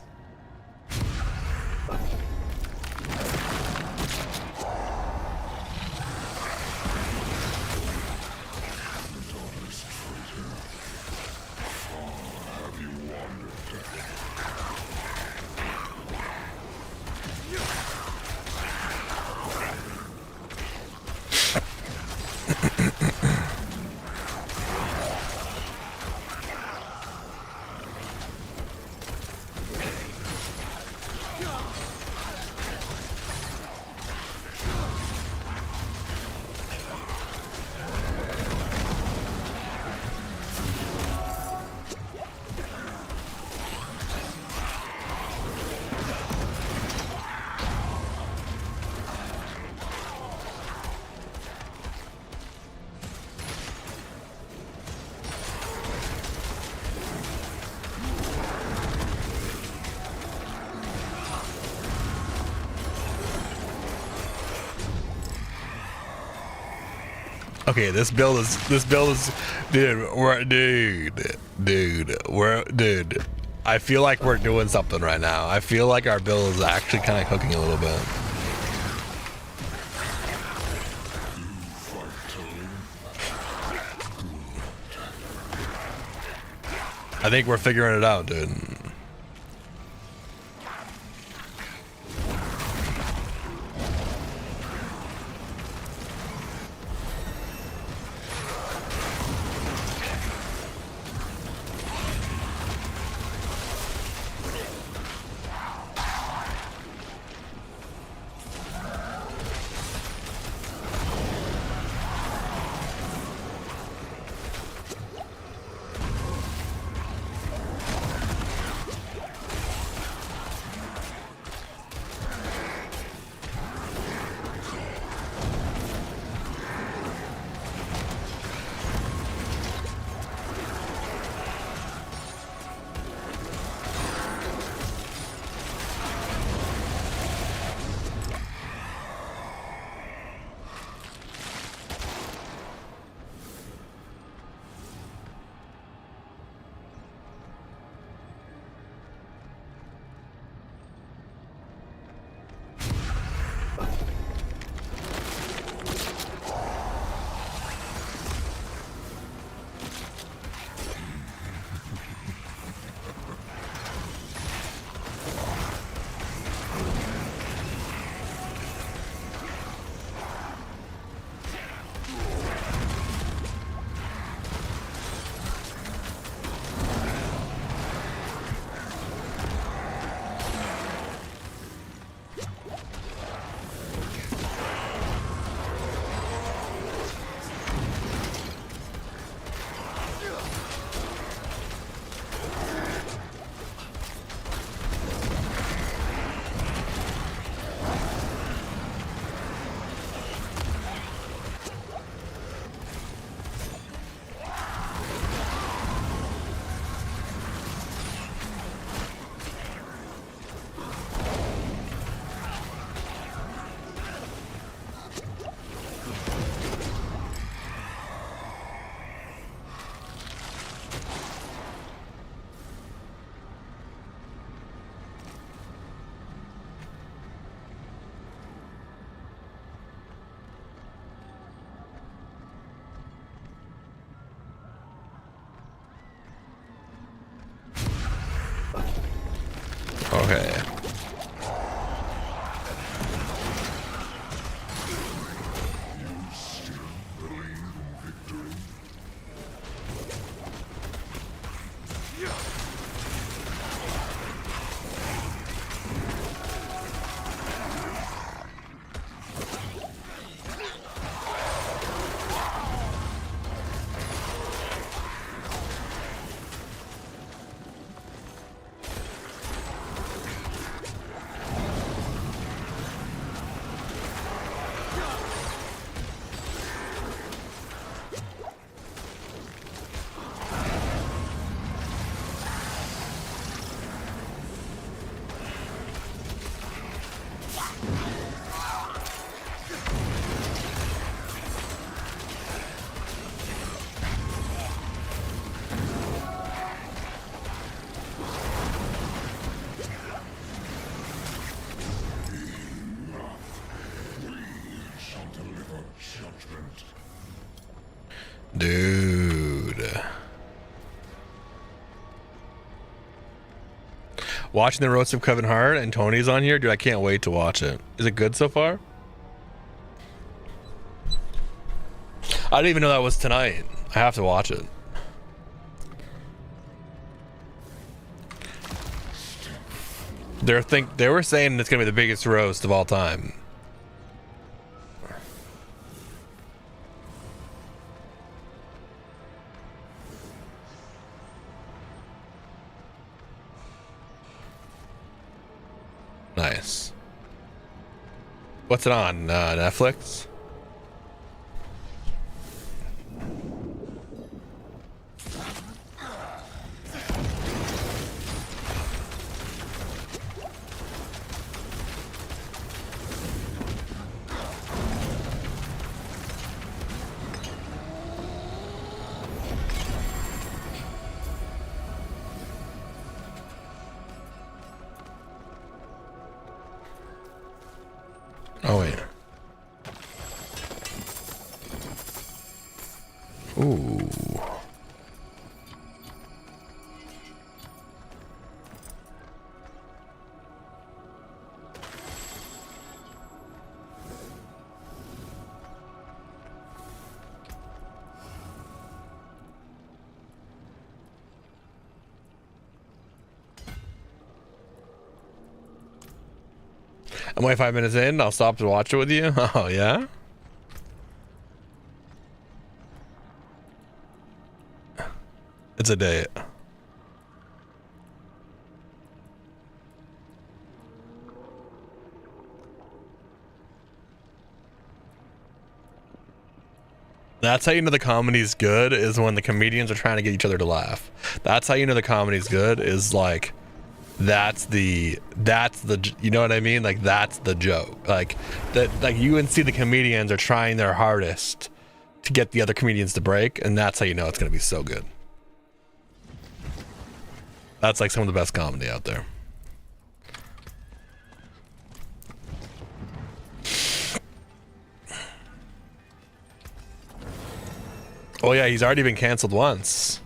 Okay, this build is, dude, dude. I feel like we're doing something right now. I feel like our build is actually kind of cooking a little bit. I think we're figuring it out, dude. Okay. Dude. Watching the roast of Kevin Hart and Tony's on here, dude, I can't wait to watch it. Is it good so far? I didn't even know that was tonight. I have to watch it. They were saying it's gonna be the biggest roast of all time. Nice. What's it on? Netflix? Oh wait. Ooh. I'm only 5 minutes in. I'll stop to watch it with you. Oh yeah. It's a day. That's how you know the comedy's good, is when the comedians are trying to get each other to laugh. That's how you know the comedy's good, is like, that's the, you know what I mean? Like, that's the joke. Like, that, like, you can see the comedians are trying their hardest to get the other comedians to break, and that's how you know it's going to be so good. That's like some of the best comedy out there. Oh yeah, he's already been canceled once.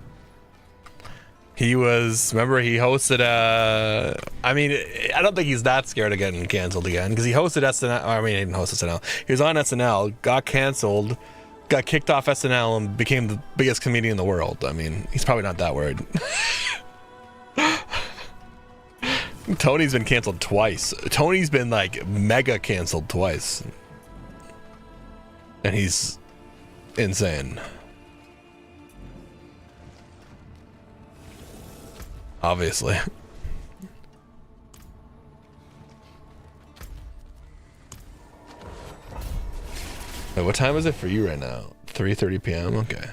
He was, remember he hosted I mean, I don't think he's that scared of getting canceled again, because he hosted SNL, I mean, he didn't host SNL. He was on SNL, got canceled, got kicked off SNL, and became the biggest comedian in the world. I mean, he's probably not that worried. Tony's been canceled twice. Tony's been like mega canceled twice. And he's insane. Obviously. Wait, what time is it for you right now? 3:30 p.m. Okay.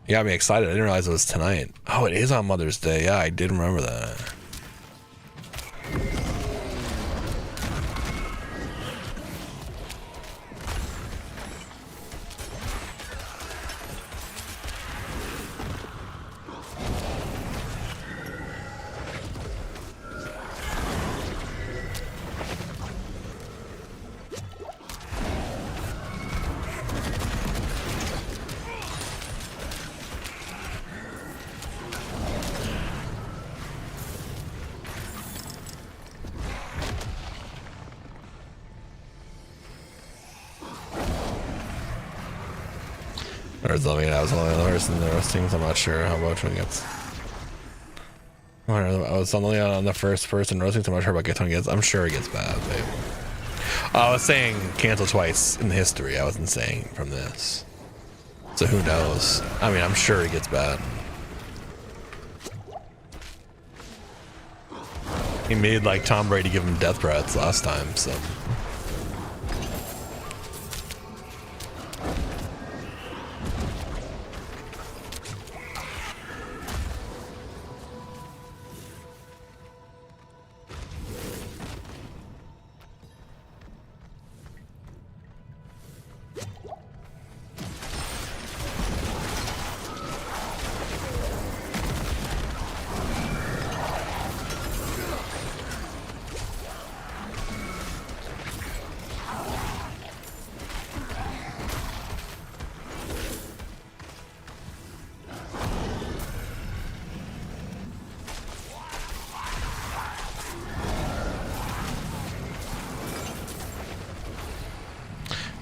You got me excited. I didn't realize it was tonight. Oh, it is on Mother's Day. Yeah, I did remember that. I was only on the first in the roastings. I'm not sure how much one gets. I was only on the first person roastings. I'm not sure about gets one gets. I'm sure it gets bad, babe. I was saying cancel twice in history. I wasn't saying from this. So who knows? I mean, I'm sure it gets bad. He made like Tom Brady give him death threats last time, so.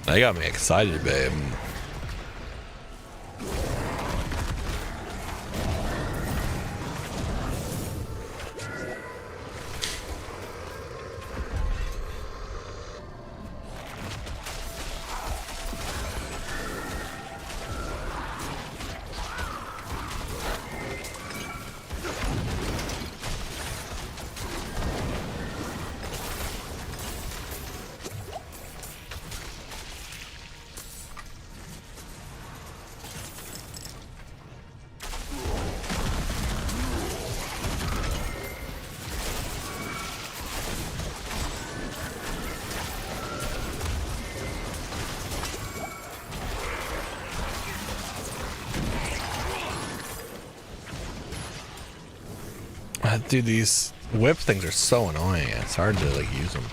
That got me excited, babe. Dude, these whip things are so annoying. It's hard to like use them.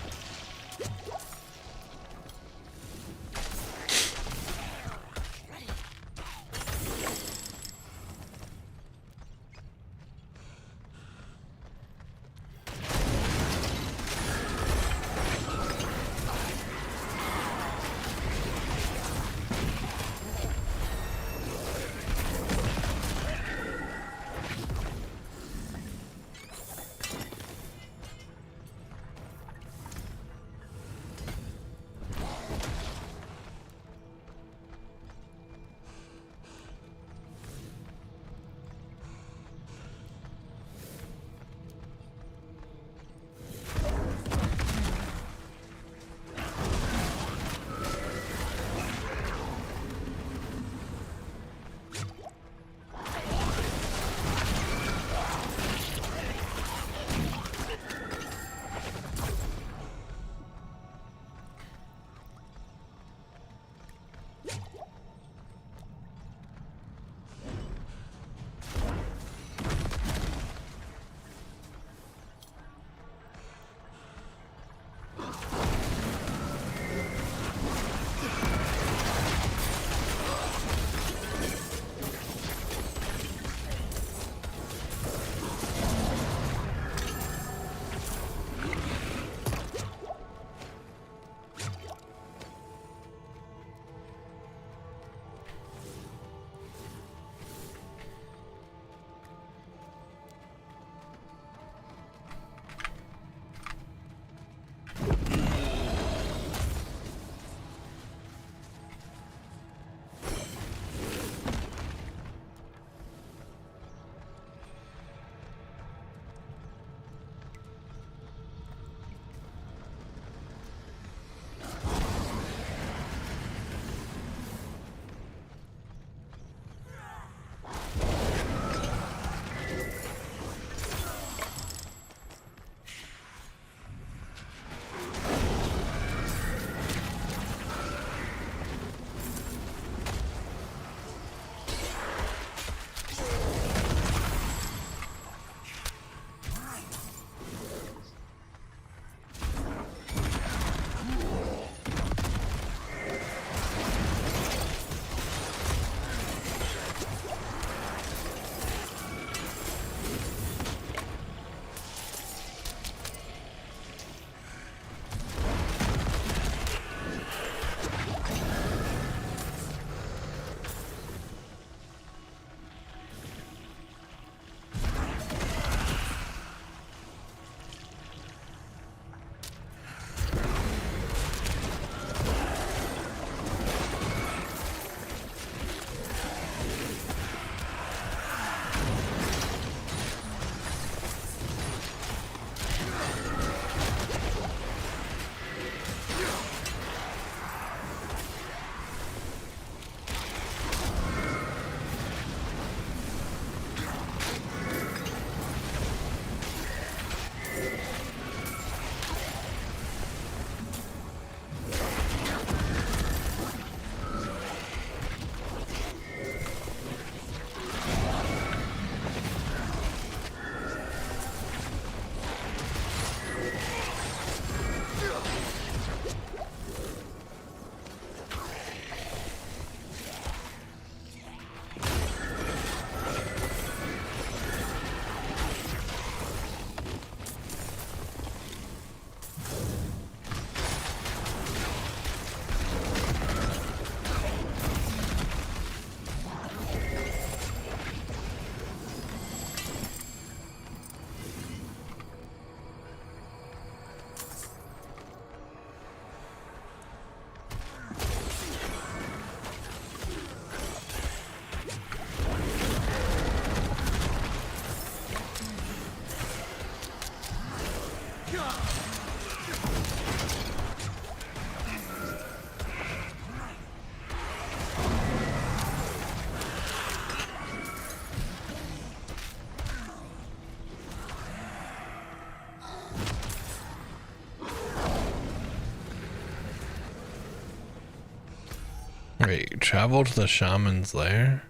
Wait, travel to the shaman's lair?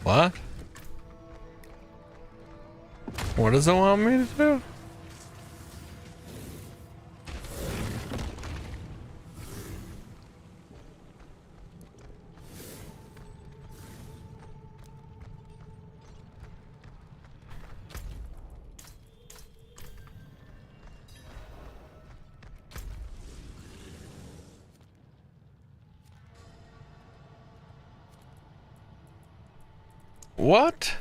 What? What does it want me to do? What?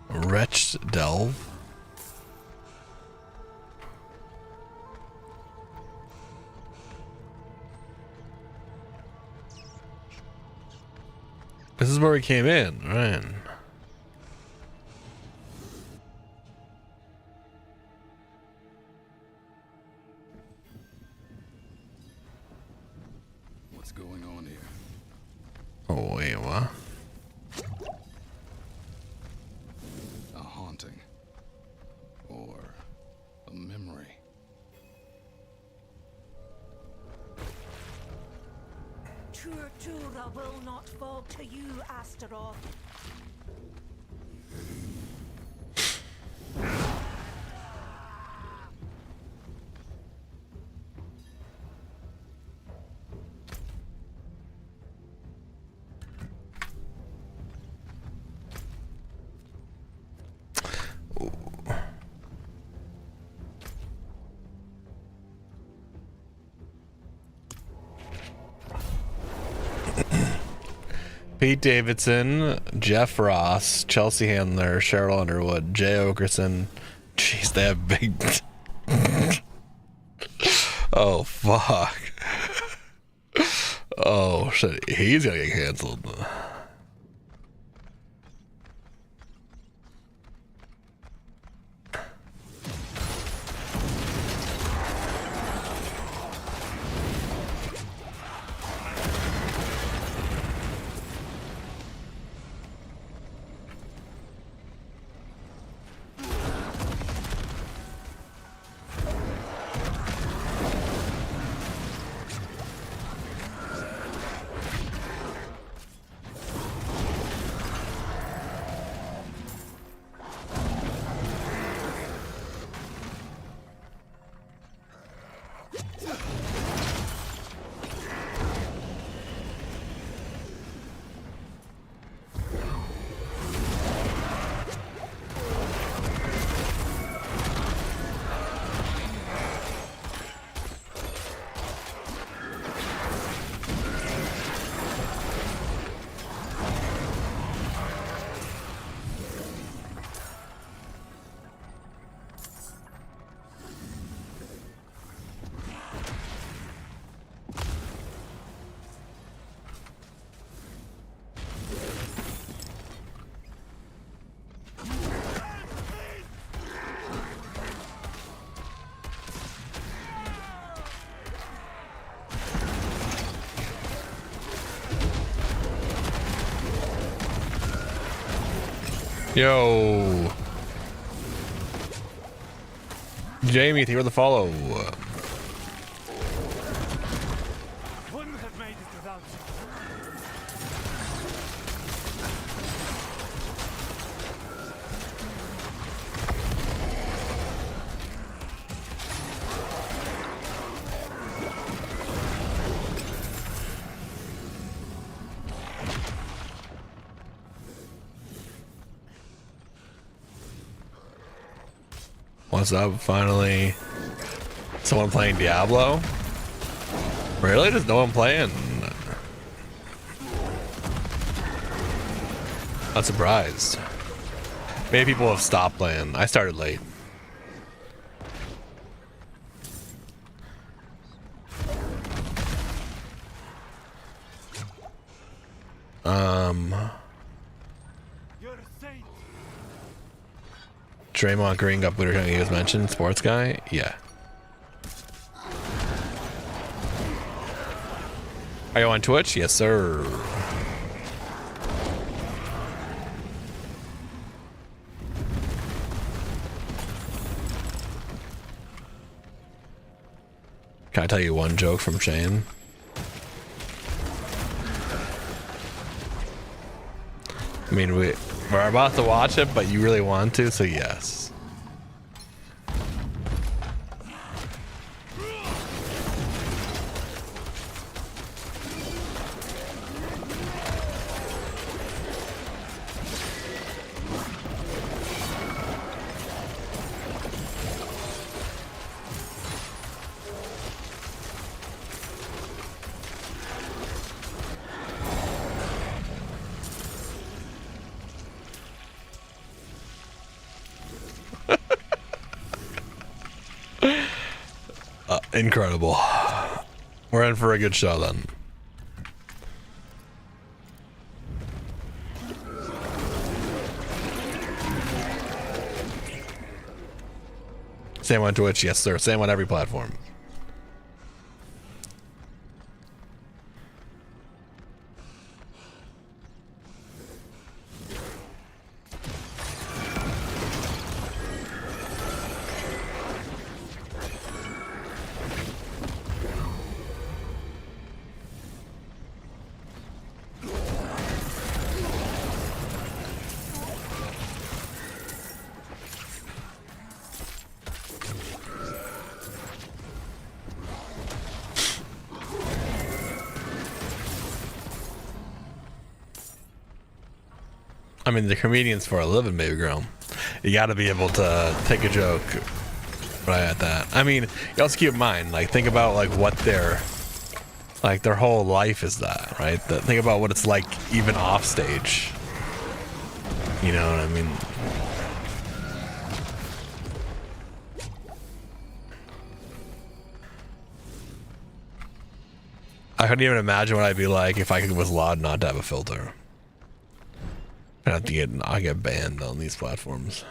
Wretched delve. This is where we came in, right? What's going on here? Oh wait, what? A haunting. Or a memory. Tortura will not fall to you, Astaroth. Pete Davidson, Jeff Ross, Chelsea Handler, Cheryl Underwood, Jay Okerson. Jeez, they have big. Oh fuck. Oh shit, he's gonna get canceled. Yo, Jamie, thank you for the follow. Wouldn't have made it without you. What's up? Finally, someone playing Diablo? Really? There's no one playing? Not surprised. Maybe people have stopped playing. I started late. You're a saint. Draymond Green got booted. He was mentioned. Sports guy? Yeah. Are you on Twitch? Yes, sir. Can I tell you one joke from Shane? I mean, we're about to watch it, but you really want to, so yes. Incredible. We're in for a good show then. Same on Twitch, yes sir. Same on every platform. I mean, the comedians for a living, baby girl. You got to be able to take a joke right at that. I mean, you also keep in mind, like, think about like what their whole life is that, right? Think about what it's like even off stage. You know what I mean? I couldn't even imagine what I'd be like if I was allowed not to have a filter. I get banned on these platforms.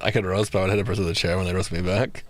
I could roast, but I would hit a person with a chair when they roast me back.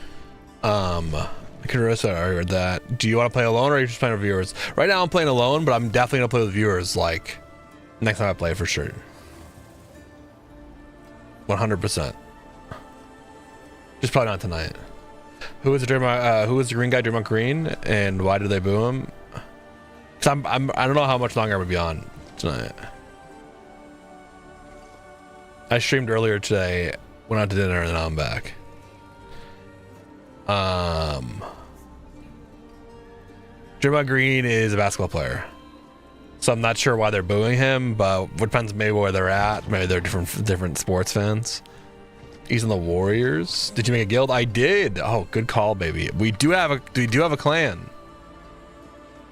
I can roast that. Do you want to play alone or are you just playing with viewers? Right now I'm playing alone, but I'm definitely gonna play with viewers like next time I play for sure. 100%. Just probably not tonight. Who was the green guy, Draymond Green, and why did they boo him? Cause I don't know how much longer I'm gonna be on tonight. I streamed earlier today Went out to dinner and then I'm back. Draymond Green is a basketball player, so I'm not sure why they're booing him, but it depends maybe where they're at. Maybe they're different sports fans. He's in the Warriors. Did you make a guild? I did. Oh, good call, baby. We do have a clan.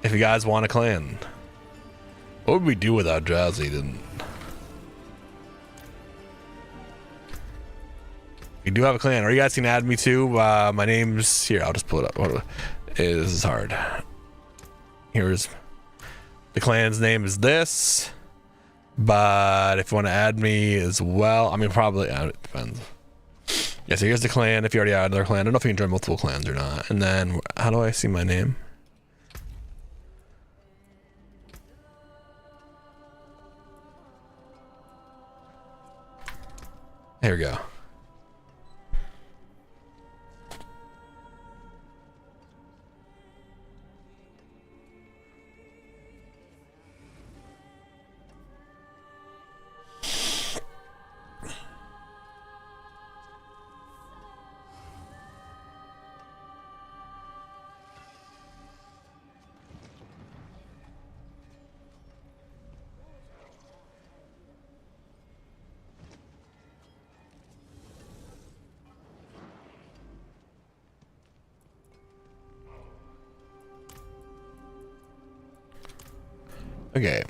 If you guys want a clan, what would we do without Jazzy? Didn't. We do have a clan, or you guys can add me too. My name's here. I'll just pull it up. This is hard. Here's the clan's name is this, but if you want to add me as well, I mean, probably it depends. Yeah, so here's the clan. If you already added another clan, I don't know if you can join multiple clans or not. And then how do I see my name? Here we go. Okay.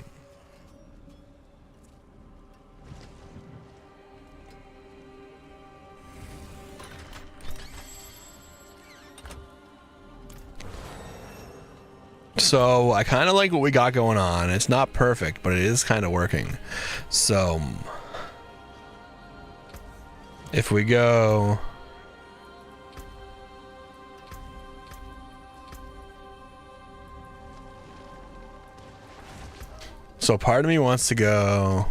So I kind of like what we got going on. It's not perfect, but it is kind of working. So if we go so part of me wants to go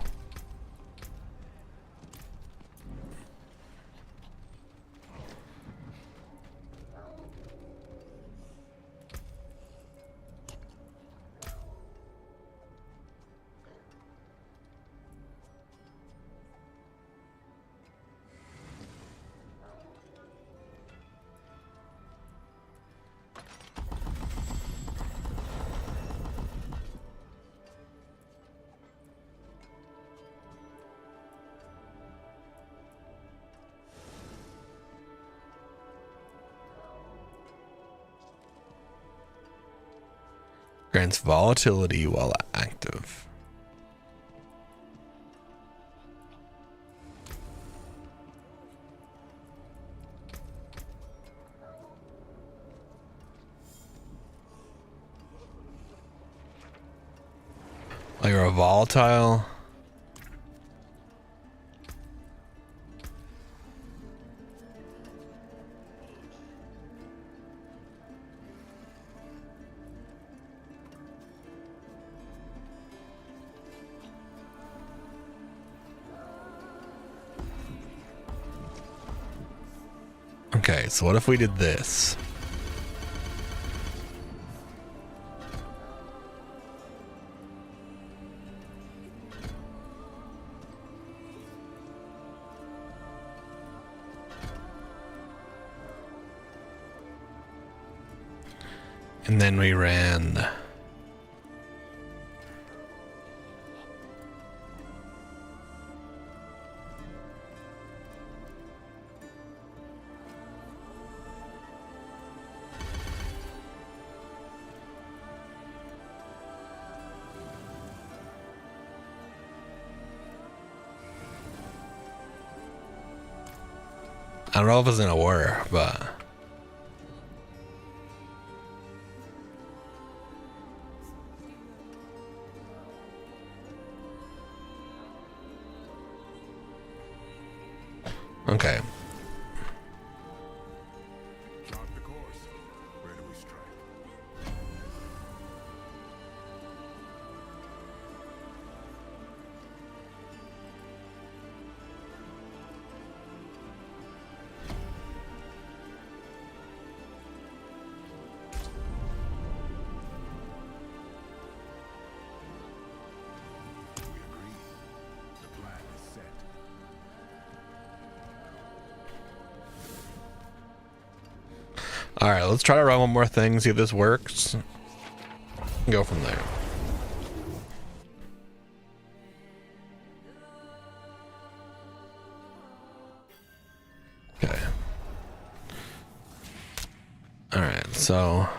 grants volatility while active. Like a volatile. Okay, so what if we did this? And then we ran I don't know if it's gonna work, but okay. Chart the course. Where do we strike? We agree. The plan is set. All right, let's try to run one more thing, see if this works. Go from there. Okay. All right, so.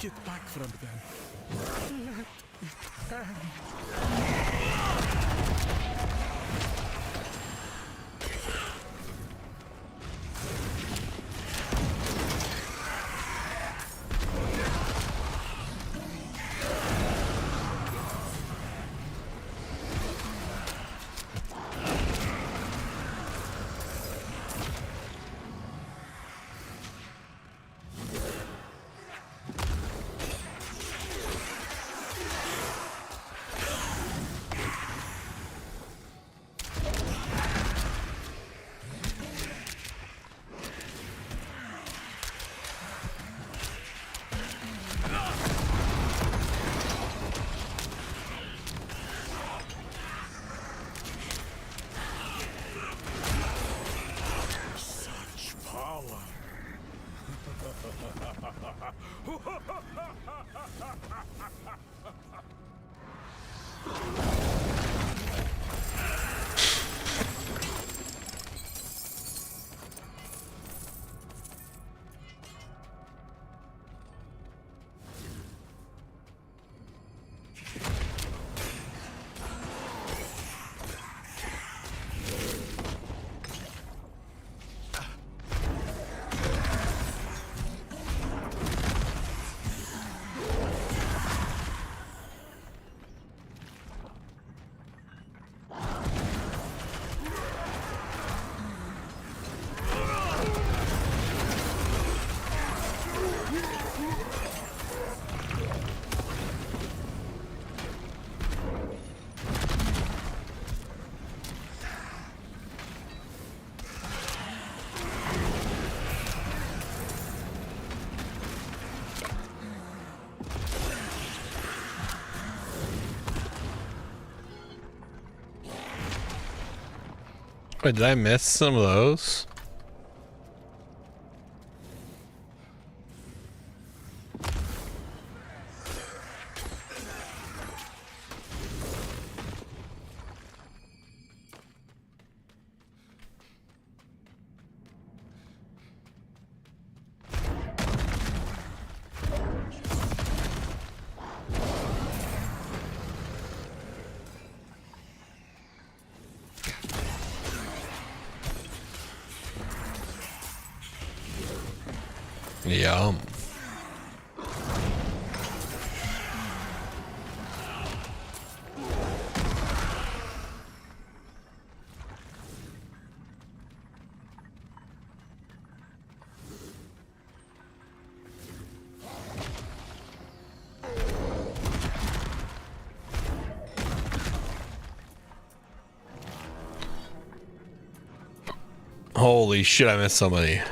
Get back from them. Let it Wait, did I miss some of those? Yum. Holy shit, I missed so many.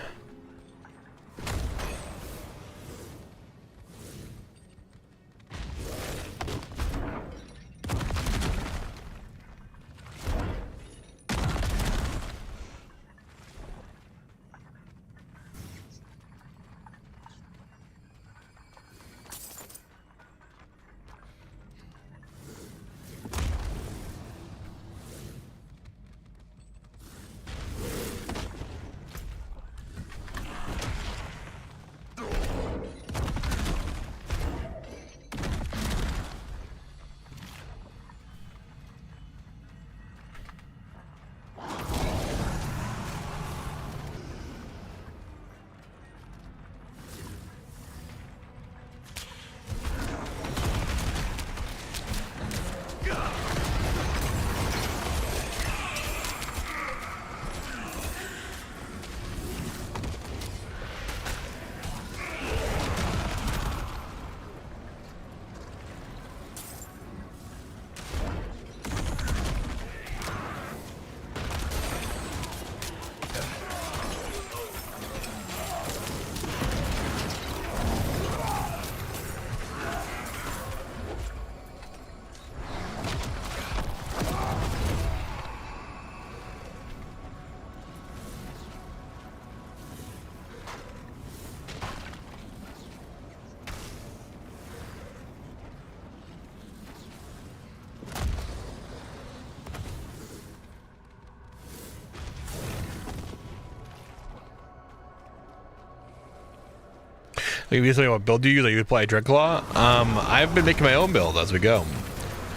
Like, if you say what build do you use, like you play Dreadclaw. I've been making my own build as we go.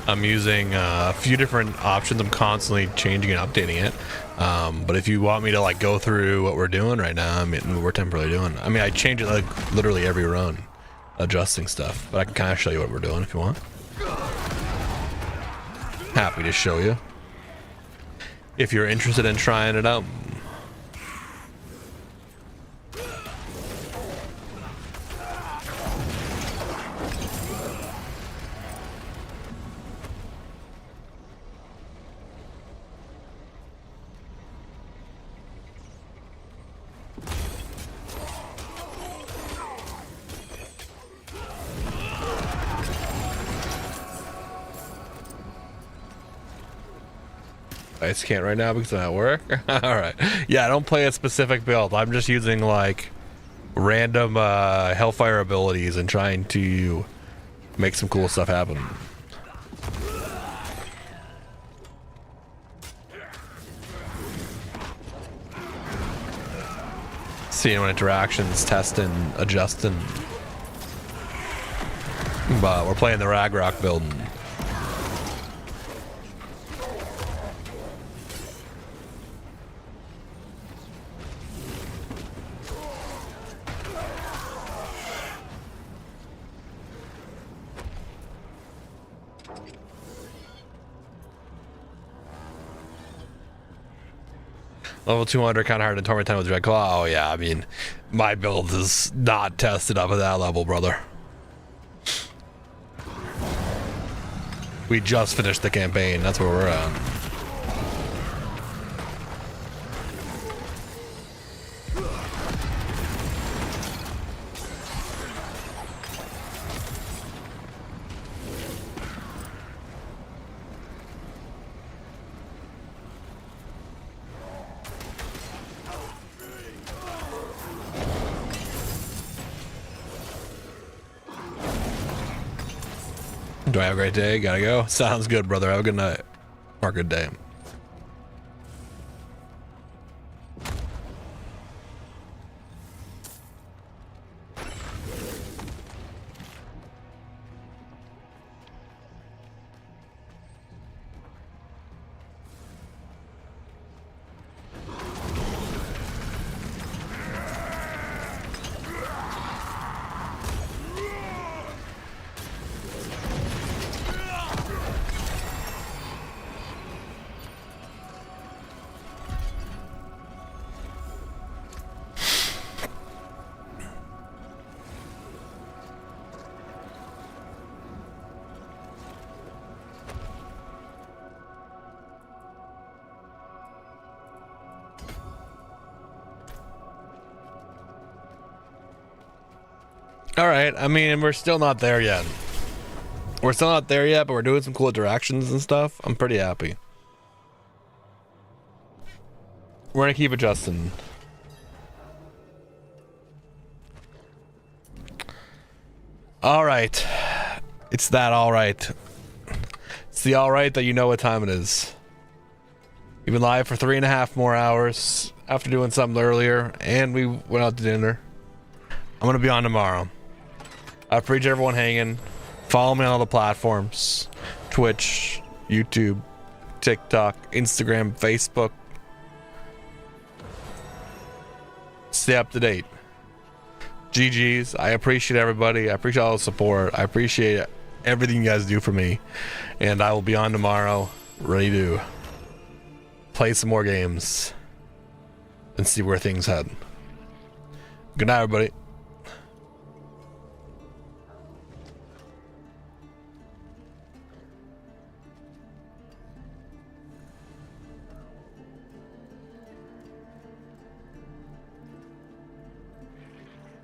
I'm using a few different options. I'm constantly changing and updating it. But if you want me to like go through what we're doing right now, I mean, what we're temporarily doing. I mean, I change it like literally every run, adjusting stuff. But I can kind of show you what we're doing if you want. Happy to show you if you're interested in trying it out. I just can't right now because I'm at work. Alright. Yeah, I don't play a specific build. I'm just using like random Hellfire abilities and trying to make some cool stuff happen. Seeing what interactions, testing, adjusting. But we're playing the RÄGROK build. Level 200 kind of hard to torment 10 with Dreadclaw. Oh yeah, I mean, my build is not tested up at that level, brother. We just finished the campaign. That's where we're at. Do I have a great day? Gotta go. Sounds good, brother. Have a good night. Or a good day. All right. I mean, we're still not there yet. We're still not there yet, but we're doing some cool interactions and stuff. I'm pretty happy. We're gonna keep adjusting. All right. It's that all right. It's the all right that you know what time it is. We've been live for 3.5 more hours after doing something earlier, and we went out to dinner. I'm gonna be on tomorrow. I appreciate everyone hanging. Follow me on all the platforms: Twitch, YouTube, TikTok, Instagram, Facebook. Stay up to date. GG's. I appreciate everybody. I appreciate all the support. I appreciate everything you guys do for me. And I will be on tomorrow, ready to play some more games and see where things head. Good night, everybody.